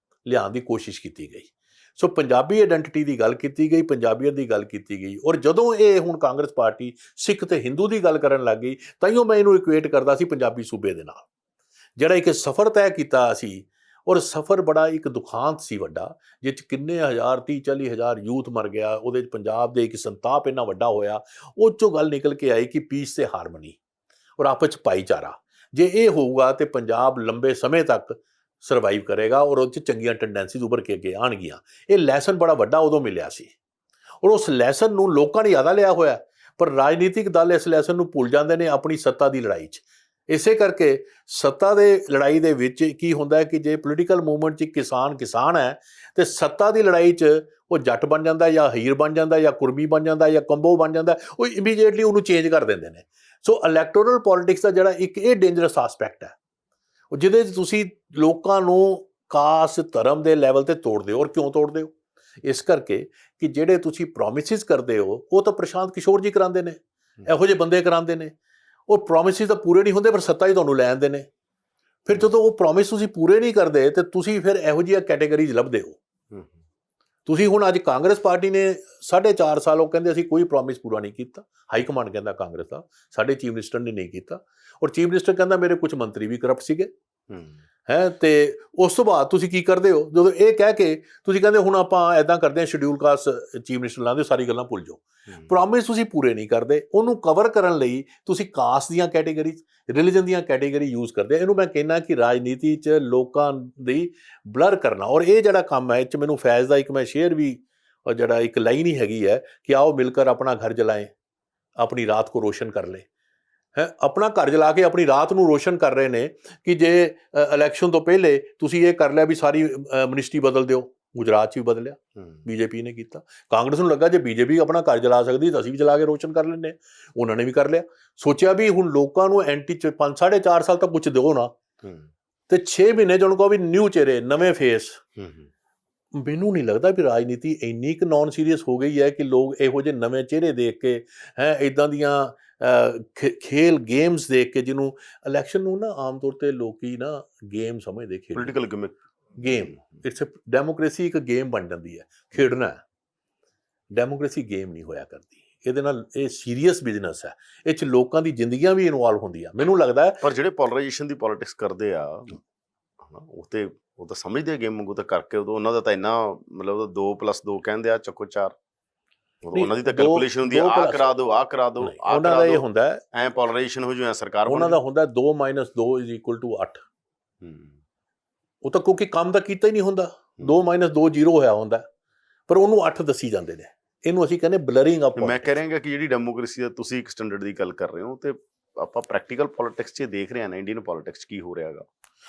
ਲਿਆਉਣ ਦੀ ਕੋਸ਼ਿਸ਼ ਕੀਤੀ ਗਈ। ਸੋ ਪੰਜਾਬੀ ਆਇਡੈਂਟੀਟੀ ਦੀ ਗੱਲ ਕੀਤੀ ਗਈ, ਪੰਜਾਬੀਅਤ ਦੀ ਗੱਲ ਕੀਤੀ ਗਈ। ਔਰ ਜਦੋਂ ਇਹ ਹੁਣ ਕਾਂਗਰਸ ਪਾਰਟੀ ਸਿੱਖ ਤੇ ਹਿੰਦੂ ਦੀ ਗੱਲ ਕਰਨ ਲੱਗ ਗਈ, ਤਾਂਹੀਓ ਮੈਂ ਇਹਨੂੰ ਇਕੁਏਟ ਕਰਦਾ ਸੀ ਪੰਜਾਬੀ ਸੂਬੇ ਦੇ ਨਾਲ, ਜਿਹੜਾ ਇੱਕ ਸਫ਼ਰ ਤੈਅ ਕੀਤਾ ਸੀ। ਔਰ ਸਫ਼ਰ ਬੜਾ ਇੱਕ ਦੁਖਾਂਤ ਸੀ ਵੱਡਾ, ਜਿਸ 'ਚ ਕਿੰਨੇ ਹਜ਼ਾਰ 30-40 ਹਜ਼ਾਰ ਯੂਥ ਮਰ ਗਿਆ, ਉਹਦੇ 'ਚ ਪੰਜਾਬ ਦੇ ਇੱਕ ਸੰਤਾਪ ਇੰਨਾ ਵੱਡਾ ਹੋਇਆ। ਉਹ 'ਚੋਂ ਗੱਲ ਨਿਕਲ ਕੇ ਆਈ ਕਿ ਪੀਸ ਤੇ ਹਾਰਮਨੀ ਔਰ ਆਪਸ 'ਚ ਭਾਈਚਾਰਾ, ਜੇ ਇਹ ਹੋਊਗਾ ਤੇ ਪੰਜਾਬ ਲੰਬੇ ਸਮੇਂ ਤੱਕ ਸਰਵਾਈਵ ਕਰੇਗਾ ਔਰ ਉਹ 'ਚ ਚੰਗੀਆਂ ਟੈਂਡੈਂਸੀਜ਼ ਉੱਭਰ ਕੇ ਅੱਗੇ ਆਉਣਗੀਆਂ। ਇਹ ਲੈਸਨ ਬੜਾ ਵੱਡਾ ਉਦੋਂ ਮਿਲਿਆ ਸੀ ਔਰ ਉਸ ਲੈਸਨ ਨੂੰ ਲੋਕਾਂ ਨੇ ਜ਼ਿਆਦਾ ਲਿਆ ਹੋਇਆ, ਪਰ ਰਾਜਨੀਤਿਕ ਦਲ ਇਸ ਲੈਸਨ ਨੂੰ ਭੁੱਲ ਜਾਂਦੇ ਨੇ ਆਪਣੀ ਸੱਤਾ ਦੀ ਲੜਾਈ 'ਚ। ਇਸੇ ਕਰਕੇ ਸੱਤਾ ਦੇ ਲੜਾਈ ਦੇ ਵਿੱਚ ਕੀ ਹੁੰਦਾ ਹੈ ਕਿ ਜੇ ਪੋਲੀਟੀਕਲ ਮੂਵਮੈਂਟ 'ਚ ਕਿਸਾਨ ਹੈ ਤੇ ਸੱਤਾ ਦੀ ਲੜਾਈ 'ਚ ਉਹ ਜੱਟ ਬਣ ਜਾਂਦਾ ਜਾਂ ਹੀਰ ਬਣ ਜਾਂਦਾ ਜਾਂ ਕੁਰਮੀ ਬਣ ਜਾਂਦਾ ਜਾਂ ਕੰਬੋ ਬਣ ਜਾਂਦਾ, ਉਹ ਇਮੀਡੀਏਟਲੀ ਉਹਨੂੰ ਚੇਂਜ ਕਰ ਦਿੰਦੇ ਨੇ। ਸੋ ਇਲੈਕਟੋਰਲ ਪੋਲੀਟਿਕਸ ਦਾ ਜਿਹੜਾ ਇੱਕ ਇਹ ਡੇਂਜਰਸ ਆਸਪੈਕਟ ਹੈ, ਉਹ ਜਿਹਦੇ 'ਚ ਤੁਸੀਂ ਲੋਕਾਂ ਨੂੰ ਕਾਸਟ ਧਰਮ ਦੇ ਲੈਵਲ 'ਤੇ ਤੋੜਦੇ ਹੋ। ਔਰ ਕਿਉਂ ਤੋੜਦੇ ਹੋ? ਇਸ ਕਰਕੇ ਕਿ ਜਿਹੜੇ ਤੁਸੀਂ ਪ੍ਰੋਮਿਸਿਸ ਕਰਦੇ ਹੋ ਉਹ ਤਾਂ ਪ੍ਰਸ਼ਾਂਤ ਕਿਸ਼ੋਰ ਜੀ ਕਰਾਉਂਦੇ ਨੇ, ਇਹੋ ਜਿਹੇ ਬੰਦੇ ਕਰਾਉਂਦੇ ਨੇ। ਉਹ ਪ੍ਰੋਮਿਸਿਸ ਤਾਂ ਪੂਰੇ ਨਹੀਂ ਹੁੰਦੇ, ਪਰ ਸੱਤਾ ਹੀ ਤੁਹਾਨੂੰ ਲੈ ਆਉਂਦੇ ਨੇ। ਫਿਰ ਜਦੋਂ ਉਹ ਪ੍ਰੋਮਿਸ ਤੁਸੀਂ ਪੂਰੇ ਨਹੀਂ ਕਰਦੇ ਤੇ ਤੁਸੀਂ ਫਿਰ ਇਹੋ ਜਿਹੀਆਂ ਕੈਟੇਗਰੀਜ਼ ਲੱਭਦੇ ਹੋ। ਤੁਸੀਂ ਹੁਣ ਅੱਜ ਕਾਂਗਰਸ ਪਾਰਟੀ ਨੇ 4.5 ਸਾਲ ਉਹ ਕਹਿੰਦੇ ਅਸੀਂ ਕੋਈ ਪ੍ਰੋਮਿਸ ਪੂਰਾ ਨਹੀਂ ਕੀਤਾ। ਹਾਈ ਕਮਾਂਡ ਕਹਿੰਦਾ ਕਾਂਗਰਸ ਦਾ, ਸਾਡੇ ਚੀਫ ਮਿਨਿਸਟਰ ਨੇ ਨਹੀਂ ਕੀਤਾ, ਔਰ ਚੀਫ ਮਿਨਿਸਟਰ ਕਹਿੰਦਾ ਮੇਰੇ ਕੁਝ ਮੰਤਰੀ ਵੀ ਕਰਪਟ ਸੀਗੇ ਹੈ। ਤੇ ਉਸ ਤੋਂ ਬਾਅਦ ਤੁਸੀਂ ਕੀ ਕਰਦੇ ਹੋ, ਜਦੋਂ ਇਹ ਕਹਿ ਕੇ ਤੁਸੀਂ ਕਹਿੰਦੇ ਹੁਣ ਆਪਾਂ ਐਦਾਂ ਕਰਦੇ ਹਾਂ, ਸ਼ਡਿਊਲ ਕਾਸਟ ਚੀਫ ਮਿਨਿਸਟਰ ਲਾਉਂਦੇ, ਸਾਰੀ ਗੱਲਾਂ ਭੁੱਲ ਜਾਓ। ਪ੍ਰੋਮਿਸ ਤੁਸੀਂ ਪੂਰੇ ਨਹੀਂ ਕਰਦੇ, ਉਹਨੂੰ ਕਵਰ ਕਰਨ ਲਈ ਤੁਸੀਂ ਕਾਸਟ ਦੀਆਂ ਕੈਟੇਗਰੀ, ਰਿਲੀਜਨ ਦੀਆਂ ਕੈਟੇਗਰੀ ਯੂਜ਼ ਕਰਦੇ। ਇਹਨੂੰ ਮੈਂ ਕਹਿੰਦਾ ਕਿ ਰਾਜਨੀਤੀ 'ਚ ਲੋਕਾਂ ਦੀ ਬਲਰ ਕਰਨਾ, ਔਰ ਇਹ ਜਿਹੜਾ ਕੰਮ ਹੈ ਇਹ 'ਚ ਮੈਨੂੰ ਫੈਜ਼ ਦਾ ਇੱਕ ਮੈਂ ਸ਼ੇਅਰ ਵੀ, ਔਰ ਜਿਹੜਾ ਇੱਕ ਲਾਈਨ ਹੀ ਹੈਗੀ ਹੈ ਕਿ आओ मिलकर ਆਪਣਾ ਘਰ ਜਲਾएं, ਆਪਣੀ ਰਾਤ को रोशन कर ले ਹੈ। ਆਪਣਾ ਘਰ ਜਲਾ ਕੇ ਆਪਣੀ ਰਾਤ ਨੂੰ ਰੋਸ਼ਨ ਕਰ ਰਹੇ ਨੇ ਕਿ ਜੇ ਇਲੈਕਸ਼ਨ ਤੋਂ ਪਹਿਲੇ ਤੁਸੀਂ ਇਹ ਕਰ ਲਿਆ ਵੀ ਸਾਰੀ ਮਿਨਿਸਟਰੀ ਬਦਲ ਦਿਓ। ਗੁਜਰਾਤ 'ਚ ਵੀ ਬਦਲਿਆ, ਬੀਜੇਪੀ ਨੇ ਕੀਤਾ। ਕਾਂਗਰਸ ਨੂੰ ਲੱਗਾ ਜੇ ਬੀਜੇਪੀ ਆਪਣਾ ਘਰ ਜਲਾ ਸਕਦੀ ਤਾਂ ਅਸੀਂ ਵੀ ਜਲਾ ਕੇ ਰੋਸ਼ਨ ਕਰ ਲੈਂਦੇ, ਉਹਨਾਂ ਨੇ ਵੀ ਕਰ ਲਿਆ। ਸੋਚਿਆ ਵੀ ਹੁਣ ਲੋਕਾਂ ਨੂੰ ਐਂਟੀ 4.5 ਸਾਲ ਤੱਕ ਕੁਝ ਦਿਓ ਨਾ, ਤੇ 6 ਮਹੀਨੇ ਜਿਹਨੂੰ ਕਹੋ ਵੀ ਨਿਊ ਚਿਹਰੇ, ਨਵੇਂ ਫੇਸ। ਮੈਨੂੰ ਨਹੀਂ ਲੱਗਦਾ ਵੀ ਰਾਜਨੀਤੀ ਇੰਨੀ ਕੁ ਨੌਨ ਸੀਰੀਅਸ ਹੋ ਗਈ ਹੈ ਕਿ ਲੋਕ ਇਹੋ ਜਿਹੇ ਨਵੇਂ ਚਿਹਰੇ ਦੇਖ ਕੇ ਹੈ, ਇੱਦਾਂ ਦੀਆਂ ਖੇਲ ਗੇਮਸ ਦੇਖ ਕੇ, ਜਿਹਨੂੰ ਇਲੈਕਸ਼ਨ ਨੂੰ ਨਾ ਆਮ ਤੌਰ 'ਤੇ ਲੋਕੀ ਨਾ ਗੇਮ ਸਮਝਦੇ, ਖੇਡ ਪੋਲੀਟੀਕਲ ਗੇਮ। ਇਟਸ ਡੈਮੋਕ੍ਰੇਸੀ ਇੱਕ ਗੇਮ ਬਣ ਜਾਂਦੀ ਹੈ, ਖੇਡਣਾ। ਡੈਮੋਕ੍ਰੇਸੀ ਗੇਮ ਨਹੀਂ ਹੋਇਆ ਕਰਦੀ, ਇਹਦੇ ਨਾਲ ਇਹ ਸੀਰੀਅਸ ਬਿਜ਼ਨਸ ਹੈ, ਇਹ 'ਚ ਲੋਕਾਂ ਦੀ ਜ਼ਿੰਦਗੀਆਂ ਵੀ ਇਨਵੋਲਵ ਹੁੰਦੀਆਂ। ਮੈਨੂੰ ਲੱਗਦਾ ਹੈ ਪਰ ਜਿਹੜੇ ਪੋਲਰਾਈਜੇਸ਼ਨ ਦੀ ਪੋਲਿਟਿਕਸ ਕਰਦੇ ਆ ਉਹ ਤਾਂ ਸਮਝਦੇ ਗੇਮ ਵਾਂਗੂ ਤਾਂ ਕਰਕੇ, ਉਦੋਂ ਉਹਨਾਂ ਦਾ ਤਾਂ ਇੰਨਾ ਮਤਲਬ 2+2 ਕਹਿੰਦੇ ਆ, ਚੱਕੋ 4, ਉਹਨਾਂ ਦੀ ਤਾਂ ਕੈਲਕੂਲੇਸ਼ਨ ਹੁੰਦੀ ਆ, ਆਹ ਕਰਾ ਦਿਓ, ਆਹ ਕਰਾ ਦਿਓ। ਉਹਨਾਂ ਦਾ ਇਹ ਹੁੰਦਾ ਐ ਪੋਲਰਾਈਜੇਸ਼ਨ ਹੋ ਜੂ, ਸਰਕਾਰ ਉਹਨਾਂ ਦਾ ਹੁੰਦਾ 2 - 2 = 8। ਉਹ ਤਾਂ ਕਿਉਂਕਿ ਕੰਮ ਤਾਂ ਕੀਤਾ ਹੀ ਨਹੀਂ ਹੁੰਦਾ, 2 - 2 0 ਹੋਇਆ ਹੁੰਦਾ, ਪਰ ਉਹਨੂੰ 8 ਦੱਸੀ ਜਾਂਦੇ ਨੇ। ਇਹਨੂੰ ਅਸੀਂ ਕਹਿੰਦੇ ਬਲਰਿੰਗ ਅਪ। ਮੈਂ ਕਹਿ ਰਿਹਾ ਕਿ ਜਿਹੜੀ ਡੈਮੋਕ੍ਰੇਸੀ ਦਾ ਤੁਸੀਂ ਇੱਕ ਸਟੈਂਡਰਡ ਦੀ ਗੱਲ ਕਰ ਰਹੇ ਹੋ, ਤੇ ਆਪਾਂ ਪ੍ਰੈਕਟੀਕਲ ਪੋਲਿਟਿਕਸ 'ਚ ਦੇਖ ਰਹੇ ਹਾਂ ਨਾ, ਇੰਡੀਅਨ ਪੋਲਿਟਿਕਸ ਕੀ ਹੋ ਰਿਹਾ ਹੈਗਾ।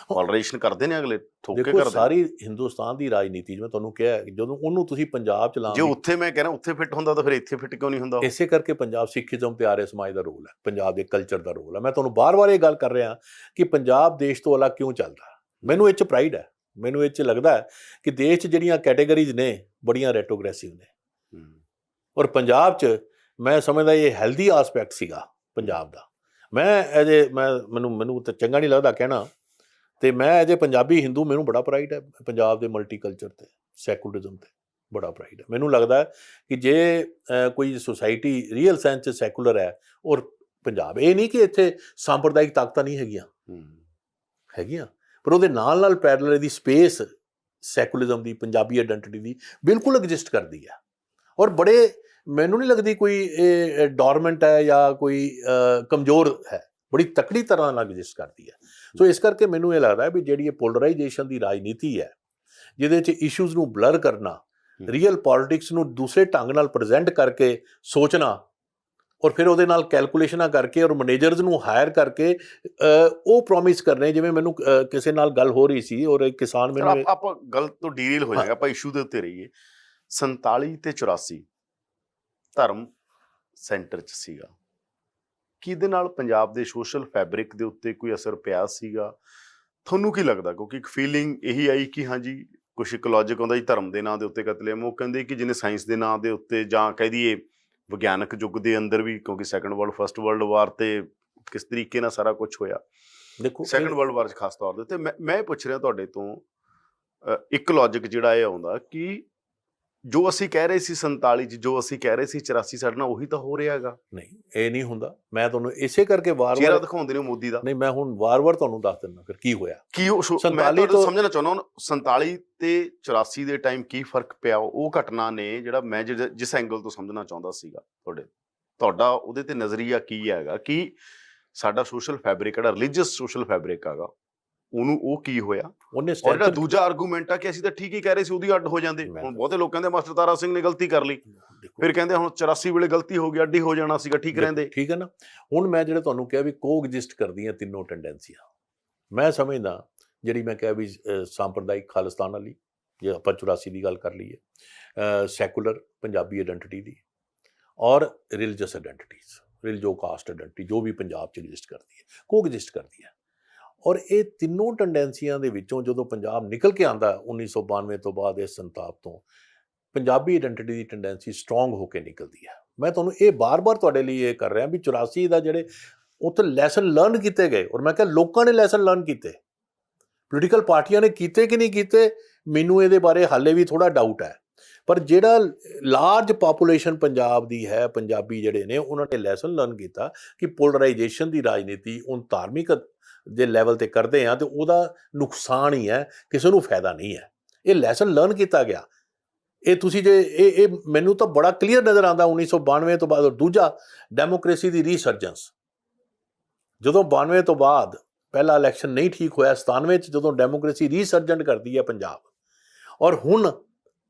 ਪੋਲਰਾਈਜੇਸ਼ਨ ਕਰਦੇ ਨੇ ਅਗਲੇ, ਠੋਕੇ ਕਰਦੇ। ਸਾਰੀ ਹਿੰਦੁਸਤਾਨ ਦੀ ਰਾਜਨੀਤੀ, ਜਿਵੇਂ ਤੁਹਾਨੂੰ ਕਿਹਾ, ਜਦੋਂ ਉਹਨੂੰ ਤੁਸੀਂ ਪੰਜਾਬ 'ਚ ਲਾਓ, ਜੇ ਉੱਥੇ ਮੈਂ ਕਹਿ ਰਿਹਾ ਉੱਥੇ ਫਿੱਟ ਹੁੰਦਾ ਤਾਂ ਫਿਰ ਇੱਥੇ ਫਿੱਟ ਕਿਉਂ ਨਹੀਂ ਹੁੰਦਾ? ਇਸੇ ਕਰਕੇ ਪੰਜਾਬ ਸਿੱਖੀਜ਼ਮ ਤੇ ਆਰੀਆ ਸਮਾਜ ਦਾ ਰੋਲ ਹੈ, ਪੰਜਾਬ ਦੇ ਕਲਚਰ ਦਾ ਰੋਲ ਹੈ। ਮੈਂ ਤੁਹਾਨੂੰ ਬਾਰ-ਬਾਰ ਇਹ ਗੱਲ ਕਰ ਰਿਹਾ ਕਿ ਪੰਜਾਬ ਦੇਸ਼ ਤੋਂ ਅਲੱਗ ਕਿਉਂ ਚੱਲਦਾ। ਮੈਨੂੰ ਇਹ 'ਚ ਪ੍ਰਾਈਡ ਹੈ, ਮੈਨੂੰ ਇਹ 'ਚ ਲੱਗਦਾ ਹੈ ਕਿ ਦੇਸ਼ 'ਚ ਜਿਹੜੀਆਂ ਕੈਟੇਗਰੀਜ਼ ਨੇ ਬੜੀਆਂ ਰੈਟੋਗ੍ਰੈਸਿਵ ਨੇ, ਔਰ ਪੰਜਾਬ 'ਚ ਮੈਂ ਸਮਝਦਾ ਇਹ ਹੈਲਦੀ ਆਸਪੈਕਟ ਸੀਗਾ ਪੰਜਾਬ ਦਾ। ਮੈਨੂੰ ਤਾਂ ਚੰਗਾ ਨਹੀਂ ਲੱਗਦਾ ਕਹਿਣਾ, ਤੇ ਮੈਂ ਐਜ ਏ ਪੰਜਾਬੀ ਹਿੰਦੂ, ਮੈਨੂੰ ਬੜਾ ਪ੍ਰਾਈਡ ਹੈ ਪੰਜਾਬ ਦੇ ਮਲਟੀਕਲਚਰ ਤੇ, ਸੈਕੂਲਰਿਜ਼ਮ ਤੇ ਬੜਾ ਪ੍ਰਾਈਡ ਹੈ। ਮੈਨੂੰ ਲੱਗਦਾ ਹੈ ਕਿ ਜੇ ਕੋਈ ਸੁਸਾਇਟੀ ਰੀਅਲ ਸੈਂਸ 'ਚ ਸੈਕੂਲਰ ਹੈ, ਔਰ ਪੰਜਾਬ, ਇਹ ਨਹੀਂ ਕਿ ਇੱਥੇ ਸੰਪਰਦਾਇਕ ਤਾਕਤਾਂ ਨਹੀਂ ਹੈਗੀਆਂ, ਪਰ ਉਹਦੇ ਨਾਲ ਪੈਰਲਲ ਦੀ ਸਪੇਸ ਸੈਕੂਲਰਿਜ਼ਮ ਦੀ, ਪੰਜਾਬੀ ਆਇਡੈਂਟੀਟੀ ਦੀ ਬਿਲਕੁਲ ਐਗਜ਼ਿਸਟ ਕਰਦੀ ਹੈ। ਔਰ ਬੜੇ, ਮੈਨੂੰ ਨਹੀਂ ਲੱਗਦੀ ਕੋਈ ਇਹ ਡੋਰਮੈਂਟ ਹੈ ਜਾਂ ਕੋਈ ਕਮਜ਼ੋਰ ਹੈ, ਬੜੀ ਤਕੜੀ ਤਰ੍ਹਾਂ ਨਾਲ ਐਗਜ਼ਿਸਟ ਕਰਦੀ ਹੈ। ਸੋ ਇਸ ਕਰਕੇ ਮੈਨੂੰ ਇਹ ਲੱਗਦਾ ਹੈ ਵੀ ਜਿਹੜੀ ਇਹ ਪੋਲਰਾਈਜੇਸ਼ਨ ਦੀ ਰਾਜਨੀਤੀ ਹੈ, ਜਿਹਦੇ 'ਚ ਇਸ਼ੂਜ਼ ਨੂੰ ਬਲਰ ਕਰਨਾ, ਰੀਅਲ ਪੋਲਿਟਿਕਸ ਨੂੰ ਦੂਸਰੇ ਢੰਗ ਨਾਲ ਪ੍ਰੈਜ਼ੈਂਟ ਕਰਕੇ ਸੋਚਣਾ, ਔਰ ਫਿਰ ਉਹਦੇ ਨਾਲ ਕੈਲਕੂਲੇਸ਼ਨਾਂ ਕਰਕੇ, ਔਰ ਮੈਨੇਜਰਸ ਨੂੰ ਹਾਇਰ ਕਰਕੇ ਉਹ ਪ੍ਰੋਮਿਸ ਕਰਨੇ। ਜਿਵੇਂ ਮੈਨੂੰ ਕਿਸੇ ਨਾਲ ਗੱਲ ਹੋ ਰਹੀ ਸੀ, ਔਰ ਇੱਕ ਕਿਸਾਨ ਮੈਨੂੰ, ਆਪਾਂ ਗੱਲ ਤੋਂ ਡੀਲ ਹੋ ਜਾਏਗਾ, ਆਪਾਂ ਇਸ਼ੂ ਦੇ ਉੱਤੇ ਰਹੀਏ। 47 ਤੇ 84 ਧਰਮ ਸੈਂਟਰ 'ਚ ਸੀਗਾ, ਕਿਹਦੇ ਨਾਲ ਪੰਜਾਬ ਦੇ ਸੋਸ਼ਲ ਫੈਬਰਿਕ ਦੇ ਉੱਤੇ ਕੋਈ ਅਸਰ ਪਿਆ ਸੀਗਾ? ਤੁਹਾਨੂੰ ਕੀ ਲੱਗਦਾ? ਕਿਉਂਕਿ ਇੱਕ ਫੀਲਿੰਗ ਇਹੀ ਆਈ ਕਿ ਹਾਂਜੀ ਕੁਛ ਇੱਕ ਲੌਜਿਕ ਆਉਂਦਾ ਜੀ, ਧਰਮ ਦੇ ਨਾਂ ਦੇ ਉੱਤੇ ਕਤਲੇਆਮ। ਉਹ ਕਹਿੰਦੇ ਕਿ ਜਿਹਨੇ ਸਾਇੰਸ ਦੇ ਨਾਂ ਦੇ ਉੱਤੇ, ਜਾਂ ਕਹਿ ਦਈਏ ਵਿਗਿਆਨਕ ਯੁੱਗ ਦੇ ਅੰਦਰ ਵੀ, ਕਿਉਂਕਿ ਫਸਟ ਵਰਲਡ ਵਾਰ ਤੇ ਕਿਸ ਤਰੀਕੇ ਨਾਲ ਸਾਰਾ ਕੁਛ ਹੋਇਆ, ਦੇਖੋ ਸੈਕੰਡ ਵਰਲਡ ਵਾਰ 'ਚ ਖਾਸ ਤੌਰ ਦੇ ਉੱਤੇ। ਮੈਂ ਇਹ ਪੁੱਛ ਰਿਹਾ ਤੁਹਾਡੇ ਤੋਂ, ਇੱਕ ਲੌਜਿਕ ਜਿਹੜਾ ਇਹ ਆਉਂਦਾ ਕਿ ਜੋ ਅਸੀਂ ਕਹਿ ਰਹੇ ਸੀ 47 'ਚ, ਜੋ ਅਸੀਂ ਕਹਿ ਰਹੇ ਸੀ 84 ਸਾਡੇ ਨਾਲ, ਉਹੀ ਤਾਂ ਹੋ ਰਿਹਾ ਹੈਗਾ। ਨਹੀਂ, ਇਹ ਨਹੀਂ ਹੁੰਦਾ। ਮੈਂ ਤੁਹਾਨੂੰ ਇਸੇ ਕਰਕੇ ਵਾਰ-ਵਾਰ ਚਿਹਰਾ ਦਿਖਾਉਂਦੇ ਨੇ ਮੋਦੀ ਦਾ। ਨਹੀਂ, ਮੈਂ ਹੁਣ ਵਾਰ-ਵਾਰ ਤੁਹਾਨੂੰ ਦੱਸ ਦਿੰਦਾ ਫਿਰ ਕੀ ਹੋਇਆ। ਮੈਂ ਤੁਹਾਨੂੰ ਸਮਝਣਾ ਚਾਹੁੰਦਾ, 47 ਤੇ 84 ਦੇ ਟਾਈਮ ਕੀ ਫਰਕ ਪਿਆ, ਉਹ ਘਟਨਾ ਨੇ, ਜਿਹੜਾ ਮੈਂ ਜਿਸ ਐਂਗਲ ਤੋਂ ਸਮਝਣਾ ਚਾਹੁੰਦਾ ਸੀਗਾ। ਤੁਹਾਡਾ ਉਹਦੇ ਤੇ ਨਜ਼ਰੀਆ ਕੀ ਹੈਗਾ ਕਿ ਸਾਡਾ ਸੋਸ਼ਲ ਫੈਬਰਿਕ, ਜਿਹੜਾ ਰਿਲੀਜੀਅਸ ਸੋਸ਼ਲ ਫੈਬਰਿਕ ਹੈਗਾ, ਉਹਨੂੰ ਉਹ ਕੀ ਹੋਇਆ? ਔਰ ਜਿਹੜਾ ਦੂਜਾ ਆਰਗੂਮੈਂਟ ਆ ਕਿ ਅਸੀਂ ਤਾਂ ਠੀਕ ਹੀ ਕਹਿ ਰਹੇ ਸੀ, ਉਹਦੀ ਅੱਡ ਹੋ ਜਾਂਦੇ। ਹੁਣ ਬਹੁਤੇ ਲੋਕ ਕਹਿੰਦੇ ਮਾਸਟਰ ਤਾਰਾ ਸਿੰਘ ਨੇ ਗਲਤੀ ਕਰ ਲਈ, ਫਿਰ ਕਹਿੰਦੇ ਹੁਣ 84 ਵੇਲੇ ਗਲਤੀ ਹੋ ਗਈ, ਅੱਡ ਹੀ ਹੋ ਜਾਣਾ ਸੀਗਾ, ਠੀਕ ਰਹਿੰਦੇ। ਠੀਕ ਹੈ ਨਾ। ਹੁਣ ਮੈਂ ਜਿਹੜਾ ਤੁਹਾਨੂੰ ਕਿਹਾ ਵੀ ਕੋਐਗਜ਼ਿਸਟ ਕਰਦੀਆਂ ਤਿੰਨੋਂ ਟੈਂਡੈਂਸੀਆਂ, ਮੈਂ ਸਮਝਦਾ ਜਿਹੜੀ ਮੈਂ ਕਿਹਾ ਵੀ ਸੰਪਰਦਾਇਕ ਖਾਲਿਸਤਾਨ ਵਾਲੀ, ਜੇ ਆਪਾਂ 84 ਦੀ ਗੱਲ ਕਰ ਲਈਏ, ਸੈਕੂਲਰ ਪੰਜਾਬੀ ਆਇਡੈਂਟੀਟੀ ਦੀ, ਔਰ ਰਿਲੀਜੀਅਸ ਆਇਡੈਂਟੀਟੀਜ਼, ਰਿਲੀਜੋ ਕਾਸਟ ਆਇਡੈਂਟੀਟੀ ਜੋ ਵੀ ਪੰਜਾਬ 'ਚ ਐਗਜ਼ਿਸਟ ਕਰਦੀ ਹੈ, ਕੋਐਗਜ਼ਿਸਟ ਕਰਦੀ ਹੈ। ਔਰ ਇਹ ਤਿੰਨੋਂ ਟੈਂਡੈਂਸੀਆਂ ਦੇ ਵਿੱਚੋਂ ਜਦੋਂ ਪੰਜਾਬ ਨਿਕਲ ਕੇ ਆਉਂਦਾ 1992 ਤੋਂ ਬਾਅਦ, ਇਸ ਸੰਤਾਪ ਤੋਂ, ਪੰਜਾਬੀ ਆਇਡੈਂਟੀਟੀ ਦੀ ਟੈਂਡੈਂਸੀ ਸਟਰੋਂਗ ਹੋ ਕੇ ਨਿਕਲਦੀ ਹੈ। ਮੈਂ ਤੁਹਾਨੂੰ ਇਹ ਬਾਰ-ਬਾਰ ਤੁਹਾਡੇ ਲਈ ਇਹ ਕਰ ਰਿਹਾ ਵੀ 84 ਦਾ ਜਿਹੜੇ ਉੱਥੇ ਲੈਸਨ ਲਰਨ ਕੀਤੇ ਗਏ, ਔਰ ਮੈਂ ਕਿਹਾ ਲੋਕਾਂ ਨੇ ਲੈਸਨ ਲਰਨ ਕੀਤੇ, ਪੋਲੀਟੀਕਲ ਪਾਰਟੀਆਂ ਨੇ ਕੀਤੇ ਕਿ ਨਹੀਂ ਕੀਤੇ, ਮੈਨੂੰ ਇਹਦੇ ਬਾਰੇ ਹਾਲੇ ਵੀ ਥੋੜ੍ਹਾ ਡਾਊਟ ਹੈ। ਪਰ ਜਿਹੜਾ ਲਾਰਜ ਪਾਪੂਲੇਸ਼ਨ ਪੰਜਾਬ ਦੀ ਹੈ, ਪੰਜਾਬੀ ਜਿਹੜੇ ਨੇ ਉਹਨਾਂ ਨੇ ਲੈਸਨ ਲਰਨ ਕੀਤਾ ਕਿ ਪੋਲਰਾਈਜੇਸ਼ਨ ਦੀ ਰਾਜਨੀਤੀ ਹੁਣ ਧਾਰਮਿਕ ਦੇ ਲੈਵਲ ਤੇ ਕਰਦੇ ਆ ਤੇ ਉਹਦਾ ਨੁਕਸਾਨ ਹੀ ਹੈ, ਕਿਸੇ ਨੂੰ ਫਾਇਦਾ ਨਹੀਂ ਹੈ। ਇਹ ਲੈਸਨ ਲਰਨ ਕੀਤਾ ਗਿਆ। ਇਹ ਤੁਸੀਂ ਜੇ ਇਹ ਮੈਨੂੰ ਤਾਂ ਬੜਾ ਕਲੀਅਰ ਨਜ਼ਰ ਆਉਂਦਾ 1992 ਤੋਂ ਬਾਅਦ। ਦੂਜਾ, ਡੈਮੋਕ੍ਰੇਸੀ ਦੀ ਰੀਸਰਜੈਂਸ, ਜਦੋਂ 92 ਤੋਂ ਬਾਅਦ ਪਹਿਲਾ ਇਲੈਕਸ਼ਨ ਨਹੀਂ ਠੀਕ ਹੋਇਆ, 97 ਚ ਜਦੋਂ ਡੈਮੋਕ੍ਰੇਸੀ ਰੀਸਰਜੈਂਟ ਕਰਦੀ ਹੈ ਪੰਜਾਬ। ਔਰ ਹੁਣ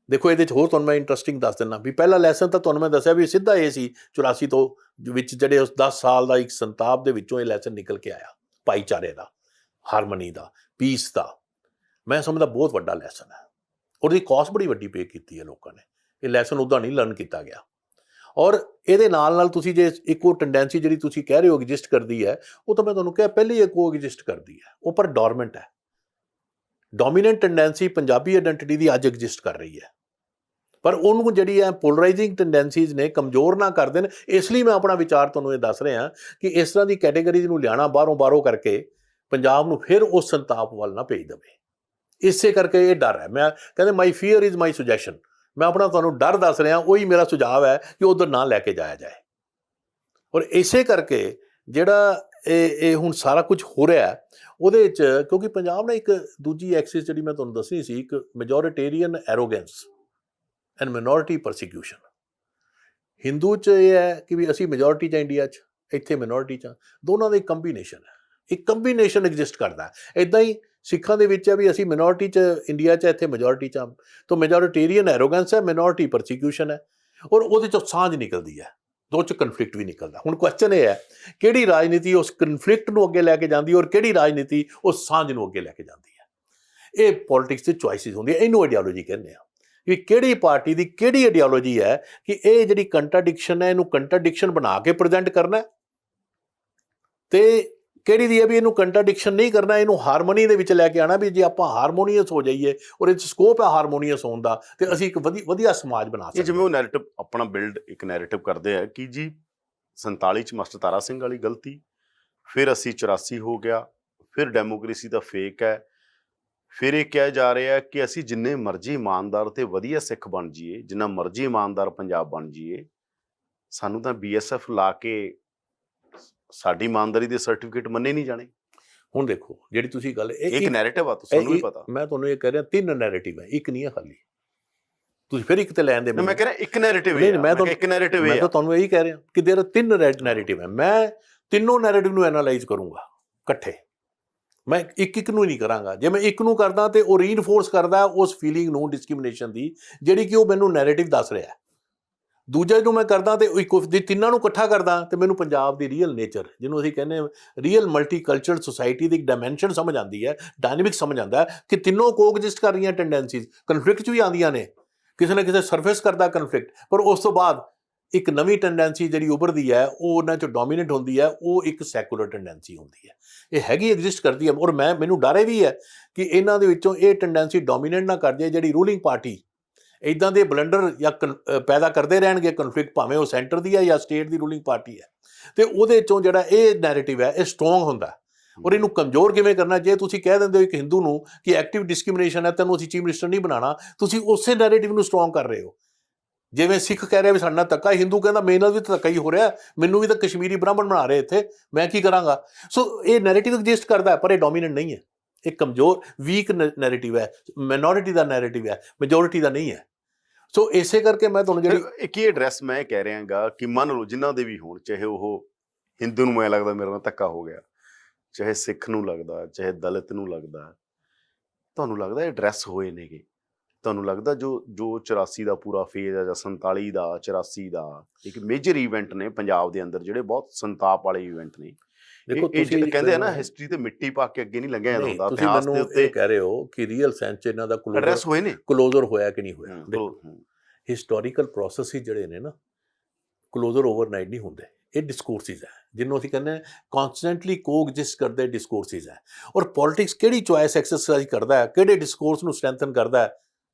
ਦੇਖੋ ਇਹਦੇ 'ਚ ਹੋਰ ਤੁਹਾਨੂੰ ਮੈਂ ਇੰਟਰਸਟਿੰਗ ਦੱਸ ਦਿੰਦਾ ਵੀ ਪਹਿਲਾ ਲੈਸਨ ਤਾਂ ਤੁਹਾਨੂੰ ਮੈਂ ਦੱਸਿਆ ਵੀ ਸਿੱਧਾ ਇਹ ਸੀ 84 ਤੋਂ ਵਿੱਚ ਜਿਹੜੇ ਉਸ 10 ਸਾਲ ਦਾ ਇੱਕ ਸੰਤਾਪ ਦੇ ਵਿੱਚੋਂ ਇਹ ਲੈਸਨ ਨਿਕਲ ਕੇ ਆਇਆ, ਭਾਈਚਾਰੇ ਦਾ, ਹਾਰਮਨੀ ਦਾ, ਪੀਸ ਦਾ। ਮੈਂ ਸਮਝਦਾ ਬਹੁਤ ਵੱਡਾ ਲੈਸਨ ਹੈ। ਉਹਦੀ ਕਾਸਟ ਬੜੀ ਵੱਡੀ ਪੇ ਕੀਤੀ ਹੈ ਲੋਕਾਂ ਨੇ। ਇਹ ਲੈਸਨ ਉੱਦਾਂ ਨਹੀਂ ਲਰਨ ਕੀਤਾ ਗਿਆ। ਔਰ ਇਹਦੇ ਨਾਲ ਤੁਸੀਂ ਜੇ ਇੱਕ ਉਹ ਟੈਂਡੈਂਸੀ ਜਿਹੜੀ ਤੁਸੀਂ ਕਹਿ ਰਹੇ ਹੋ ਐਗਜ਼ਿਸਟ ਕਰਦੀ ਹੈ, ਉਹ ਤਾਂ ਮੈਂ ਤੁਹਾਨੂੰ ਕਿਹਾ ਪਹਿਲੇ ਹੀ ਕੋ ਐਗਜ਼ਿਸਟ ਕਰਦੀ ਹੈ, ਉਹ ਪਰ ਡੋਰਮੈਂਟ ਹੈ। ਡੋਮੀਨੈਂਟ ਟੈਂਡੈਂਸੀ ਪੰਜਾਬੀ ਆਇਡੈਂਟੀਟੀ ਦੀ ਅੱਜ ਐਗਜ਼ਿਸਟ ਕਰ ਰਹੀ ਹੈ, ਪਰ ਉਹਨੂੰ ਜਿਹੜੀ ਹੈ ਪੋਲਰਾਈਜ਼ਿੰਗ ਟੈਂਡੈਂਸੀਜ਼ ਨੇ ਕਮਜ਼ੋਰ ਨਾ ਕਰ ਦੇਣ। ਇਸ ਲਈ ਮੈਂ ਆਪਣਾ ਵਿਚਾਰ ਤੁਹਾਨੂੰ ਇਹ ਦੱਸ ਰਿਹਾ ਕਿ ਇਸ ਤਰ੍ਹਾਂ ਦੀ ਕੈਟੇਗਰੀਜ਼ ਨੂੰ ਲਿਆਣਾ ਬਾਹਰੋਂ ਕਰਕੇ ਪੰਜਾਬ ਨੂੰ ਫਿਰ ਉਸ ਸੰਤਾਪ ਵੱਲ ਨਾ ਭੇਜ ਦੇਵੇ। ਇਸੇ ਕਰਕੇ ਇਹ ਡਰ ਹੈ। ਮੈਂ ਕਹਿੰਦੇ ਮਾਈ ਫੀਅਰ ਇਜ਼ ਮਾਈ ਸੁਜੈਸ਼ਨ। ਮੈਂ ਆਪਣਾ ਤੁਹਾਨੂੰ ਡਰ ਦੱਸ ਰਿਹਾ, ਉਹੀ ਮੇਰਾ ਸੁਝਾਅ ਹੈ ਕਿ ਉਧਰ ਨਾ ਲੈ ਕੇ ਜਾਇਆ ਜਾਏ। ਔਰ ਇਸੇ ਕਰਕੇ ਜਿਹੜਾ ਇਹ ਹੁਣ ਸਾਰਾ ਕੁਝ ਹੋ ਰਿਹਾ ਉਹਦੇ 'ਚ, ਕਿਉਂਕਿ ਪੰਜਾਬ ਨੇ ਇੱਕ ਦੂਜੀ ਐਕਸਿਸ ਜਿਹੜੀ ਮੈਂ ਤੁਹਾਨੂੰ ਦੱਸਣੀ ਸੀ, ਇੱਕ majoritarian arrogance and minority persecution. Hindu 'ਚ ਇਹ ਹੈ ਕਿ ਵੀ ਅਸੀਂ ਮੈਜੋਰਿਟੀ 'ਚ, ਇੰਡੀਆ 'ਚ, ਇੱਥੇ ਮਿਨੋਰਿਟੀ 'ਚ, ਦੋਨਾਂ ਦਾ ਇੱਕ ਕੰਬੀਨੇਸ਼ਨ ਹੈ, ਇੱਕ ਕੰਬੀਨੇਸ਼ਨ ਐਗਜ਼ਿਸਟ ਕਰਦਾ। ਇੱਦਾਂ ਹੀ ਸਿੱਖਾਂ ਦੇ ਵਿੱਚ ਹੈ ਵੀ ਅਸੀਂ ਮਿਨੋਰਿਟੀ 'ਚ ਇੰਡੀਆ 'ਚ, ਇੱਥੇ ਮੈਜੋਰਿਟੀ 'ਚ। ਤਾਂ ਮੈਜੋਰਿਟੇਰੀਅਨ ਐਰੋਗੈਂਸ ਹੈ, ਮਿਨੋਰਿਟੀ ਪਰਸੀਕਿਊਸ਼ਨ ਹੈ, ਔਰ ਉਹਦੇ 'ਚੋਂ ਸਾਂਝ ਨਿਕਲਦੀ ਹੈ, ਦੋ 'ਚ ਕਨਫਲਿਕਟ ਵੀ ਨਿਕਲਦਾ। ਹੁਣ ਕੁਐਸਚਨ ਇਹ ਹੈ ਕਿਹੜੀ ਰਾਜਨੀਤੀ ਉਸ ਕਨਫਲਿਕਟ ਨੂੰ ਅੱਗੇ ਲੈ ਕੇ ਜਾਂਦੀ ਔਰ ਕਿਹੜੀ ਰਾਜਨੀਤੀ ਉਸ ਸਾਂਝ ਨੂੰ ਅੱਗੇ ਲੈ ਕੇ ਜਾਂਦੀ ਹੈ। ਇਹ ਪੋਲਿਟਿਕਸ 'ਚ ਚੁਆਇਸਿਸ ਹੁੰਦੀਆਂ, ਇਹਨੂੰ ਆਈਡੀਓਲੋਜੀ ਕਹਿੰਦੇ ਆ ਕਿ ਕਿਹੜੀ ਪਾਰਟੀ ਦੀ ਕਿਹੜੀ ਆਈਡੀਓਲੋਜੀ ਹੈ ਕਿ ਇਹ ਜਿਹੜੀ ਕੰਟਰਾਡਿਕਸ਼ਨ ਹੈ ਇਹਨੂੰ ਕੰਟਰਾਡਿਕਸ਼ਨ ਬਣਾ ਕੇ ਪ੍ਰੈਜ਼ੈਂਟ ਕਰਨਾ, ਤੇ ਕਿਹੜੀ ਦੀ ਹੈ ਵੀ ਇਹਨੂੰ ਕੰਟਰਾਡਿਕਸ਼ਨ ਨਹੀਂ ਕਰਨਾ, ਇਹਨੂੰ ਹਾਰਮੋਨੀ ਦੇ ਵਿੱਚ ਲੈ ਕੇ ਆਉਣਾ। ਵੀ ਜੇ ਆਪਾਂ ਹਾਰਮੋਨੀਅਸ ਹੋ ਜਾਈਏ ਔਰ ਇਹ 'ਚ ਸਕੋਪ ਹੈ ਹਾਰਮੋਨੀਅਸ ਹੋਣ ਦਾ, ਤੇ ਅਸੀਂ ਇੱਕ ਵਧੀਆ ਸਮਾਜ ਬਣਾ ਸਕਦੇ। ਜਿਵੇਂ ਉਹ ਨੈਰੇਟਿਵ ਆਪਣਾ ਬਿਲਡ ਇੱਕ ਨੈਰੇਟਿਵ ਕਰਦੇ ਆ ਕਿ ਜੀ 47 ਚ ਮਾਸਟਰ ਤਾਰਾ ਸਿੰਘ ਵਾਲੀ ਗਲਤੀ, ਫਿਰ ਅਸੀਂ 84 ਹੋ ਗਿਆ, ਫਿਰ ਡੈਮੋਕ੍ਰੇਸੀ ਦਾ ਫੇਕ ਹੈ, ਫਿਰ ਇਹ ਕਿਹਾ ਜਾ ਰਿਹਾ ਕਿ ਅਸੀਂ ਜਿੰਨੇ ਮਰਜ਼ੀ ਇਮਾਨਦਾਰ ਤੇ ਵਧੀਆ ਸਿੱਖ ਬਣ ਜਾਈਏ, ਜਿੰਨਾ ਮਰਜ਼ੀ ਇਮਾਨਦਾਰ ਪੰਜਾਬ ਬਣ ਜਾਈਏ, ਸਾਨੂੰ ਤਾਂ BSF ਲਾ ਕੇ ਸਾਡੀ ਇਮਾਨਦਾਰੀ ਦੇ ਸਰਟੀਫਿਕੇਟ ਮੰਨੇ ਨਹੀਂ ਜਾਣੇ। ਹੁਣ ਦੇਖੋ ਜਿਹੜੀ ਤੁਸੀਂ ਗੱਲ, ਇੱਕ ਨੈਰੇਟਿਵ ਆ, ਤੁਹਾਨੂੰ ਵੀ ਪਤਾ। ਮੈਂ ਤੁਹਾਨੂੰ ਇਹ ਕਹਿ ਰਿਹਾ 3 ਨੈਰੇਟਿਵ ਹੈ, ਇੱਕ ਨਹੀਂ ਹੈ ਖਾਲੀ। ਤੁਸੀਂ ਫਿਰ ਇੱਕ ਤੇ ਲੈਣ ਦੇ। ਮੈਂ ਕਹਿ ਰਿਹਾ ਇੱਕ ਨੈਰੇਟਿਵ ਹੈ, ਮੈਂ ਤਾਂ ਇੱਕ ਨੈਰੇਟਿਵ ਹੈ। ਮੈਂ ਤਾਂ ਤੁਹਾਨੂੰ ਇਹੀ ਕਹਿ ਰਿਹਾ ਕਿ ਦੇਰ 3 ਨੈਰੇਟਿਵ ਹੈ। ਮੈਂ ਤਿੰਨੋਂ ਨੈਰੇਟਿਵ ਨੂੰ ਐਨਾਲਾਈਜ਼ ਕਰੂੰਗਾ ਇਕੱਠੇ, ਮੈਂ ਇੱਕ ਨੂੰ ਨਹੀਂ ਕਰਾਂਗਾ। ਜੇ ਮੈਂ ਇੱਕ ਨੂੰ ਕਰਦਾ ਤੇ ਉਹ ਰੀਇਨਫੋਰਸ ਕਰਦਾ ਉਸ ਫੀਲਿੰਗ ਨੂੰ, ਡਿਸਕ੍ਰਿਮੀਨੇਸ਼ਨ ਦੀ, ਜਿਹੜੀ ਕਿ ਉਹ ਮੈਨੂੰ ਨੈਰੇਟਿਵ ਦੱਸ ਰਿਹਾ। ਦੂਜਾ ਨੂੰ ਮੈਂ ਕਰਦਾ ਤੇ ਤਿੰਨਾਂ ਨੂੰ ਇਕੱਠਾ ਕਰਦਾ ਤੇ ਮੈਨੂੰ ਪੰਜਾਬ ਦੀ ਰੀਅਲ ਨੇਚਰ, ਜਿਹਨੂੰ ਅਸੀਂ ਕਹਿੰਦੇ ਰੀਅਲ ਮਲਟੀਕਲਚਰਲ ਸੁਸਾਇਟੀ ਦੀ ਇੱਕ ਡਾਇਮੈਂਸ਼ਨ ਸਮਝ ਆਉਂਦੀ ਹੈ, ਡਾਇਨਾਮਿਕ ਸਮਝ ਆਉਂਦਾ ਕਿ ਤਿੰਨੋਂ ਕੋਐਗਜ਼ਿਸਟ ਕਰ ਰਹੀਆਂ ਟੈਂਡੈਂਸੀਜ਼। ਕਨਫਲਿਕਟ 'ਚ ਵੀ ਆਉਂਦੀਆਂ ਨੇ, ਕਿਸੇ ਨਾ ਕਿਸੇ ਸਰਫੇਸ ਕਰਦਾ ਕਨਫਲਿਕਟ, ਪਰ ਉਸ ਤੋਂ ਬਾਅਦ ਇੱਕ ਨਵੀਂ ਟੈਂਡੈਂਸੀ ਜਿਹੜੀ ਉੱਭਰਦੀ ਹੈ ਉਹ ਉਹਨਾਂ 'ਚੋਂ ਡੋਮੀਨੇਟ ਹੁੰਦੀ ਹੈ, ਉਹ ਇੱਕ ਸੈਕੂਲਰ ਟੈਂਡੈਂਸੀ ਹੁੰਦੀ ਹੈ। ਇਹ ਹੈਗੀ, ਐਗਜ਼ਿਸਟ ਕਰਦੀ ਹੈ। ਔਰ ਮੈਨੂੰ ਡਰ ਇਹ ਵੀ ਹੈ ਕਿ ਇਹਨਾਂ ਦੇ ਵਿੱਚੋਂ ਇਹ ਟੈਂਡੈਂਸੀ ਡੋਮੀਨੇਟ ਨਾ ਕਰ ਜਾਏ, ਜਿਹੜੀ ਰੂਲਿੰਗ ਪਾਰਟੀ ਇੱਦਾਂ ਦੇ ਬਲੰਡਰ ਜਾਂ ਪੈਦਾ ਕਰਦੇ ਰਹਿਣਗੇ ਕਨਫਲਿਕਟ, ਭਾਵੇਂ ਉਹ ਸੈਂਟਰ ਦੀ ਹੈ ਜਾਂ ਸਟੇਟ ਦੀ ਰੂਲਿੰਗ ਪਾਰਟੀ ਹੈ, ਤੇ ਉਹਦੇ 'ਚੋਂ ਜਿਹੜਾ ਇਹ ਨੈਰੇਟਿਵ ਹੈ ਇਹ ਸਟਰੋਂਗ ਹੁੰਦਾ। ਔਰ ਇਹਨੂੰ ਕਮਜ਼ੋਰ ਕਿਵੇਂ ਕਰਨਾ? ਜੇ ਤੁਸੀਂ ਕਹਿ ਦਿੰਦੇ ਹੋ ਇੱਕ ਹਿੰਦੂ ਨੂੰ ਕਿ ਐਕਟਿਵ ਡਿਸਕ੍ਰਿਮੀਨੇਸ਼ਨ ਹੈ, ਤੈਨੂੰ ਅਸੀਂ ਚੀਫ ਮਿਨਿਸਟਰ ਨਹੀਂ ਬਣਾਉਣਾ, ਤੁਸੀਂ ਉਸੇ ਨੈਰੇਟਿਵ ਨੂੰ ਸਟਰੋਂਗ ਕਰ ਰਹੇ ਹੋ। ਜਿਵੇਂ ਸਿੱਖ ਕਹਿ ਰਿਹਾ ਵੀ ਸਾਡਾ ਧੱਕਾ, ਹਿੰਦੂ ਕਹਿੰਦਾ ਮੇਰੇ ਨਾਲ ਵੀ ਧੱਕਾ ਹੀ ਹੋ ਰਿਹਾ, ਮੈਨੂੰ ਵੀ ਤਾਂ ਕਸ਼ਮੀਰੀ ਬ੍ਰਾਹਮਣ ਬਣਾ ਰਹੇ ਇੱਥੇ, ਮੈਂ ਕੀ ਕਰਾਂਗਾ? ਸੋ ਇਹ ਨੈਰੇਟਿਵ ਐਗਜ਼ਿਸਟ ਕਰਦਾ, ਪਰ ਇਹ ਡੋਮੀਨੈਂਟ ਨਹੀਂ ਹੈ। ਇਹ ਕਮਜ਼ੋਰ ਵੀਕ ਨੈਰੇਟਿਵ ਹੈ, ਮਾਈਨੋਰਿਟੀ ਦਾ ਨੈਰੇਟਿਵ ਹੈ, ਮੈਜੋਰਿਟੀ ਦਾ ਨਹੀਂ ਹੈ। ਸੋ ਇਸੇ ਕਰਕੇ ਮੈਂ ਤੁਹਾਨੂੰ ਜਿਹੜੀ ਇੱਕ ਹੀ ਐਡਰੈਸ ਮੈਂ ਕਹਿ ਰਿਹਾਗਾ ਕਿ ਮੰਨ ਲਓ ਜਿਨ੍ਹਾਂ ਦੇ ਵੀ ਹੋਣ, ਚਾਹੇ ਉਹ ਹਿੰਦੂ ਨੂੰ ਮੈਂ ਲੱਗਦਾ ਮੇਰੇ ਨਾਲ ਧੱਕਾ ਹੋ ਗਿਆ, ਚਾਹੇ ਸਿੱਖ ਨੂੰ ਲੱਗਦਾ, ਚਾਹੇ ਦਲਿਤ ਨੂੰ ਲੱਗਦਾ, ਤੁਹਾਨੂੰ ਲੱਗਦਾ ਐਡਰੈਸ ਹੋਏ ਨੇਗੇ? ਤੁਹਾਨੂੰ ਲੱਗਦਾ ਜੋ 84 ਦਾ ਪੂਰਾ ਫੇਜ਼ ਹੈ ਜਾਂ 47 ਦਾ, 84 ਦਾ, ਇੱਕ ਮੇਜਰ ਈਵੈਂਟ ਨੇ ਪੰਜਾਬ ਦੇ ਅੰਦਰ, ਜਿਹੜੇ ਬਹੁਤ ਸੰਤਾਪ ਵਾਲੇ ਈਵੈਂਟ ਨੇ। ਦੇਖੋ ਤੁਸੀਂ ਕਹਿੰਦੇ ਆ ਨਾ ਹਿਸਟਰੀ ਤੇ ਮਿੱਟੀ ਪਾ ਕੇ ਅੱਗੇ ਨਹੀਂ ਲੰਘਿਆ ਜਾਂਦਾ। ਤੁਸੀਂ ਮੈਨੂੰ ਇਹ ਕਹਿ ਰਹੇ ਹੋ ਕਿ ਰੀਅਲ ਸੈਂਸ 'ਚ ਇਹਨਾਂ ਦਾ ਐਡਰੈਸ ਹੋਏ ਨੇ, ਕਲੋਜ਼ਰ ਹੋਇਆ ਕਿ ਨਹੀਂ ਹੋਇਆ? ਦੇਖੋ ਹਿਸਟੋਰੀਕਲ ਪ੍ਰੋਸੈਸ ਹੀ ਜਿਹੜੇ ਨੇ ਨਾ, ਕਲੋਜ਼ਰ ਓਵਰਨਾਈਟ ਨਹੀਂ ਹੁੰਦੇ। ਇਹ ਡਿਸਕੋਰਸਿਸ ਹੈ ਜਿਹਨੂੰ ਅਸੀਂ ਕਹਿੰਦੇ ਹਾਂ ਕਨਸਟੈਂਟਲੀ ਕੋਐਗਜ਼ਿਸਟ ਕਰਦੇ ਡਿਸਕੋਰਸਿਸ ਹੈ। ਔਰ ਪੋਲਿਟਿਕਸ ਕਿਹੜੀ ਚੋਇਸ ਐਕਸਰਸਾਈਜ਼ ਕਰਦਾ ਹੈ, ਕਿਹੜੇ ਡਿਸਕੋਰਸ ਨੂੰ ਸਟਰੈਂਥਨ ਕਰਦਾ ਹੈ,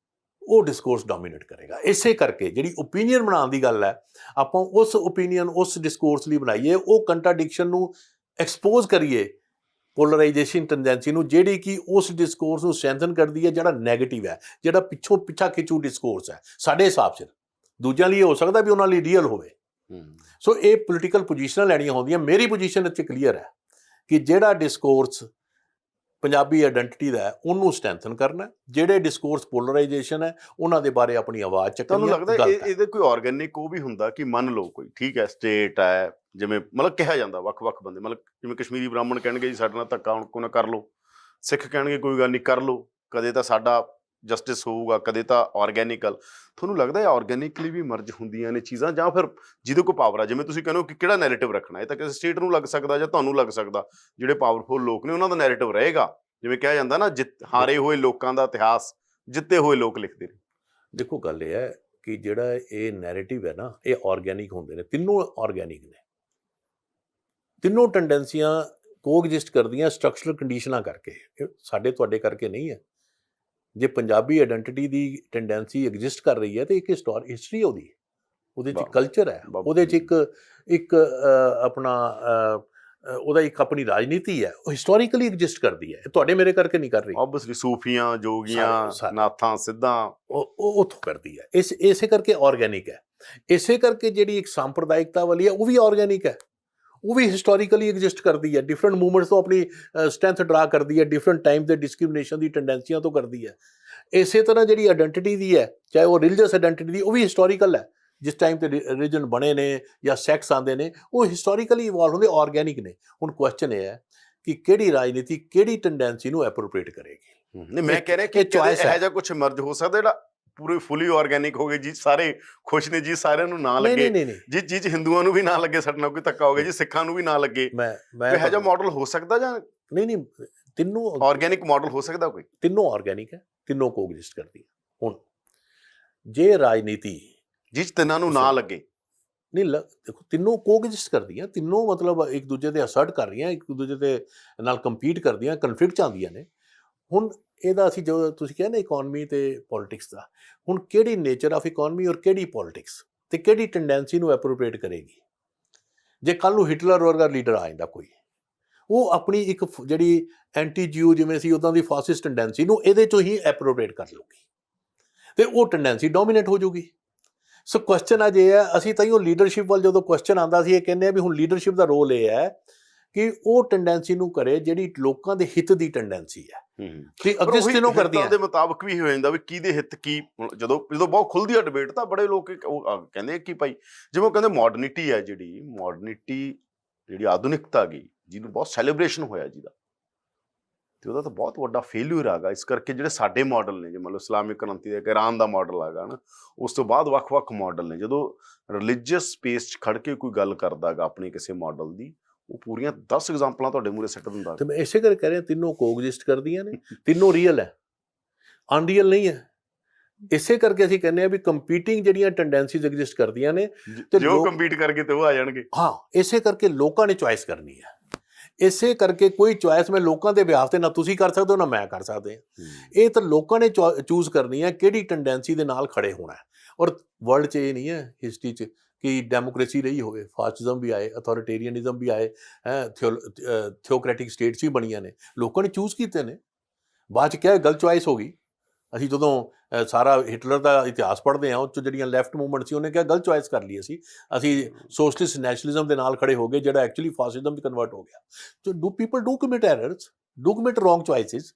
ਉਹ ਡਿਸਕੋਰਸ ਡੋਮੀਨੇਟ ਕਰੇਗਾ। ਇਸੇ ਕਰਕੇ ਜਿਹੜੀ ਓਪੀਨੀਅਨ ਬਣਾਉਣ ਦੀ ਗੱਲ ਹੈ, ਆਪਾਂ ਉਸ ਓਪੀਨੀਅਨ ਉਸ ਡਿਸਕੋਰਸ ਲਈ ਬਣਾਈਏ, ਉਹ ਕੰਟਰਾਡਿਕਸ਼ਨ ਨੂੰ ਐਕਸਪੋਜ਼ ਕਰੀਏ, ਪੋਲਰਾਈਜੇਸ਼ਨ ਟੈਂਡੈਂਸੀ ਨੂੰ, ਜਿਹੜੀ ਕਿ ਉਸ ਡਿਸਕੋਰਸ ਨੂੰ ਸਟਰੈਂਥਨ ਕਰਦੀ ਹੈ ਜਿਹੜਾ ਨੈਗੇਟਿਵ ਹੈ, ਜਿਹੜਾ ਪਿੱਛਾ ਖਿੱਚੂ ਡਿਸਕੋਰਸ ਹੈ ਸਾਡੇ ਹਿਸਾਬ 'ਚ। ਦੂਜਿਆਂ ਲਈ ਹੋ ਸਕਦਾ ਵੀ ਉਹਨਾਂ ਲਈ ਰੀਅਲ ਹੋਵੇ। ਸੋ ਇਹ ਪੋਲੀਟੀਕਲ ਪੋਜੀਸ਼ਨਾਂ ਲੈਣੀਆਂ ਹੁੰਦੀਆਂ। ਮੇਰੀ ਪੋਜੀਸ਼ਨ ਇੱਥੇ ਕਲੀਅਰ ਹੈ ਕਿ ਜਿਹੜਾ ਡਿਸਕੋਰਸ ਪੰਜਾਬੀ ਆਇਡੈਂਟੀਟੀ ਦਾ ਹੈ ਉਹਨੂੰ ਸਟਰੈਂਥਨ ਕਰਨਾ, ਜਿਹੜੇ ਡਿਸਕੋਰਸ ਪੋਲਰਾਈਜੇਸ਼ਨ ਹੈ ਉਹਨਾਂ ਦੇ ਬਾਰੇ ਆਪਣੀ ਆਵਾਜ਼ ਚੱਕਣੀ। ਤੁਹਾਨੂੰ ਲੱਗਦਾ ਇਹਦੇ ਕੋਈ ਆਰਗੈਨਿਕ ਉਹ ਵੀ ਹੁੰਦਾ ਕਿ ਮੰਨ ਲਓ ਕੋਈ ਠੀਕ ਹੈ ਸਟੇਟ ਹੈ, ਜਿਵੇਂ ਮਤਲਬ ਕਿਹਾ ਜਾਂਦਾ ਵੱਖ-ਵੱਖ ਬੰਦੇ, ਮਤਲਬ ਜਿਵੇਂ ਕਸ਼ਮੀਰੀ ਬ੍ਰਾਹਮਣ ਕਹਿਣਗੇ ਜੀ ਸਾਡੇ ਨਾਲ ਧੱਕਾ ਹੁਣ ਕੋਈ ਨਾ ਕਰ ਲਓ, ਸਿੱਖ ਕਹਿਣਗੇ ਕੋਈ ਗੱਲ ਨਹੀਂ ਕਰ ਲਓ, ਕਦੇ ਤਾਂ ਸਾਡਾ ਜਸਟਿਸ ਹੋਊਗਾ, ਕਦੇ ਤਾਂ ਆਰਗੈਨਿਕਲ। ਤੁਹਾਨੂੰ ਲੱਗਦਾ ਇਹ ਆਰਗੈਨਿਕਲੀ ਵੀ ਮਰਜ ਹੁੰਦੀਆਂ ਨੇ ਚੀਜ਼ਾਂ, ਜਾਂ ਫਿਰ ਜਿਹਦੇ ਕੋਲ ਪਾਵਰ ਆ, ਜਿਵੇਂ ਤੁਸੀਂ ਕਹਿੰਦੇ ਹੋ ਕਿ ਕਿਹੜਾ ਨੈਰੇਟਿਵ ਰੱਖਣਾ, ਇਹ ਤਾਂ ਕਿਸੇ ਸਟੇਟ ਨੂੰ ਲੱਗ ਸਕਦਾ ਜਾਂ ਤੁਹਾਨੂੰ ਲੱਗ ਸਕਦਾ, ਜਿਹੜੇ ਪਾਵਰਫੁਲ ਲੋਕ ਨੇ ਉਹਨਾਂ ਦਾ ਨੈਰੇਟਿਵ ਰਹੇਗਾ। ਜਿਵੇਂ ਕਿਹਾ ਜਾਂਦਾ ਨਾ, ਹਾਰੇ ਹੋਏ ਲੋਕਾਂ ਦਾ ਇਤਿਹਾਸ ਜਿੱਤੇ ਹੋਏ ਲੋਕ ਲਿਖਦੇ ਨੇ। ਦੇਖੋ ਗੱਲ ਇਹ ਹੈ ਕਿ ਜਿਹੜਾ ਇਹ ਨੈਰੇਟਿਵ ਹੈ ਨਾ, ਇਹ ਆਰਗੈਨਿਕ ਹੁੰਦੇ ਨੇ, ਤਿੰਨੋਂ ਆਰਗੈਨਿਕ ਨੇ, ਤਿੰਨੋਂ ਟੈਂਡੈਂਸੀਆਂ ਕੋਐਗਜ਼ਿਸਟ ਕਰਦੀਆਂ ਸਟਰਕਚਰਲ ਕੰਡੀਸ਼ਨਾਂ ਕਰਕੇ, ਸਾਡੇ ਤੁਹਾਡੇ ਕਰਕੇ ਨਹੀਂ ਹੈ। ਜੇ ਪੰਜਾਬੀ ਆਇਡੈਂਟੀਟੀ ਦੀ ਟੈਂਡੈਂਸੀ ਐਗਜ਼ਿਸਟ ਕਰ ਰਹੀ ਹੈ ਤੇ ਇੱਕ ਹਿਸਟਰੀ ਉਹਦੇ 'ਚ ਕਲਚਰ ਹੈ, ਉਹਦੇ 'ਚ ਇੱਕ ਆਪਣਾ ਉਹਦਾ ਇੱਕ ਆਪਣੀ ਰਾਜਨੀਤੀ ਹੈ, ਉਹ ਹਿਸਟੋਰੀਕਲੀ ਐਗਜ਼ਿਸਟ ਕਰਦੀ ਹੈ, ਤੁਹਾਡੇ ਮੇਰੇ ਕਰਕੇ ਨਹੀਂ ਕਰ ਰਹੀ। ਆਬਵੀਅਸਲੀ ਸੂਫੀਆਂ, ਜੋਗੀਆਂ, ਨਾਥਾਂ, ਸਿੱਧਾਂ ਉਹ ਉੱਥੋਂ ਕਰਦੀ ਹੈ। ਇਸੇ ਕਰਕੇ ਆਰਗੈਨਿਕ ਹੈ। ਇਸੇ ਕਰਕੇ ਜਿਹੜੀ ਇੱਕ ਸੰਪਰਦਾਇਕਤਾ ਵਾਲੀ ਹੈ ਉਹ ਵੀ ਆਰਗੈਨਿਕ ਹੈ, ਉਹ ਵੀ ਹਿਸਟੋਰੀਕਲੀ ਐਗਜ਼ਿਸਟ ਕਰਦੀ ਹੈ, ਡਿਫਰੈਂਟ ਮੂਵਮੈਂਟਸ ਤੋਂ ਆਪਣੀ ਸਟਰੈਂਥ ਡਰਾ ਕਰਦੀ ਹੈ, ਡਿਫਰੈਂਟ ਟਾਈਮ ਦੇ ਡਿਸਕ੍ਰਿਮੀਨੇਸ਼ਨ ਦੀ ਟੈਂਡੈਂਸੀਆਂ ਤੋਂ ਕਰਦੀ ਹੈ। ਇਸੇ ਤਰ੍ਹਾਂ ਜਿਹੜੀ ਆਇਡੈਂਟੀਟੀ ਦੀ ਹੈ, ਚਾਹੇ ਉਹ ਰਿਲੀਜੀਅਸ ਆਇਡੈਂਟੀਟੀ ਦੀ, ਉਹ ਵੀ ਹਿਸਟੋਰੀਕਲ ਹੈ। ਜਿਸ ਟਾਈਮ ਤੇ ਰਿਲੀਜਨ ਬਣੇ ਨੇ ਜਾਂ ਸੈਕਟਸ ਆਉਂਦੇ ਨੇ, ਉਹ ਹਿਸਟੋਰੀਕਲੀ ਇਵੋਲਵ ਹੁੰਦੇ, ਆਰਗੈਨਿਕ ਨੇ। ਹੁਣ ਕੁਐਸਚਨ ਇਹ ਹੈ ਕਿ ਕਿਹੜੀ ਰਾਜਨੀਤੀ ਕਿਹੜੀ ਟੈਂਡੈਂਸੀ ਨੂੰ ਐਪਰੋਪ੍ਰੀਏਟ ਕਰੇਗੀ। ਨਹੀਂ, ਮੈਂ ਕਹਿ ਰਿਹਾ ਕਿ ਇਹੋ ਜਿਹਾ ਕੁਝ ਮਰਜ ਹੋ ਸਕਦਾ ਜਿਹੜਾ ਪੂਰੇ ਫੁੱਲੀ ਆਰਗੈਨਿਕ ਹੋ ਗਏ ਜੀ, ਸਾਰੇ ਖੁਸ਼ ਨੇ ਜੀ, ਸਾਰਿਆਂ ਨੂੰ ਨਾ ਲੱਗੇ ਜੀ, ਚੀਜ਼ ਹਿੰਦੂਆਂ ਨੂੰ ਵੀ ਨਾ ਲੱਗੇ ਸਾਡੇ ਨਾਲ ਕੋਈ ਧੱਕਾ ਹੋ ਗਿਆ ਜੀ, ਸਿੱਖਾਂ ਨੂੰ ਵੀ ਨਾ ਲੱਗੇ, ਇਹੋ ਜਿਹਾ ਮਾਡਲ ਹੋ ਸਕਦਾ ਜਾਂ ਨਹੀਂ? ਤਿੰਨੋਂ ਆਰਗੈਨਿਕ ਮਾਡਲ ਹੋ ਸਕਦਾ ਕੋਈ? ਤਿੰਨੋਂ ਆਰਗੈਨਿਕ ਹੈ, ਤਿੰਨੋਂ ਕੋਐਗਜ਼ਿਸਟ ਕਰਦੀ ਹੈ। ਹੁਣ ਜੇ ਰਾਜਨੀਤੀ ਜਿਸ ਤਿੰਨਾਂ ਨੂੰ ਨਾ ਲੱਗੇ, ਨਹੀਂ ਦੇਖੋ ਤਿੰਨੋਂ ਕੋਐਗਜ਼ਿਸਟ ਕਰਦੀਆਂ, ਤਿੰਨੋਂ ਮਤਲਬ ਇੱਕ ਦੂਜੇ ਤੇ ਅਸਰਟ ਕਰ ਰਹੀਆਂ, ਇੱਕ ਦੂਜੇ ਦੇ ਨਾਲ ਕੰਪੀਟ ਕਰਦੀਆਂ, ਕਨਫਲਿਕਟ 'ਚ ਆਉਂਦੀਆਂ ਨੇ। ਹੁਣ ਇਹਦਾ ਅਸੀਂ ਜੋ ਤੁਸੀਂ ਕਿਹਾ ਨਾ ਇਕੋਨਮੀ ਤੇ ਪੋਲਿਟਿਕਸ ਦਾ, ਹੁਣ ਕਿਹੜੀ ਨੇਚਰ ਆਫ ਇਕੋਨਮੀ ਔਰ ਕਿਹੜੀ ਪੋਲਿਟਿਕਸ ਤੇ ਕਿਹੜੀ ਟੈਂਡੈਂਸੀ ਨੂੰ ਐਪਰੋਪ੍ਰੀਏਟ ਕਰੇਗੀ। ਜੇ ਕੱਲ੍ਹ ਨੂੰ ਹਿਟਲਰ ਵਰਗਾ ਲੀਡਰ ਆ ਜਾਂਦਾ ਕੋਈ, ਉਹ ਆਪਣੀ ਇੱਕ ਜਿਹੜੀ ਐਂਟੀ ਜਿਊ ਜਿਵੇਂ ਸੀ ਉੱਦਾਂ ਦੀ ਫਾਸਿਸਟ ਟੈਂਡੈਂਸੀ ਨੂੰ ਇਹਦੇ 'ਚੋਂ ਹੀ ਐਪਰੋਪ੍ਰੀਏਟ ਕਰ ਲਊਗੀ ਤੇ ਉਹ ਟੈਂਡੈਂਸੀ ਡੋਮੀਨੇਟ ਹੋ ਜਾਊਗੀ। ਸੋ ਕੁਐਸਚਨ ਅੱਜ ਇਹ ਹੈ, ਅਸੀਂ ਤਾਂ ਉਹ ਲੀਡਰਸ਼ਿਪ ਵੱਲ ਜਦੋਂ ਕੁਐਸਚਨ ਆਉਂਦਾ ਸੀ, ਇਹ ਕਹਿੰਦੇ ਆ ਵੀ ਹੁਣ ਲੀਡਰਸ਼ਿਪ ਦਾ ਰੋਲ ਇਹ ਹੈ ਕਿ ਉਹ ਟੈਂਡੈਂਸੀ ਨੂੰ ਕਰੇ ਜਿਹੜੀ ਲੋਕਾਂ ਦੇ ਹਿੱਤ ਦੀ ਟੈਂਡੈਂਸੀ ਹੈ। ਕਿ ਐਗਜ਼ਿਸਟ ਇਹਨੂੰ ਕਰਦੀਆਂ ਦੇ ਮੁਤਾਬਕ ਵੀ ਹੋ ਜਾਂਦਾ ਵੀ ਕਿਹਦੇ ਹਿੱਤ ਕੀ। ਜਦੋਂ ਬਹੁਤ ਖੁੱਲਦੀ ਹੈ ਡਿਬੇਟ ਤਾਂ ਬੜੇ ਲੋਕ ਉਹ ਕਹਿੰਦੇ ਕਿ ਭਾਈ ਜਿਵੇਂ ਉਹ ਕਹਿੰਦੇ ਮਾਡਰਨਿਟੀ ਹੈ, ਜਿਹੜੀ ਆਧੁਨਿਕਤਾ ਗਈ, ਜਿਹਨੂੰ ਬਹੁਤ ਸੈਲੀਬ੍ਰੇਸ਼ਨ ਹੋਇਆ ਜਿਹਦਾ, ਤੇ ਉਹਦਾ ਤਾਂ ਬਹੁਤ ਵੱਡਾ ਫੇਲਿਅਰ ਆਗਾ। ਇਸ ਕਰਕੇ ਜਿਹੜੇ ਸਾਡੇ ਮਾਡਲ ਨੇ, ਜੇ ਮੰਨ ਲਓ ਇਸਲਾਮਿਕ ਕ੍ਰਾਂਤੀ ਦਾ ਇਰਾਨ ਦਾ ਮਾਡਲ ਆਗਾ ਨਾ, ਉਸ ਤੋਂ ਬਾਅਦ ਵੱਖ-ਵੱਖ ਮਾਡਲ ਨੇ। ਜਦੋਂ ਰਿਲੀਜੀਅਸ ਸਪੇਸ 'ਚ ਖੜ ਕੇ ਕੋਈ ਗੱਲ ਕਰਦਾ ਗਾ ਆਪਣੇ ਕਿਸੇ ਮਾਡਲ ਦੀ, ਉਹ ਪੂਰੀਆਂ 10 ਐਗਜ਼ਾਮਪਲਾਂ ਤੁਹਾਡੇ ਮੂਹਰੇ ਸਿੱਟ ਦਿੰਦਾ। ਤੇ ਮੈਂ ਇਸੇ ਕਰਕੇ ਕਹਿ ਰਿਹਾ ਤਿੰਨੋਂ ਕੋਐਗਜ਼ਿਸਟ ਕਰਦੀਆਂ ਨੇ, ਤਿੰਨੋਂ ਰੀਅਲ ਹੈ, ਅਨਰੀਅਲ ਨਹੀਂ ਹੈ। ਇਸੇ ਕਰਕੇ ਅਸੀਂ ਕਹਿੰਦੇ ਆ ਵੀ ਕੰਪੀਟਿੰਗ ਜਿਹੜੀਆਂ ਟੈਂਡੈਂਸੀਜ਼ ਐਗਜ਼ਿਸਟ ਕਰਦੀਆਂ ਨੇ, ਤੇ ਜੋ ਕੰਪੀਟ ਕਰਕੇ ਤੇ ਉਹ ਆ ਜਾਣਗੇ। ਹਾਂ, ਇਸੇ ਕਰਕੇ ਲੋਕਾਂ ਨੇ ਚੁਆਇਸ ਕਰਨੀ ਹੈ। ਇਸੇ ਕਰਕੇ ਕੋਈ ਚੁਆਇਸ ਮੈਂ ਲੋਕਾਂ ਦੇ ਬਿਹਾਫ ਤੇ ਨਾ ਤੁਸੀਂ ਕਰ ਸਕਦੇ ਹੋ ਨਾ ਮੈਂ ਕਰ ਸਕਦੇ ਹਾਂ। ਇਹ ਤਾਂ ਲੋਕਾਂ ਨੇ ਚੂਜ਼ ਕਰਨੀ ਹੈ ਕਿਹੜੀ ਟੈਂਡੈਂਸੀ ਦੇ ਨਾਲ ਖੜੇ ਹੋਣਾ ਹੈ। ਔਰ ਵਰਲਡ 'ਚ ਇਹ ਨਹੀਂ ਹੈ ਹਿਸਟਰੀ 'ਚ ਕਿ ਡੈਮੋਕ੍ਰੇਸੀ ਰਹੀ ਹੋਵੇ, ਫਾਸਿਜ਼ਮ ਵੀ ਆਏ, ਅਥੋਰਿਟੇਰੀਅਨਿਜ਼ਮ ਵੀ ਆਏ, ਥਿਓਕ੍ਰੈਟਿਕ ਸਟੇਟਸ ਵੀ ਬਣੀਆਂ ਨੇ, ਲੋਕਾਂ ਨੇ ਚੂਜ਼ ਕੀਤੇ ਨੇ। ਬਾਅਦ 'ਚ ਕਿਹਾ ਗਲਤ ਚੁਆਇਸ ਹੋ ਗਈ। ਅਸੀਂ ਜਦੋਂ ਸਾਰਾ ਹਿਟਲਰ ਦਾ ਇਤਿਹਾਸ ਪੜ੍ਹਦੇ ਹਾਂ, ਉਹ 'ਚ ਜਿਹੜੀਆਂ ਲੈਫਟ ਮੂਵਮੈਂਟ ਸੀ ਉਹਨੇ ਕਿਹਾ ਗਲਤ ਚੁਆਇਸ ਕਰ ਲਈ ਅਸੀਂ ਸੋਸ਼ਲਿਸਟ ਨੈਸ਼ਨਲਿਜ਼ਮ ਦੇ ਨਾਲ ਖੜੇ ਹੋ ਗਏ, ਜਿਹੜਾ ਐਕਚੁਅਲੀ ਫਾਸਿਜ਼ਮ 'ਚ ਕਨਵਰਟ ਹੋ ਗਿਆ। So do people do commit errors, do commit wrong choices.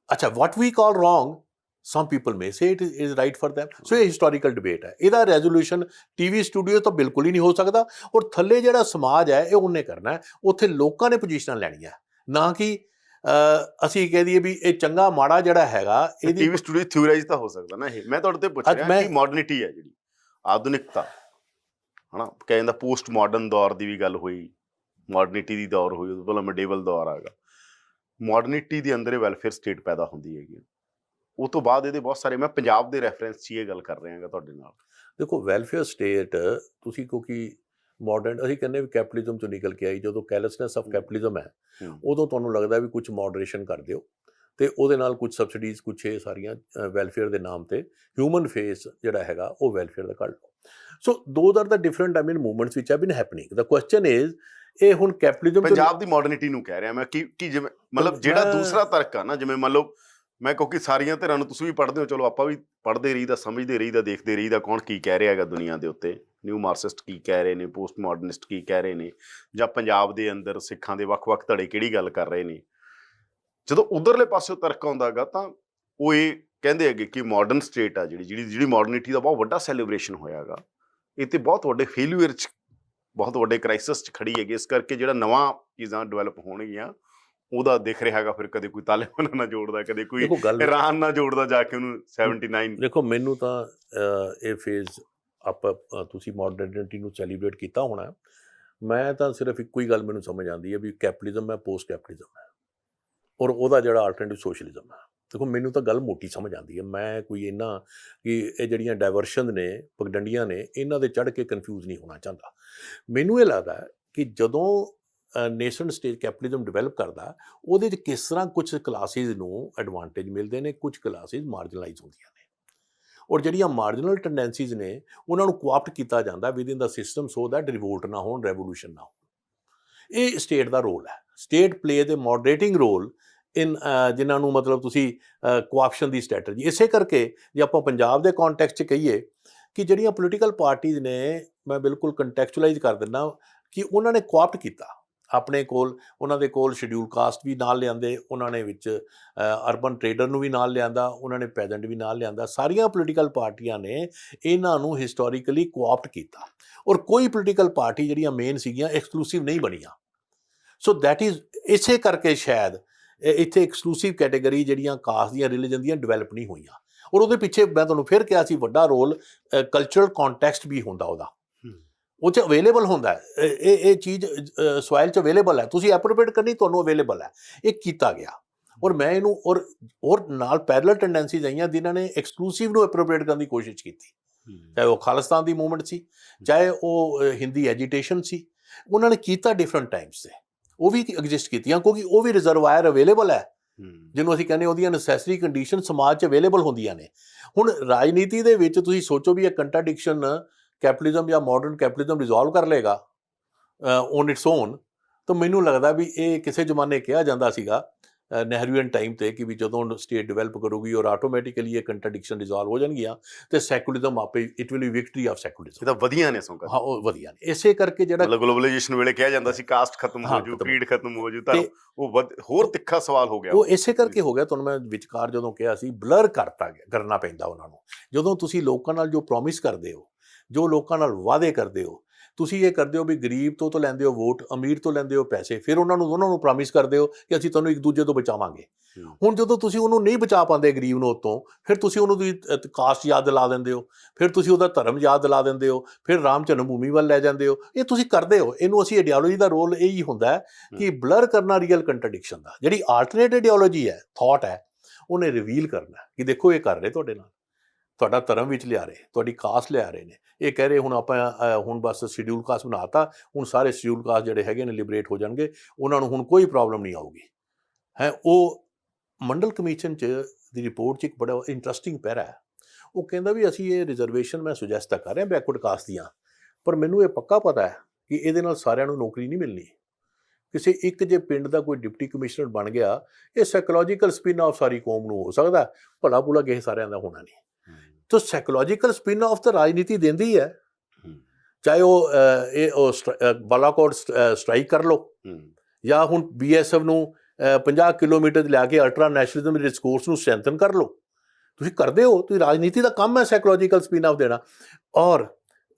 ਅੱਛਾ, what we call wrong some people may say it is right for them। So ਇਹ ਹਿਸਟੋਰੀਕਲ ਡਿਬੇਟ ਹੈ, ਇਹਦਾ ਰੈਜ਼ੋਲੂਸ਼ਨ ਟੀਵੀ ਸਟੂਡੀਓ ਤਾਂ ਬਿਲਕੁਲ ਹੀ ਨਹੀਂ ਹੋ ਸਕਦਾ। ਔਰ ਥੱਲੇ ਜਿਹੜਾ ਸਮਾਜ ਹੈ ਇਹ ਉਹਨੇ ਕਰਨਾ ਹੈ, ਉੱਥੇ ਲੋਕਾਂ ਨੇ ਪੋਜੀਸ਼ਨਾਂ ਲੈਣੀਆਂ, ਨਾ ਕਿ ਅਸੀਂ ਕਹਿ ਦਈਏ ਵੀ ਇਹ ਚੰਗਾ ਮਾੜਾ ਜਿਹੜਾ ਹੈਗਾ ਇਹਦੀ ਟੀਵੀ ਸਟੂਡੀਓ ਥਿਊਰਾਈਜ਼ ਤਾਂ ਹੋ ਸਕਦਾ ਨਾ। ਇਹ ਮੈਂ ਤੁਹਾਡੇ ਤੇ ਪੁੱਛ ਰਿਹਾ ਕਿ ਮਾਡਰਨਿਟੀ ਹੈ ਜਿਹੜੀ ਆਧੁਨਿਕਤਾ, ਹਨਾ ਕਹਿ ਜਾਂਦਾ ਪੋਸਟ ਮਾਡਰਨ ਦੌਰ ਦੀ ਵੀ ਗੱਲ ਹੋਈ, ਮਾਡਰਨਿਟੀ ਦੀ ਦੌਰ ਹੋਈ, ਉਸ ਤੋਂ ਮਿਡੇਵਲ ਦੌਰ ਆ ਗਿਆ। ਮਾਡਰਨਿਟੀ ਦੇ ਅੰਦਰ ਵੈਲਫੇਅਰ ਸਟੇਟ ਪੈਦਾ ਹੁੰਦੀ ਹੈਗੀ। ਉਹ ਤੋਂ ਬਾਅਦ ਇਹਦੇ ਬਹੁਤ ਸਾਰੇ, ਮੈਂ ਪੰਜਾਬ ਦੇ ਰੈਫਰੈਂਸ 'ਚ ਇਹ ਗੱਲ ਕਰ ਰਿਹਾ ਹੈਗਾ ਤੁਹਾਡੇ ਨਾਲ। ਦੇਖੋ ਵੈਲਫੇਅਰ ਸਟੇਟ ਤੁਸੀਂ ਕਿਉਂਕਿ ਮਾਡਰਨ ਅਸੀਂ ਕਹਿੰਦੇ ਵੀ ਕੈਪੀਟਲਿਜ਼ਮ 'ਚੋਂ ਨਿਕਲ ਕੇ ਆਈ, ਜਦੋਂ ਕੈਲਸਨੈਸ ਆਫ ਕੈਪੀਟਲਿਜ਼ਮ ਹੈ ਉਦੋਂ ਤੁਹਾਨੂੰ ਲੱਗਦਾ ਵੀ ਕੁਝ ਮੋਡਰੇਸ਼ਨ ਕਰ ਦਿਓ ਅਤੇ ਉਹਦੇ ਨਾਲ ਕੁਝ ਸਬਸਿਡੀਜ਼, ਕੁਛ ਇਹ ਸਾਰੀਆਂ ਵੈਲਫੇਅਰ ਦੇ ਨਾਮ 'ਤੇ ਹਿਊਮਨ ਫੇਸ ਜਿਹੜਾ ਹੈਗਾ ਉਹ ਵੈਲਫੇਅਰ ਦਾ ਕੱਢ ਲਓ। So those are the different movements which have been happening. The question is ਇਹ ਹੁਣ ਕੈਪੀਟਲਿਜ਼ਮ ਪੰਜਾਬ ਦੀ ਮਾਡਰਨਿਟੀ ਨੂੰ ਕਹਿ ਰਿਹਾ ਮੈਂ ਕਿ ਜਿਵੇਂ ਮਤਲਬ ਜਿਹੜਾ ਦੂਸਰਾ ਤਰਕ ਆ ਨਾ, ਜਿਵੇਂ ਮੰਨ ਲਓ ਮੈਂ ਕਿਉਂਕਿ ਸਾਰੀਆਂ ਧਿਰਾਂ ਨੂੰ ਤੁਸੀਂ ਵੀ ਪੜ੍ਹਦੇ ਹੋ, ਚਲੋ ਆਪਾਂ ਵੀ ਪੜ੍ਹਦੇ ਰਹੀਦਾ, ਸਮਝਦੇ ਰਹੀਦਾ, ਦੇਖਦੇ ਰਹੀਦਾ ਕੌਣ ਕੀ ਕਹਿ ਰਿਹਾ ਹੈਗਾ ਦੁਨੀਆ ਦੇ ਉੱਤੇ, ਨਿਊ ਮਾਰਕਸਿਸਟ ਕੀ ਕਹਿ ਰਹੇ ਨੇ, ਪੋਸਟ ਮਾਡਰਨਿਸਟ ਕੀ ਕਹਿ ਰਹੇ ਨੇ, ਜਾਂ ਪੰਜਾਬ ਦੇ ਅੰਦਰ ਸਿੱਖਾਂ ਦੇ ਵੱਖ-ਵੱਖ ਧੜੇ ਕਿਹੜੀ ਗੱਲ ਕਰ ਰਹੇ ਨੇ। ਜਦੋਂ ਉਧਰਲੇ ਪਾਸਿਓਂ ਤਰਕ ਆਉਂਦਾ ਹੈਗਾ ਤਾਂ ਉਹ ਇਹ ਕਹਿੰਦੇ ਹੈਗੇ ਕਿ ਮਾਡਰਨ ਸਟੇਟ ਆ ਜਿਹੜੀ ਮਾਡਰਨਿਟੀ ਦਾ ਬਹੁਤ ਵੱਡਾ ਸੈਲੀਬ੍ਰੇਸ਼ਨ ਹੋਇਆ ਹੈਗਾ, ਇਹ ਤੇ ਬਹੁਤ ਵੱਡੇ ਫੇਲਿਊਰ 'ਚ, ਬਹੁਤ ਵੱਡੇ ਕ੍ਰਾਈਸਿਸ 'ਚ ਖੜੀ ਹੈਗੀ। ਇਸ ਕਰਕੇ ਜਿਹੜਾ ਨਵਾਂ ਚੀਜ਼ਾਂ ਡਿਵੈਲਪ ਹੋਣਗੀਆਂ ਉਹਦਾ ਦਿਖ ਰਿਹਾ ਹੈਗਾ, ਫਿਰ ਕਦੇ ਕੋਈ ਤਾਲਿਬਾਨ ਨਾਲ ਜੋੜਦਾ, ਕਦੇ ਕੋਈ ਇਰਾਨ ਨਾਲ ਜੋੜਦਾ ਜਾ ਕੇ ਉਹਨੂੰ 79। ਦੇਖੋ ਮੈਨੂੰ ਤਾਂ ਇਹ ਫੇਜ਼ ਤੁਸੀਂ ਮਾਡਰਨਿਟੀ ਨੂੰ ਸੈਲੀਬ੍ਰੇਟ ਕੀਤਾ ਹੋਣਾ, ਮੈਂ ਤਾਂ ਸਿਰਫ ਇੱਕੋ ਹੀ ਗੱਲ ਮੈਨੂੰ ਸਮਝ ਆਉਂਦੀ ਹੈ ਵੀ ਕੈਪੀਟਲਿਜ਼ਮ ਹੈ, ਪੋਸਟ ਕੈਪੀਟਲਿਜ਼ਮ ਹੈ, ਔਰ ਉਹਦਾ ਜਿਹੜਾ ਆਲਟਰਨੇਟਿਵ ਸੋਸ਼ਲਿਜ਼ਮ ਹੈ। ਦੇਖੋ ਮੈਨੂੰ ਤਾਂ ਗੱਲ ਮੋਟੀ ਸਮਝ ਆਉਂਦੀ ਹੈ, ਮੈਂ ਕੋਈ ਇਹਨਾਂ ਕਿ ਇਹ ਜਿਹੜੀਆਂ ਡਾਇਵਰਸ਼ਨ ਨੇ, ਪਗਡੰਡੀਆਂ ਨੇ, ਇਹਨਾਂ ਦੇ ਚੜ੍ਹ ਕੇ ਕਨਫਿਊਜ਼ ਨਹੀਂ ਹੋਣਾ ਚਾਹੁੰਦਾ। ਮੈਨੂੰ ਇਹ ਲੱਗਦਾ ਕਿ ਜਦੋਂ ਨੇਸ਼ਨ ਸਟੇਟ ਕੈਪੀਟਲਿਜ਼ਮ ਡਿਵੈਲਪ ਕਰਦਾ, ਉਹਦੇ 'ਚ ਕਿਸ ਤਰ੍ਹਾਂ ਕੁਝ ਕਲਾਸਿਸ ਨੂੰ ਐਡਵਾਂਟੇਜ ਮਿਲਦੇ ਨੇ, ਕੁਝ ਕਲਾਸਿਸ ਮਾਰਜਨਲਾਈਜ਼ ਹੁੰਦੀਆਂ ਨੇ, ਔਰ ਜਿਹੜੀਆਂ ਮਾਰਜਨਲ ਟੈਂਡੈਂਸੀਜ਼ ਨੇ ਉਹਨਾਂ ਨੂੰ ਕੋਆਪਟ ਕੀਤਾ ਜਾਂਦਾ within the system so that revolt ਨਾ ਹੋਣ, ਰੈਵੋਲੂਸ਼ਨ ਨਾ ਹੋਣ। ਇਹ ਸਟੇਟ ਦਾ ਰੋਲ ਹੈ। ਸਟੇਟ ਪਲੇ ਦੇ ਮੋਡਰੇਟਿੰਗ ਰੋਲ ਇਨ ਜਿਨ੍ਹਾਂ ਨੂੰ ਮਤਲਬ ਤੁਸੀਂ ਕੋਆਪਸ਼ਨ ਦੀ ਸਟ੍ਰੈਟਜੀ। ਇਸੇ ਕਰਕੇ ਜੇ ਆਪਾਂ ਪੰਜਾਬ ਦੇ ਕੌਨਟੈਕਸਟ 'ਚ ਕਹੀਏ ਕਿ ਜਿਹੜੀਆਂ ਪੋਲੀਟੀਕਲ ਪਾਰਟੀਜ਼ ਨੇ, ਮੈਂ ਬਿਲਕੁਲ ਕੰਟੈਕਚੁਅਲਾਈਜ਼ ਕਰ ਦਿੰਦਾ ਕਿ ਉਹਨਾਂ ਨੇ ਕੋਆਪਟ ਕੀਤਾ ਆਪਣੇ ਕੋਲ, ਉਹਨਾਂ ਦੇ ਕੋਲ ਸ਼ਡਿਊਲ ਕਾਸਟ ਵੀ ਨਾਲ ਲਿਆਂਦੇ, ਉਹਨਾਂ ਨੇ ਵਿੱਚ ਅਰਬਨ ਟ੍ਰੇਡਰ ਨੂੰ ਵੀ ਨਾਲ ਲਿਆਂਦਾ, ਉਹਨਾਂ ਨੇ ਪੈਜੈਂਟ ਵੀ ਨਾਲ ਲਿਆਂਦਾ। ਸਾਰੀਆਂ ਪੋਲੀਟੀਕਲ ਪਾਰਟੀਆਂ ਨੇ ਇਹਨਾਂ ਨੂੰ ਹਿਸਟੋਰੀਕਲੀ ਕੋਆਪਟ ਕੀਤਾ, ਔਰ ਕੋਈ ਪੋਲੀਟੀਕਲ ਪਾਰਟੀ ਜਿਹੜੀਆਂ ਮੇਨ ਸੀਗੀਆਂ ਐਕਸਕਲੂਸਿਵ ਨਹੀਂ ਬਣੀਆਂ। ਸੋ ਦੈਟ ਇਜ਼ ਇਸੇ ਕਰਕੇ ਸ਼ਾਇਦ ਇੱਥੇ ਐਕਸਕਲੂਸਿਵ ਕੈਟੇਗਰੀ ਜਿਹੜੀਆਂ ਕਾਸਟ ਦੀਆਂ, ਰਿਲੀਜਨ ਦੀਆਂ ਡਿਵੈਲਪ ਨਹੀਂ ਹੋਈਆਂ, ਔਰ ਉਹਦੇ ਪਿੱਛੇ ਮੈਂ ਤੁਹਾਨੂੰ ਫਿਰ ਕਿਹਾ ਸੀ ਵੱਡਾ ਰੋਲ ਕਲਚਰਲ ਕੌਨਟੈਕਸਟ ਵੀ ਹੁੰਦਾ, ਉਹਦਾ ਉਹ 'ਚ ਅਵੇਲੇਬਲ ਹੁੰਦਾ। ਇਹ ਚੀਜ਼ ਸੋਇਲ 'ਚ ਅਵੇਲੇਬਲ ਹੈ, ਤੁਸੀਂ ਐਪਰੋਪ੍ਰੀਏਟ ਕਰਨੀ ਤੁਹਾਨੂੰ ਅਵੇਲੇਬਲ ਹੈ, ਇਹ ਕੀਤਾ ਗਿਆ। ਔਰ ਮੈਂ ਇਹਨੂੰ ਔਰ ਨਾਲ ਪੈਰਲਲ ਟੈਂਡੈਂਸੀਜ਼ ਆਈਆਂ ਜਿਨ੍ਹਾਂ ਨੇ ਐਕਸਕਲੂਸਿਵ ਨੂੰ ਐਪਰੋਪ੍ਰੀਏਟ ਕਰਨ ਦੀ ਕੋਸ਼ਿਸ਼ ਕੀਤੀ, ਚਾਹੇ ਉਹ ਖਾਲਿਸਤਾਨ ਦੀ ਮੂਵਮੈਂਟ ਸੀ, ਚਾਹੇ ਉਹ ਹਿੰਦੀ ਐਜੀਟੇਸ਼ਨ ਸੀ, ਉਹਨਾਂ ਨੇ ਕੀਤਾ ਡਿਫਰੈਂਟ ਟਾਈਮਸ 'ਤੇ, ਉਹ ਵੀ ਐਗਜ਼ਿਸਟ ਕੀਤੀਆਂ ਕਿਉਂਕਿ ਉਹ ਵੀ ਰਿਜ਼ਰਵਾਇਰ ਅਵੇਲੇਬਲ ਹੈ, ਜਿਹਨੂੰ ਅਸੀਂ ਕਹਿੰਦੇ ਉਹਦੀਆਂ ਨੈਸੈਸਰੀ ਕੰਡੀਸ਼ਨ ਸਮਾਜ 'ਚ ਅਵੇਲੇਬਲ ਹੁੰਦੀਆਂ ਨੇ। ਹੁਣ ਰਾਜਨੀਤੀ ਦੇ ਵਿੱਚ ਤੁਸੀਂ ਸੋਚੋ ਵੀ ਇਹ ਕੰਟਰਾਡਿਕਸ਼ਨ ਕੈਪੀਟਲਿਜ਼ਮ ਜਾਂ ਮਾਡਰਨ ਕੈਪੀਟਲਿਜ਼ਮ ਰਿਜ਼ੋਲਵ ਕਰ ਲਏਗਾ ਔਨ ਇਟਸ ਓਨ, ਤਾਂ ਮੈਨੂੰ ਲੱਗਦਾ ਵੀ ਇਹ ਕਿਸੇ ਜ਼ਮਾਨੇ ਕਿਹਾ ਜਾਂਦਾ ਸੀਗਾ ਨਹਿਰੂਅਨ ਟਾਈਮ 'ਤੇ ਕਿ ਵੀ ਜਦੋਂ ਸਟੇਟ ਡਿਵੈਲਪ ਕਰੂਗੀ ਔਰ ਆਟੋਮੈਟਿਕਲੀ ਇਹ ਕੰਟਰਾਡਿਕਸ਼ਨ ਰਿਜ਼ੋਲਵ ਹੋ ਜਾਣਗੀਆਂ ਤੇ ਸੈਕੂਲਰਿਜ਼ਮ ਆਪੇ it will be victory of secularism. ਇਹ ਤਾਂ ਵਧੀਆ ਨੇ ਸੌਂਕਾ। ਹਾਂ ਉਹ ਵਧੀਆ ਨੇ। ਇਸੇ ਕਰਕੇ ਜਿਹੜਾ ਮਤਲਬ ਗਲੋਬਲਾਈਜੇਸ਼ਨ ਵੇਲੇ ਕਿਹਾ ਜਾਂਦਾ ਸੀ ਕਾਸਟ ਖਤਮ ਹੋ ਜੂ, ਕ੍ਰੀਡ ਖਤਮ ਹੋ ਜੂ, ਤਾਂ ਉਹ ਹੋਰ ਤਿੱਖਾ ਸਵਾਲ ਹੋ ਗਿਆ। ਉਹ ਇਸੇ ਕਰਕੇ ਹੋ ਗਿਆ। ਤੁਹਾਨੂੰ ਮੈਂ ਵਿਚਕਾਰ ਜਦੋਂ ਕਿਹਾ ਸੀ ਬਲਰ ਕਰਨਾ ਪੈਂਦਾ ਉਹਨਾਂ ਨੂੰ। ਜਦੋਂ ਤੁਸੀਂ ਲੋਕਾਂ ਨਾਲ ਜੋ ਪ੍ਰੋਮਿਸ ਕਰਦੇ ਹੋ, ਜੋ ਲੋਕਾਂ ਨਾਲ ਵਾਅਦੇ ਕਰਦੇ ਹੋ, ਤੁਸੀਂ ਇਹ ਕਰਦੇ ਹੋ ਵੀ ਗਰੀਬ ਤੋਂ ਲੈਂਦੇ ਹੋ ਵੋਟ, ਅਮੀਰ ਤੋਂ ਲੈਂਦੇ ਹੋ ਪੈਸੇ, ਫਿਰ ਉਹਨਾਂ ਨੂੰ ਪ੍ਰੋਮਿਸ ਕਰਦੇ ਹੋ ਕਿ ਅਸੀਂ ਤੁਹਾਨੂੰ ਇੱਕ ਦੂਜੇ ਤੋਂ ਬਚਾਵਾਂਗੇ। ਹੁਣ ਜਦੋਂ ਤੁਸੀਂ ਉਹਨੂੰ ਨਹੀਂ ਬਚਾ ਪਾਉਂਦੇ ਗਰੀਬ ਨੂੰ ਉਤੋਂ, ਫਿਰ ਤੁਸੀਂ ਉਹਨੂੰ ਦੀ ਕਾਸਟ ਯਾਦ ਦਿਲਾ ਦਿੰਦੇ ਹੋ, ਫਿਰ ਤੁਸੀਂ ਉਹਦਾ ਧਰਮ ਯਾਦ ਦਿਲਾ ਦਿੰਦੇ ਹੋ, ਫਿਰ ਰਾਮ ਜਨਮ ਭੂਮੀ ਵੱਲ ਲੈ ਜਾਂਦੇ ਹੋ। ਇਹ ਤੁਸੀਂ ਕਰਦੇ ਹੋ। ਇਹਨੂੰ ਅਸੀਂ ਆਈਡੀਓਲੋਜੀ ਦਾ ਰੋਲ ਇਹ ਹੀ ਹੁੰਦਾ ਕਿ ਬਲਰ ਕਰਨਾ ਰੀਅਲ ਕੰਟਰਡਿਕਸ਼ਨ ਦਾ। ਜਿਹੜੀ ਆਲਟਰਨੇਟ ਆਈਡੀਓਲੋਜੀ ਹੈ, ਥਾਟ ਹੈ, ਉਹਨੇ ਰਿਵੀਲ ਕਰਨਾ ਕਿ ਦੇਖੋ ਇਹ ਕਰ ਰਹੇ ਤੁਹਾਡੇ ਨਾਲ, ਤੁਹਾਡਾ ਧਰਮ ਵਿੱਚ ਲਿਆ ਰਹੇ, ਤੁਹਾਡੀ ਕਾਸਟ ਲਿਆ ਰਹੇ ਨੇ। ਇਹ ਕਹਿ ਰਹੇ ਹੁਣ ਆਪਾਂ ਹੁਣ ਬਸ ਸ਼ਡਿਊਲ ਕਾਸਟ ਬਣਾਤਾ, ਹੁਣ ਸਾਰੇ ਸ਼ਡਿਊਲ ਕਾਸਟ ਜਿਹੜੇ ਹੈਗੇ ਨੇ ਲਿਬਰੇਟ ਹੋ ਜਾਣਗੇ, ਉਹਨਾਂ ਨੂੰ ਹੁਣ ਕੋਈ ਪ੍ਰੋਬਲਮ ਨਹੀਂ ਆਊਗੀ ਹੈ। ਉਹ ਮੰਡਲ ਕਮਿਸ਼ਨ 'ਚ ਦੀ ਰਿਪੋਰਟ 'ਚ ਇੱਕ ਬੜਾ ਇੰਟਰਸਟਿੰਗ ਪੈਰਾ ਹੈ। ਉਹ ਕਹਿੰਦਾ ਵੀ ਅਸੀਂ ਇਹ ਰਿਜ਼ਰਵੇਸ਼ਨ ਮੈਂ ਸੁਜੈਸਟ ਤਾਂ ਕਰ ਰਿਹਾ ਬੈਕਵਰਡ ਕਾਸਟ ਦੀਆਂ, ਪਰ ਮੈਨੂੰ ਇਹ ਪੱਕਾ ਪਤਾ ਹੈ ਕਿ ਇਹਦੇ ਨਾਲ ਸਾਰਿਆਂ ਨੂੰ ਨੌਕਰੀ ਨਹੀਂ ਮਿਲਣੀ। ਕਿਸੇ ਇੱਕ ਜੇ ਪਿੰਡ ਦਾ ਕੋਈ ਡਿਪਟੀ ਕਮਿਸ਼ਨਰ ਬਣ ਗਿਆ, ਇਹ ਸਾਈਕੋਲੋਜੀਕਲ ਸਪਿਨ ਆਫ ਸਾਰੀ ਕੌਮ ਨੂੰ ਹੋ ਸਕਦਾ, ਭਲਾ ਭੁਲਾ ਕਿਸੇ ਸਾਰਿਆਂ ਦਾ ਹੋਣਾ ਨਹੀਂ। ਤਾਂ ਸਾਈਕੋਲੋਜੀਕਲ ਸਪਿਨ ਆਫ ਤਾਂ ਰਾਜਨੀਤੀ ਦਿੰਦੀ ਹੈ, ਚਾਹੇ ਉਹ ਬਾਲਾਕੋਟ ਸਟ੍ਰਾਈਕ ਕਰ ਲਓ, ਜਾਂ ਹੁਣ BSF ਨੂੰ 50 ਕਿਲੋਮੀਟਰ ਲਿਆ ਕੇ ਅਲਟਰਾ ਨੈਸ਼ਨਲਿਜ਼ਮ ਦੇ ਡਿਸਕੋਰਸ ਨੂੰ ਸਟਰੈਂਥਨ ਕਰ ਲਓ। ਤੁਸੀਂ ਕਰਦੇ ਹੋ, ਤੁਸੀਂ ਰਾਜਨੀਤੀ ਦਾ ਕੰਮ ਹੈ ਸਾਈਕੋਲੋਜੀਕਲ ਸਪਿਨ ਆਫ ਦੇਣਾ। ਔਰ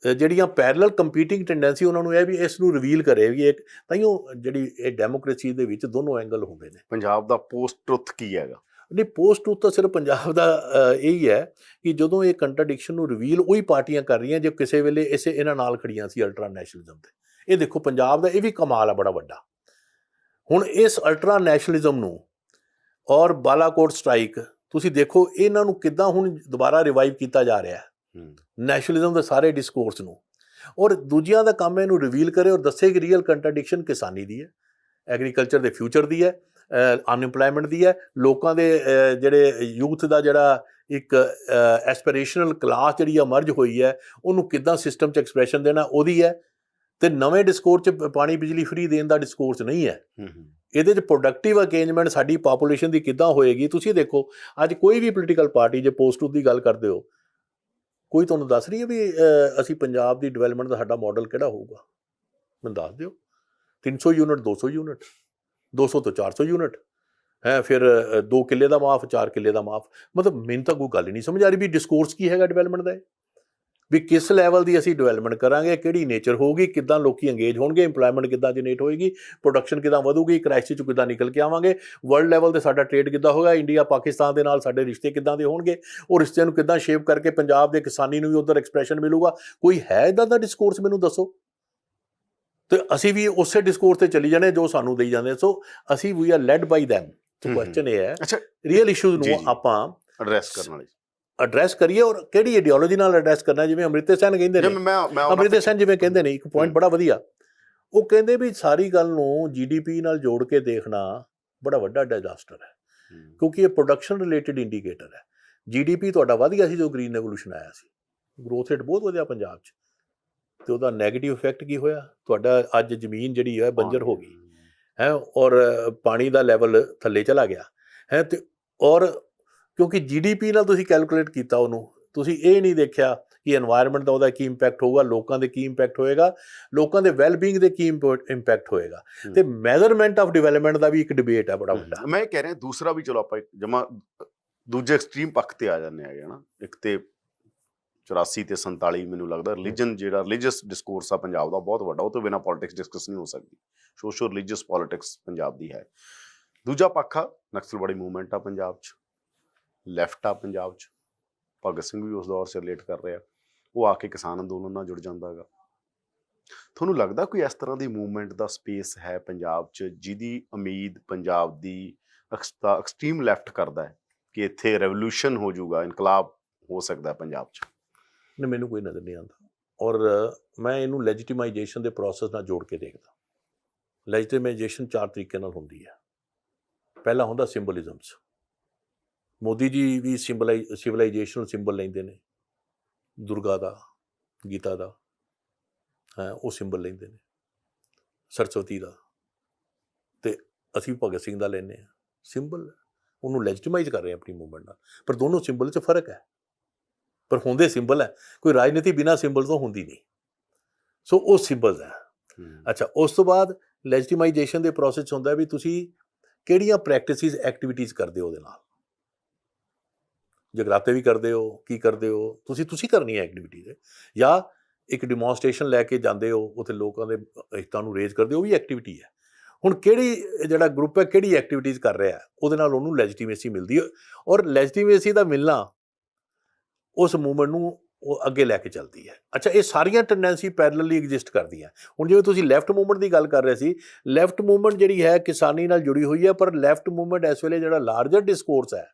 ਜਿਹੜੀਆਂ ਪੈਰਲਲ ਕੰਪੀਟਿੰਗ ਟੈਂਡੈਂਸੀ ਉਹਨਾਂ ਨੂੰ ਇਹ ਵੀ ਇਸ ਨੂੰ ਰਿਵੀਲ ਕਰੇ ਵੀ ਇੱਕ ਤਾਂਹੀਓ ਜਿਹੜੀ ਇਹ ਡੈਮੋਕ੍ਰੇਸੀ ਦੇ ਵਿੱਚ ਦੋਨੋਂ ਐਂਗਲ ਹੁੰਦੇ ਨੇ। ਪੰਜਾਬ ਦਾ ਪੋਸਟ ਟਰੁੱਥ ਕੀ ਹੈਗਾ? ਨਹੀਂ, ਪੋਸਟ ਟਰੁੱਥ ਤਾਂ ਸਿਰਫ ਪੰਜਾਬ ਦਾ ਇਹੀ ਹੈ ਕਿ ਜਦੋਂ ਇਹ ਕੰਟਰਡਿਕਸ਼ਨ ਨੂੰ ਰਿਵੀਲ ਉਹੀ ਪਾਰਟੀਆਂ ਕਰ ਰਹੀਆਂ ਜੋ ਕਿਸੇ ਵੇਲੇ ਇਹਨਾਂ ਨਾਲ ਖੜੀਆਂ ਸੀ ਅਲਟਰਾ ਨੈਸ਼ਨਲਿਜ਼ਮ 'ਤੇ। ਇਹ ਦੇਖੋ ਪੰਜਾਬ ਦਾ ਇਹ ਵੀ ਕਮਾਲ ਆ ਬੜਾ ਵੱਡਾ। ਹੁਣ ਇਸ ਅਲਟਰਾ ਨੈਸ਼ਨਲਿਜ਼ਮ ਨੂੰ ਔਰ ਬਾਲਾਕੋਟ ਸਟ੍ਰਾਈਕ ਤੁਸੀਂ ਦੇਖੋ ਇਹਨਾਂ ਨੂੰ ਕਿੱਦਾਂ ਹੁਣ ਦੁਬਾਰਾ ਰਿਵਾਈਵ ਕੀਤਾ ਜਾ ਰਿਹਾ ਹੈ ਨੈਸ਼ਨਲਿਜ਼ਮ ਦੇ ਸਾਰੇ ਡਿਸਕੋਰਸ ਨੂੰ। ਔਰ ਦੂਜਿਆਂ ਦਾ ਕੰਮ ਇਹਨੂੰ ਰਿਵੀਲ ਕਰੇ ਔਰ ਦੱਸੇ ਕਿ ਰੀਅਲ ਕੰਟਰਡਿਕਸ਼ਨ ਕਿਸਾਨੀ ਦੀ ਹੈ, ਐਗਰੀਕਲਚਰ ਦੇ ਫਿਊਚਰ ਦੀ ਹੈ, ਅਨਇੰਪਲੋਇਮੈਂਟ ਦੀ ਹੈ, ਲੋਕਾਂ ਦੇ ਜਿਹੜੇ ਯੂਥ ਦਾ ਜਿਹੜਾ ਇੱਕ ਐਸਪੀਰੇਸ਼ਨਲ ਕਲਾਸ ਜਿਹੜੀ ਅਮਰਜ ਹੋਈ ਹੈ ਉਹਨੂੰ ਕਿੱਦਾਂ ਸਿਸਟਮ 'ਚ ਐਕਸਪ੍ਰੈਸ਼ਨ ਦੇਣਾ ਉਹਦੀ ਹੈ, ਤੇ ਨਵੇਂ ਡਿਸਕੋਰਸ 'ਚ ਪਾਣੀ ਬਿਜਲੀ ਫ੍ਰੀ ਦੇਣ ਦਾ ਡਿਸਕੋਰਸ ਨਹੀਂ ਹੈ। ਇਹਦੇ 'ਚ ਪ੍ਰੋਡਕਟਿਵ ਅਰੇਂਜਮੈਂਟ ਸਾਡੀ ਪਾਪੂਲੇਸ਼ਨ ਦੀ ਕਿੱਦਾਂ ਹੋਏਗੀ। ਤੁਸੀਂ ਦੇਖੋ ਅੱਜ ਕੋਈ ਵੀ ਪੋਲੀਟੀਕਲ ਪਾਰਟੀ ਜੇ ਪੋਸਟ ਦੀ ਗੱਲ ਕਰਦੇ ਹੋ, ਕੋਈ ਤੁਹਾਨੂੰ ਦੱਸ ਰਹੀ ਹੈ ਵੀ ਅਸੀਂ ਪੰਜਾਬ ਦੀ ਡਿਵੈਲਪਮੈਂਟ ਦਾ ਸਾਡਾ ਮਾਡਲ ਕਿਹੜਾ ਹੋਊਗਾ? ਮੈਨੂੰ ਦੱਸ ਦਿਓ। 300 ਯੂਨਿਟ, 200 ਯੂਨਿਟ, 200 ਤੋਂ 400 ਯੂਨਿਟ ਹੈ, ਫਿਰ 2 ਕਿੱਲੇ ਦਾ ਮਾਫ, 4 ਕਿੱਲੇ ਦਾ ਮਾਫ। ਮਤਲਬ ਮੈਨੂੰ ਤਾਂ ਕੋਈ ਗੱਲ ਹੀ ਨਹੀਂ ਸਮਝ ਆ ਰਹੀ ਵੀ ਡਿਸਕੋਰਸ ਕੀ ਹੈਗਾ ਡਿਵੈਲਪਮੈਂਟ ਦਾ, ਵੀ ਕਿਸ ਲੈਵਲ ਦੀ ਅਸੀਂ ਡਿਵੈਲਪਮੈਂਟ ਕਰਾਂਗੇ, ਕਿਹੜੀ ਨੇਚਰ ਹੋਊਗੀ, ਕਿੱਦਾਂ ਲੋਕੀ ਅੰਗੇਜ ਹੋਣਗੇ, ਇੰਪਲੋਇਮੈਂਟ ਕਿੱਦਾਂ ਜਨਰੇਟ ਹੋਏਗੀ, ਪ੍ਰੋਡਕਸ਼ਨ ਕਿੱਦਾਂ ਵਧੂਗੀ, ਕ੍ਰਾਈਸਿਸ 'ਚੋਂ ਕਿੱਦਾਂ ਨਿਕਲ ਕੇ ਆਵਾਂਗੇ, ਵਰਲਡ ਲੈਵਲ ਤੇ ਸਾਡਾ ਟ੍ਰੇਡ ਕਿੱਦਾਂ ਹੋਗਾ, ਇੰਡੀਆ ਪਾਕਿਸਤਾਨ ਦੇ ਨਾਲ ਸਾਡੇ ਰਿਸ਼ਤੇ ਕਿੱਦਾਂ ਦੇ ਹੋਣਗੇ, ਉਹ ਰਿਸ਼ਤਿਆਂ ਨੂੰ ਕਿੱਦਾਂ ਸ਼ੇਪ ਕਰਕੇ ਪੰਜਾਬ ਦੇ ਕਿਸਾਨੀ ਨੂੰ ਵੀ ਉੱਧਰ ਐਕਸਪ੍ਰੈਸ਼ਨ ਮਿਲੂਗਾ। ਕੋਈ ਹੈ ਇੱਦਾਂ ਦਾ ਡਿਸਕੋਰਸ? ਮੈਨੂੰ ਦੱਸੋ। ਤੇ ਅਸੀਂ ਵੀ ਉਸੇ ਡਿਸਕੋਰਸ ਤੇ ਚੱਲੀ ਜਾਣੇ ਜੋ ਸਾਨੂੰ ਦੇਈ ਜਾਂਦੇ। ਸੋ ਅਸੀਂ we are led by them. Question ਇਹ ਹੈ ਰੀਅਲ ਇਸ਼ੂਜ਼ ਨੂੰ ਆਪਾਂ ਐਡਰੈਸ ਕਰੀਏ, ਔਰ ਕਿਹੜੀ ਆਈਡੀਓਲੋਜੀ ਨਾਲ ਐਡਰੈਸ ਕਰਨਾ। ਜਿਵੇਂ ਅਮ੍ਰਿਤਾ ਸੈਨ ਕਹਿੰਦੇ ਨੇ, ਅਮ੍ਰਿਤਾ ਸੈਨ ਜਿਵੇਂ ਕਹਿੰਦੇ ਨੇ, ਇੱਕ ਪੁਆਇੰਟ ਬੜਾ ਵਧੀਆ, ਉਹ ਕਹਿੰਦੇ ਵੀ ਸਾਰੀ ਗੱਲ ਨੂੰ GDP ਨਾਲ ਜੋੜ ਕੇ ਦੇਖਣਾ ਬੜਾ ਵੱਡਾ ਡਿਜ਼ਾਸਟਰ ਹੈ, ਕਿਉਂਕਿ ਇਹ ਪ੍ਰੋਡਕਸ਼ਨ ਰਿਲੇਟਡ ਇੰਡੀਕੇਟਰ ਹੈ। GDP ਤੁਹਾਡਾ ਵਧ ਗਿਆ ਸੀ ਜੋ ਗ੍ਰੀਨ ਰੈਵੋਲੂਸ਼ਨ ਆਇਆ ਸੀ, ਗਰੋਥ ਰੇਟ ਬਹੁਤ ਵਧਿਆ ਪੰਜਾਬ 'ਚ, ਤੇ ਉਹਦਾ ਨੈਗੇਟਿਵ ਇਫੈਕਟ ਕੀ ਹੋਇਆ? ਤੁਹਾਡਾ ਅੱਜ ਜ਼ਮੀਨ ਜਿਹੜੀ ਹੈ ਬੰਜਰ ਹੋ ਗਈ ਹੈ, ਔਰ ਪਾਣੀ ਦਾ ਲੈਵਲ ਥੱਲੇ ਚਲਾ ਗਿਆ ਹੈ। ਤੇ ਔਰ ਕਿਉਂਕਿ GDP ਨਾਲ ਤੁਸੀਂ ਕੈਲਕੂਲੇਟ ਕੀਤਾ ਉਹਨੂੰ, ਤੁਸੀਂ ਇਹ ਨਹੀਂ ਦੇਖਿਆ ਕਿ এনवायरमेंट ਦਾ ਉਹਦਾ ਕੀ ਇੰਪੈਕਟ ਹੋਊਗਾ, ਲੋਕਾਂ ਦੇ ਕੀ ਇੰਪੈਕਟ ਹੋਏਗਾ, ਲੋਕਾਂ ਦੇ ਵੈਲਬੀਇੰਗ ਦੇ ਕੀ ਇੰਪੈਕਟ ਹੋਏਗਾ। ਤੇ ਮੈਜ਼ਰਮੈਂਟ ਆਫ ਡਿਵੈਲਪਮੈਂਟ ਦਾ ਵੀ ਇੱਕ ਡਿਬੇਟ ਹੈ ਬੜਾ ਵੱਡਾ। ਮੈਂ ਕਹਿ ਰਿਹਾ ਦੂਸਰਾ ਵੀ, ਚਲੋ ਆਪਾਂ ਜਮਾ ਦੂਜੇ ਐਕਸਟ੍ਰੀਮ ਪੱਖ ਤੇ ਆ ਜਾਂਦੇ ਹੈਗੇ ਨਾ। ਇੱਕ ਤੇ 84 ਤੇ 47 ਮੈਨੂੰ ਲੱਗਦਾ ਰਿਲੀਜਨ, ਜਿਹੜਾ ਰਿਲੀਜੀਅਸ ਡਿਸਕੋਰਸ ਆ ਪੰਜਾਬ ਦਾ ਬਹੁਤ ਵੱਡਾ, ਉਹ ਤੋਂ ਬਿਨਾਂ ਪੋਲਿਟਿਕਸ ਡਿਸਕਸ ਨਹੀਂ ਹੋ ਸਕਦੀ। ਸੋਸ਼ਲ ਰਿਲੀਜੀਅਸ ਪੋਲਿਟਿਕਸ ਪੰਜਾਬ ਦੀ ਹੈ। ਦੂਜਾ ਪੱਖ ਆ ਨਕਸਲਵਾੜੀ ਮੂਵਮੈਂਟ ਆ ਪੰਜਾਬ 'ਚ, ਲੈਫਟ ਆ ਪੰਜਾਬ 'ਚ, ਭਗਤ ਸਿੰਘ ਵੀ ਉਸ ਦੌਰ 'ਚ ਰਿਲੇਟ ਕਰ ਰਿਹਾ, ਉਹ ਆ ਕੇ ਕਿਸਾਨ ਅੰਦੋਲਨ ਨਾਲ ਜੁੜ ਜਾਂਦਾ ਹੈਗਾ। ਤੁਹਾਨੂੰ ਲੱਗਦਾ ਕੋਈ ਇਸ ਤਰ੍ਹਾਂ ਦੀ ਮੂਵਮੈਂਟ ਦਾ ਸਪੇਸ ਹੈ ਪੰਜਾਬ 'ਚ ਜਿਹਦੀ ਉਮੀਦ ਪੰਜਾਬ ਦੀ ਐਕਸਟ੍ਰੀਮ ਲੈਫਟ ਕਰਦਾ ਹੈ ਕਿ ਇੱਥੇ ਰੈਵੋਲੂਸ਼ਨ ਹੋ ਜਾਊਗਾ, ਇਨਕਲਾਬ ਹੋ ਸਕਦਾ ਪੰਜਾਬ 'ਚ? ਨਹੀਂ, ਮੈਨੂੰ ਕੋਈ ਨਜ਼ਰ ਨਹੀਂ ਆਉਂਦਾ। ਔਰ ਮੈਂ ਇਹਨੂੰ ਲੈਜੀਟੀਮਾਈਜੇਸ਼ਨ ਦੇ ਪ੍ਰੋਸੈਸ ਨਾਲ ਜੋੜ ਕੇ ਦੇਖਦਾ। ਲੈਜੀਟੀਮਾਈਜੇਸ਼ਨ 4 ਤਰੀਕੇ ਨਾਲ ਹੁੰਦੀ ਹੈ। ਪਹਿਲਾ ਹੁੰਦਾ ਸਿੰਬਲਿਜ਼ਮਸ। ਮੋਦੀ ਜੀ ਵੀ ਸਿਵਲਾਈਜੇਸ਼ਨਲ ਸਿੰਬਲ ਲੈਂਦੇ ਨੇ, ਦੁਰਗਾ ਦਾ, ਗੀਤਾ ਦਾ, ਉਹ ਸਿੰਬਲ ਲੈਂਦੇ ਨੇ, ਸਰਸਵਤੀ ਦਾ, ਤੇ ਅਸੀਂ ਭਗਤ ਸਿੰਘ ਦਾ ਲੈਂਦੇ ਹਾਂ ਸਿੰਬਲ। ਉਹਨੂੰ ਲੈਜੀਟੀਮਾਈਜ਼ ਕਰ ਰਹੇ ਹਾਂ ਆਪਣੀ ਮੂਵਮੈਂਟ ਨਾਲ। ਪਰ ਦੋਨੋਂ ਸਿੰਬਲ 'ਚ ਫਰਕ ਹੈ, ਪਰ ਹੁੰਦੇ ਸਿੰਬਲ ਹੈ। ਕੋਈ ਰਾਜਨੀਤੀ ਬਿਨਾਂ ਸਿੰਬਲ ਤੋਂ ਹੁੰਦੀ ਨਹੀਂ। ਸੋ ਉਹ ਸਿੰਬਲਸ ਹੈ। ਅੱਛਾ, ਉਸ ਤੋਂ ਬਾਅਦ ਲੈਜੀਟੀਮਾਈਜੇਸ਼ਨ ਦੇ ਪ੍ਰੋਸੈਸ ਹੁੰਦਾ ਵੀ ਤੁਸੀਂ ਕਿਹੜੀਆਂ ਪ੍ਰੈਕਟਿਸਿਸ, ਐਕਟੀਵਿਟੀਜ਼ ਕਰਦੇ ਹੋ ਉਹਦੇ ਨਾਲ। ਜਗਰਾਤੇ ਵੀ ਕਰਦੇ ਹੋ, ਕੀ ਕਰਦੇ ਹੋ ਤੁਸੀਂ ਕਰਨੀ ਹੈ ਐਕਟੀਵਿਟੀਜ਼, ਜਾਂ ਇੱਕ ਡਿਮੋਨਸਟ੍ਰੇਸ਼ਨ ਲੈ ਕੇ ਜਾਂਦੇ ਹੋ, ਉੱਥੇ ਲੋਕਾਂ ਦੇ ਹਿੱਤਾਂ ਨੂੰ ਰੇਜ਼ ਕਰਦੇ ਹੋ, ਉਹ ਵੀ ਐਕਟੀਵਿਟੀ ਹੈ। ਹੁਣ ਕਿਹੜੀ ਜਿਹੜਾ ਗਰੁੱਪ ਹੈ ਕਿਹੜੀ ਐਕਟੀਵਿਟੀਜ਼ ਕਰ ਰਿਹਾ, ਉਹਦੇ ਨਾਲ ਉਹਨੂੰ ਲੈਜੀਟੀਮੇਸੀ ਮਿਲਦੀ ਹੈ, ਔਰ ਲੈਜੀਟੀਮੇਸੀ ਦਾ ਮਿਲਣਾ ਉਸ ਮੂਵਮੈਂਟ ਨੂੰ ਉਹ ਅੱਗੇ ਲੈ ਕੇ ਚੱਲਦੀ ਹੈ। ਅੱਛਾ, ਇਹ ਸਾਰੀਆਂ ਟੈਂਡੈਂਸੀ ਪੈਰਲਲੀ ਐਗਜ਼ਿਸਟ ਕਰਦੀਆਂ। ਹੁਣ ਜਿਵੇਂ ਤੁਸੀਂ ਲੈਫਟ ਮੂਵਮੈਂਟ ਦੀ ਗੱਲ ਕਰ ਰਹੇ ਸੀ, ਲੈਫਟ ਮੂਵਮੈਂਟ ਜਿਹੜੀ ਹੈ ਕਿਸਾਨੀ ਨਾਲ ਜੁੜੀ ਹੋਈ ਹੈ, ਪਰ ਲੈਫਟ ਮੂਵਮੈਂਟ ਇਸ ਵੇਲੇ ਜਿਹੜਾ ਲਾਰਜਰ ਡਿਸਕੋਰਸ ਹੈ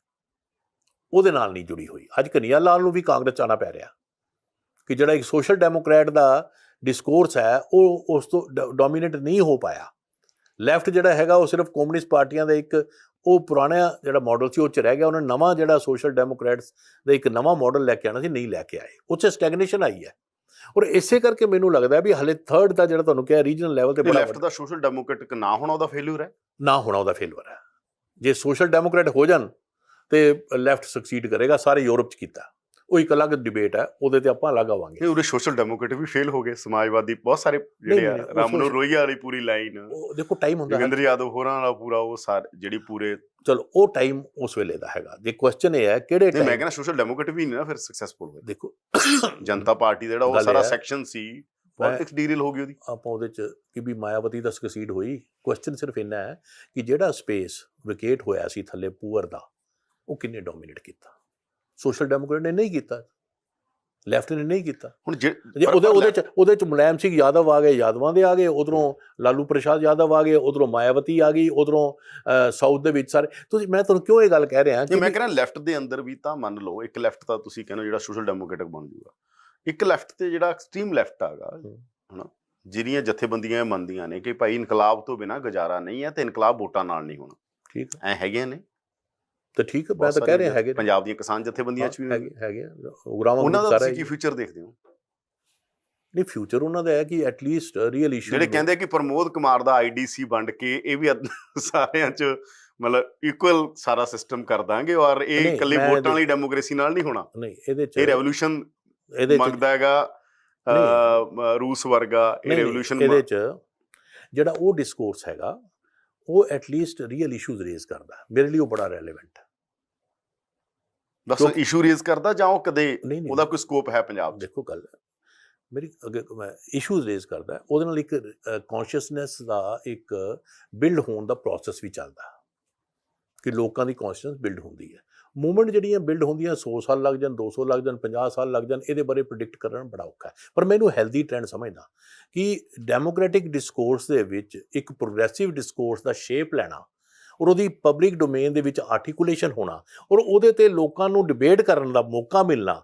ਉਹਦੇ ਨਾਲ ਨਹੀਂ ਜੁੜੀ ਹੋਈ। ਅੱਜ ਕਨ੍ਹਈਆ ਲਾਲ ਨੂੰ ਵੀ ਕਾਂਗਰਸ 'ਚ ਆਉਣਾ ਪੈ ਰਿਹਾ ਕਿ ਜਿਹੜਾ ਇੱਕ ਸੋਸ਼ਲ ਡੈਮੋਕ੍ਰੈਟ ਦਾ ਡਿਸਕੋਰਸ ਹੈ ਉਹ ਉਸ ਤੋਂ ਡੋਮੀਨੇਟ ਨਹੀਂ ਹੋ ਪਾਇਆ। ਲੈਫਟ ਜਿਹੜਾ ਹੈਗਾ ਉਹ ਸਿਰਫ ਕਮਿਊਨਿਸਟ ਪਾਰਟੀਆਂ ਦਾ ਇੱਕ ਉਹ ਪੁਰਾਣਾ ਜਿਹੜਾ ਮਾਡਲ ਸੀ ਉਹ 'ਚ ਰਹਿ ਗਿਆ। ਉਹਨਾਂ ਨਵਾਂ ਜਿਹੜਾ ਸੋਸ਼ਲ ਡੈਮੋਕ੍ਰੈਟਸ ਦਾ ਇੱਕ ਨਵਾਂ ਮਾਡਲ ਲੈ ਕੇ ਆਉਣਾ ਸੀ, ਨਹੀਂ ਲੈ ਕੇ ਆਏ, ਉਹ 'ਚ ਸਟੈਗਨੇਸ਼ਨ ਆਈ ਹੈ। ਔਰ ਇਸੇ ਕਰਕੇ ਮੈਨੂੰ ਲੱਗਦਾ ਵੀ ਹਲੇ ਥਰਡ ਦਾ ਜਿਹੜਾ ਤੁਹਾਨੂੰ ਕਿਹਾ ਰੀਜਨਲ ਲੈਵਲ ਤੇ ਲੈਫਟ ਦਾ ਸੋਸ਼ਲ ਡੈਮੋਕ੍ਰੈਟਿਕ ਨਾ ਹੋਣਾ ਉਹਦਾ ਫੇਲਿਅਰ ਹੈ, ਨਾ ਹੋਣਾ ਉਹਦਾ ਫੇਲਿਅਰ ਹੈ। ਜੇ ਸੋਸ਼ਲ ਡੈਮੋਕ੍ਰੈਟ ਹੋ ਜਾਣ ਤੇ ਲੈਫਟ ਸਕਸੀਡ ਕਰੇਗਾ। ਸਾਰੇ ਯੂਰਪ 'ਚ ਕੀਤਾ, ਉਹ ਇੱਕ ਅਲੱਗ ਡਿਬੇਟ ਹੈ, ਉਹਦੇ ਤੇ ਆਪਾਂ ਅਲੱਗ ਆਵਾਂਗੇ। ਉਹਦੇ ਸੋਸ਼ਲ ਡੈਮੋਕ੍ਰੇਟ ਵੀ ਫੇਲ ਹੋ ਗਏ, ਸਮਾਜਵਾਦੀ ਬਹੁਤ ਸਾਰੇ ਜਿਹੜੇ ਆ, ਰਾਮਨੋ ਰੋਹੀਆ ਵਾਲੀ ਪੂਰੀ ਲਾਈਨ, ਦੇਖੋ ਟਾਈਮ ਹੁੰਦਾ, ਜੋਗਿੰਦਰ ਯਾਦਵ ਹੋਰਾਂ ਦਾ ਪੂਰਾ ਉਹ ਸਾਰੇ ਜਿਹੜੀ ਪੂਰੇ, ਚਲੋ ਉਹ ਟਾਈਮ ਉਸ ਵੇਲੇ ਦਾ ਹੈਗਾ। ਜੇ ਕੁਐਸਚਨ ਇਹ ਹੈ ਕਿਹੜੇ ਮੈਂ ਕਹਿੰਦਾ ਸੋਸ਼ਲ ਡੈਮੋਕ੍ਰੇਟ ਵੀ ਨਹੀਂ ਨਾ ਫਿਰ ਸਕਸੈਸਫੁਲ ਹੋਏ। ਦੇਖੋ ਜਨਤਾ ਪਾਰਟੀ ਦਾ ਜਿਹੜਾ ਉਹ ਸਾਰਾ ਸੈਕਸ਼ਨ ਸੀ, ਪੋਲਿਟਿਕਸ ਡੀਰੀਲ ਹੋ ਗਈ ਉਹਦੀ। ਆਪਾਂ ਉਹਦੇ 'ਚ ਕਿ ਵੀ ਮਾਇਆਵਤੀ ਦਾ ਸਕਸੀਡ ਹੋਈ। ਕੁਐਸਚਨ ਸਿਰਫ ਇੰਨਾ ਹੈ ਕਿ ਜਿਹੜਾ ਸਪੇਸ ਵਿਕੇਟ ਹੋਇਆ ਸੀ ਥੱਲੇ ਪੂਅਰ ਦਾ, ਉਹ ਕਿੰਨੇ ਡੋਮੀਨੇਟ ਕੀਤਾ? ਸੋਸ਼ਲ ਡੈਮੋਕ੍ਰੇਟ ਨੇ ਨਹੀਂ ਕੀਤਾ, ਲੈਫਟ ਨੇ ਨਹੀਂ ਕੀਤਾ। ਹੁਣ ਜੇ ਉਹਦੇ 'ਚ ਮੁਲਾਇਮ ਸਿੰਘ ਯਾਦਵ ਆ ਗਏ, ਯਾਦਵਾਂ ਦੇ ਆ ਗਏ, ਉਧਰੋਂ ਲਾਲੂ ਪ੍ਰਸਾਦ ਯਾਦਵ ਆ ਗਏ, ਉਧਰੋਂ ਮਾਇਆਵਤੀ ਆ ਗਈ, ਉਧਰੋਂ ਸਾਊਥ ਦੇ ਵਿੱਚ ਸਾਰੇ। ਮੈਂ ਤੁਹਾਨੂੰ ਕਿਉਂ ਇਹ ਗੱਲ ਕਹਿ ਰਿਹਾ ਕਿ ਮੈਂ ਕਹਿੰਦਾ ਲੈਫਟ ਦੇ ਅੰਦਰ ਵੀ ਤਾਂ ਮੰਨ ਲਓ ਇੱਕ ਲੈਫਟ ਤਾਂ ਤੁਸੀਂ ਕਹਿੰਦੇ ਜਿਹੜਾ ਸੋਸ਼ਲ ਡੈਮੋਕ੍ਰੇਟਿਕ ਬਣ ਜੂਗਾ, ਇੱਕ ਲੈਫਟ ਤੇ ਜਿਹੜਾ ਐਕਸਟ੍ਰੀਮ ਲੈਫਟ ਆਗਾ ਹਨਾ, ਜਿਹੜੀਆਂ ਜਥੇਬੰਦੀਆਂ ਮੰਨਦੀਆਂ ਨੇ ਕਿ ਭਾਈ ਇਨਕਲਾਬ ਤੋਂ ਬਿਨਾਂ ਗੁਜ਼ਾਰਾ ਨਹੀਂ ਹੈ ਤੇ ਇਨਕਲਾਬ ਵੋਟਾਂ ਨਾਲ ਨਹੀਂ ਹੋਣਾ, ਠੀਕ ਐ ਹੈਗੇ ਨੇ ਤਾਂ ਠੀਕ ਹੈ। ਮੈਂ ਤਾਂ ਕਹਿ ਰਿਹਾ ਹੈਗੇ ਪੰਜਾਬ ਦੀਆਂ ਕਿਸਾਨ ਜਥੇਬੰਦੀਆਂ 'ਚ ਵੀ ਹੈਗੇ, ਉਹਨਾਂ ਦਾ ਤੁਸੀਂ ਕੀ ਫਿਊਚਰ ਦੇਖਦੇ ਹੋ? ਨਹੀਂ ਫਿਊਚਰ ਉਹਨਾਂ ਦਾ ਹੈ ਕਿ ਐਟਲੀਸਟ ਰੀਅਲ ਇਸ਼ੂ ਜਿਹੜੇ ਕਹਿੰਦੇ ਕਿ ਪ੍ਰਮੋਦ ਕੁਮਾਰ ਦਾ ਆਈਡੀਸੀ ਵੰਡ ਕੇ ਇਹ ਵੀ ਸਾਰਿਆਂ 'ਚ ਮਤਲਬ ਇਕੁਅਲ ਸਾਰਾ ਸਿਸਟਮ ਕਰ ਦਾਂਗੇ ਔਰ ਇਹ ਨਹੀਂ, ਇਕੱਲੇ ਮੈਂ ਵੋਟਾਂ ਵਾਲੀ ਡੈਮੋਕ੍ਰੇਸੀ ਨਾਲ ਨਹੀਂ ਹੋਣਾ। ਨਹੀਂ ਇਹਦੇ ਚ ਇਹ ਰੈਵੋਲੂਸ਼ਨ ਇਹਦੇ ਚ ਮੰਗਦਾ ਹੈਗਾ ਰੂਸ ਵਰਗਾ ਇਹ ਰੈਵੋਲੂਸ਼ਨ। ਇਹਦੇ ਚ ਜਿਹੜਾ ਉਹ ਡਿਸਕੋਰਸ ਹੈਗਾ ਉਹ ਐਟਲੀਸਟ ਰੀਅਲ ਇਸ਼ੂਜ਼ ਰੇਜ਼ ਕਰਦਾ, ਮੇਰੇ ਲਈ ਉਹ ਬੜਾ ਰੈਲੇਵੈਂਟ ਹੈ। ਬਸ ਇਸ਼ੂ ਰੇਜ਼ ਕਰਦਾ ਜਾਂ ਉਹ ਕਦੇ ਨਹੀਂ ਉਹਦਾ ਕੋਈ ਸਕੋਪ ਹੈ ਪੰਜਾਬ 'ਚ? ਦੇਖੋ ਗੱਲ ਮੇਰੀ ਅੱਗੇ ਮੈਂ ਇਸ਼ੂਜ਼ ਰੇਜ਼ ਕਰਦਾ, ਉਹਦੇ ਨਾਲ ਇੱਕ ਕੌਨਸ਼ੀਅਸਨੈਸ ਦਾ ਇੱਕ ਬਿਲਡ ਹੋਣ ਦਾ ਪ੍ਰੋਸੈਸ ਵੀ ਚੱਲਦਾ ਕਿ ਲੋਕਾਂ ਦੀ ਕੌਨਸ਼ੀਅਸ ਬਿਲਡ ਹੁੰਦੀ ਹੈ। ਮੂਵਮੈਂਟ ਜਿਹੜੀਆਂ ਬਿਲਡ ਹੁੰਦੀਆਂ 100 ਸਾਲ ਲੱਗ ਜਾਣ, 200 ਲੱਗ ਜਾਣ, 50 ਸਾਲ ਲੱਗ ਜਾਣ, ਇਹਦੇ ਬਾਰੇ ਪ੍ਰੈਡਿਕਟ ਕਰਨਾ ਬੜਾ ਔਖਾ ਹੈ। ਪਰ ਮੈਨੂੰ ਹੈਲਦੀ ਟ੍ਰੈਂਡ ਸਮਝਦਾ ਕਿ ਡੈਮੋਕ੍ਰੈਟਿਕ ਡਿਸਕੋਰਸ ਦੇ ਵਿੱਚ ਇੱਕ ਪ੍ਰੋਗਰੈਸਿਵ ਡਿਸਕੋਰਸ ਦਾ ਸ਼ੇਪ ਲੈਣਾ ਔਰ ਉਹਦੀ ਪਬਲਿਕ ਡੋਮੇਨ ਦੇ ਵਿੱਚ ਆਰਟੀਕੂਲੇਸ਼ਨ ਹੋਣਾ ਔਰ ਉਹਦੇ ਤੇ ਲੋਕਾਂ ਨੂੰ ਡਿਬੇਟ ਕਰਨ ਦਾ ਮੌਕਾ ਮਿਲਣਾ,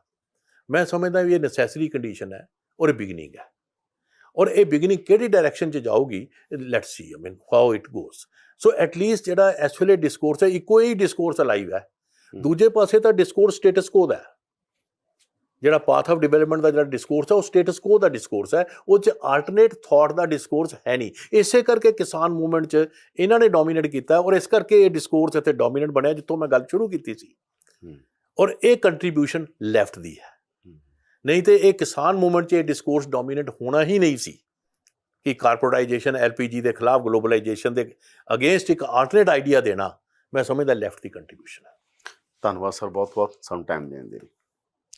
ਮੈਂ ਸਮਝਦਾ ਵੀ ਇਹ ਨੈਸੈਸਰੀ ਕੰਡੀਸ਼ਨ ਹੈ ਔਰ ਇਹ ਬਿਗਨਿੰਗ ਹੈ। ਔਰ ਇਹ ਬਿਗਨਿੰਗ ਕਿਹੜੀ ਡਾਇਰੈਕਸ਼ਨ 'ਚ ਜਾਊਗੀ, let's see I mean how it goes. So at least ਜਿਹੜਾ ਇਸ ਵੇਲੇ ਡਿਸਕੋਰਸ ਹੈ ਇੱਕੋ ਹੀ ਡਿਸਕੋਰਸ ਅਲਾਈਵ ਹੈ। ਦੂਜੇ ਪਾਸੇ ਤਾਂ ਡਿਸਕੋਰਸ ਸਟੇਟਸ ਕੋ ਦਾ ਹੈ, ਜਿਹੜਾ ਪਾਥ ਆਫ ਡਿਵੈਲਪਮੈਂਟ ਦਾ ਜਿਹੜਾ ਡਿਸਕੋਰਸ ਹੈ ਉਹ ਸਟੇਟਸ ਕੋ ਦਾ ਡਿਸਕੋਰਸ ਹੈ, ਉਹ 'ਚ ਆਲਟਰਨੇਟ ਥਾਟ ਦਾ ਡਿਸਕੋਰਸ ਹੈ ਨਹੀਂ। ਇਸੇ ਕਰਕੇ ਕਿਸਾਨ ਮੂਵਮੈਂਟ 'ਚ ਇਹਨਾਂ ਨੇ ਡੋਮੀਨੇਟ ਕੀਤਾ ਔਰ ਇਸ ਕਰਕੇ ਇਹ ਡਿਸਕੋਰਸ ਇੱਥੇ ਡੋਮੀਨੇਟ ਬਣਿਆ ਜਿੱਥੋਂ ਮੈਂ ਗੱਲ ਸ਼ੁਰੂ ਕੀਤੀ ਸੀ। ਔਰ ਇਹ ਕੰਟਰੀਬਿਊਸ਼ਨ ਲੈਫਟ ਦੀ ਹੈ, ਨਹੀਂ ਤੇ ਇਹ ਕਿਸਾਨ ਮੂਵਮੈਂਟ 'ਚ ਇਹ ਡਿਸਕੋਰਸ ਡੋਮੀਨੇਟ ਹੋਣਾ ਹੀ ਨਹੀਂ ਸੀ ਕਿ ਕਾਰਪੋਰੇਟਾਈਜੇਸ਼ਨ ਐਲਪੀਜੀ ਦੇ ਖਿਲਾਫ ਗਲੋਬਲਾਈਜੇਸ਼ਨ ਦੇ ਅਗੇਂਸਟ ਇੱਕ ਆਲਟਰਨੇਟ ਆਈਡੀਆ ਦੇਣਾ, ਮੈਂ ਸਮਝਦਾ ਲੈਫਟ ਦੀ ਕੰਟਰੀਬਿਊਸ਼ਨ ਹੈ। ਧੰਨਵਾਦ ਸਰ, ਬਹੁਤ ਬਹੁਤ ਸਾਨੂੰ ਟਾਈਮ ਦੇਣ ਦੇ ਲਈ।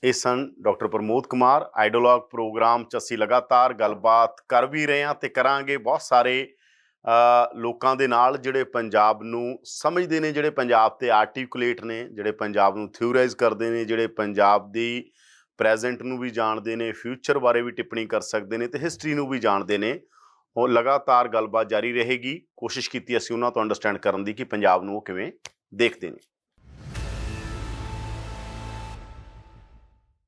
ਇਹ ਸਨ ਡਾਕਟਰ ਪ੍ਰਮੋਦ ਕੁਮਾਰ। ਆਈਡੀਓਲੌਗ ਪ੍ਰੋਗਰਾਮ 'ਚ ਅਸੀਂ ਲਗਾਤਾਰ ਗੱਲਬਾਤ ਕਰ ਵੀ ਰਹੇ ਹਾਂ ਤੇ ਕਰਾਂਗੇ ਬਹੁਤ ਸਾਰੇ ਲੋਕਾਂ ਦੇ ਨਾਲ ਜਿਹੜੇ ਪੰਜਾਬ ਨੂੰ ਸਮਝਦੇ ਨੇ, ਜਿਹੜੇ ਪੰਜਾਬ ਤੇ ਆਰਟੀਕੂਲੇਟ ਨੇ, ਜਿਹੜੇ ਪੰਜਾਬ ਨੂੰ ਥਿਊਰਾਈਜ਼ ਕਰਦੇ ਨੇ, ਜਿਹੜੇ ਪੰਜਾਬ ਦੀ ਪ੍ਰੈਜ਼ੈਂਟ ਨੂੰ ਵੀ ਜਾਣਦੇ ਨੇ, ਫਿਊਚਰ ਬਾਰੇ ਵੀ ਟਿੱਪਣੀ ਕਰ ਸਕਦੇ ਨੇ ਤੇ ਹਿਸਟਰੀ ਨੂੰ ਵੀ ਜਾਣਦੇ ਨੇ। ਉਹ ਲਗਾਤਾਰ ਗੱਲਬਾਤ ਜਾਰੀ ਰਹੇਗੀ। ਕੋਸ਼ਿਸ਼ ਕੀਤੀ ਅਸੀਂ ਉਹਨਾਂ ਤੋਂ ਅੰਡਰਸਟੈਂਡ ਕਰਨ ਦੀ ਕਿ ਪੰਜਾਬ ਨੂੰ ਉਹ ਕਿਵੇਂ ਦੇਖਦੇ ਨੇ।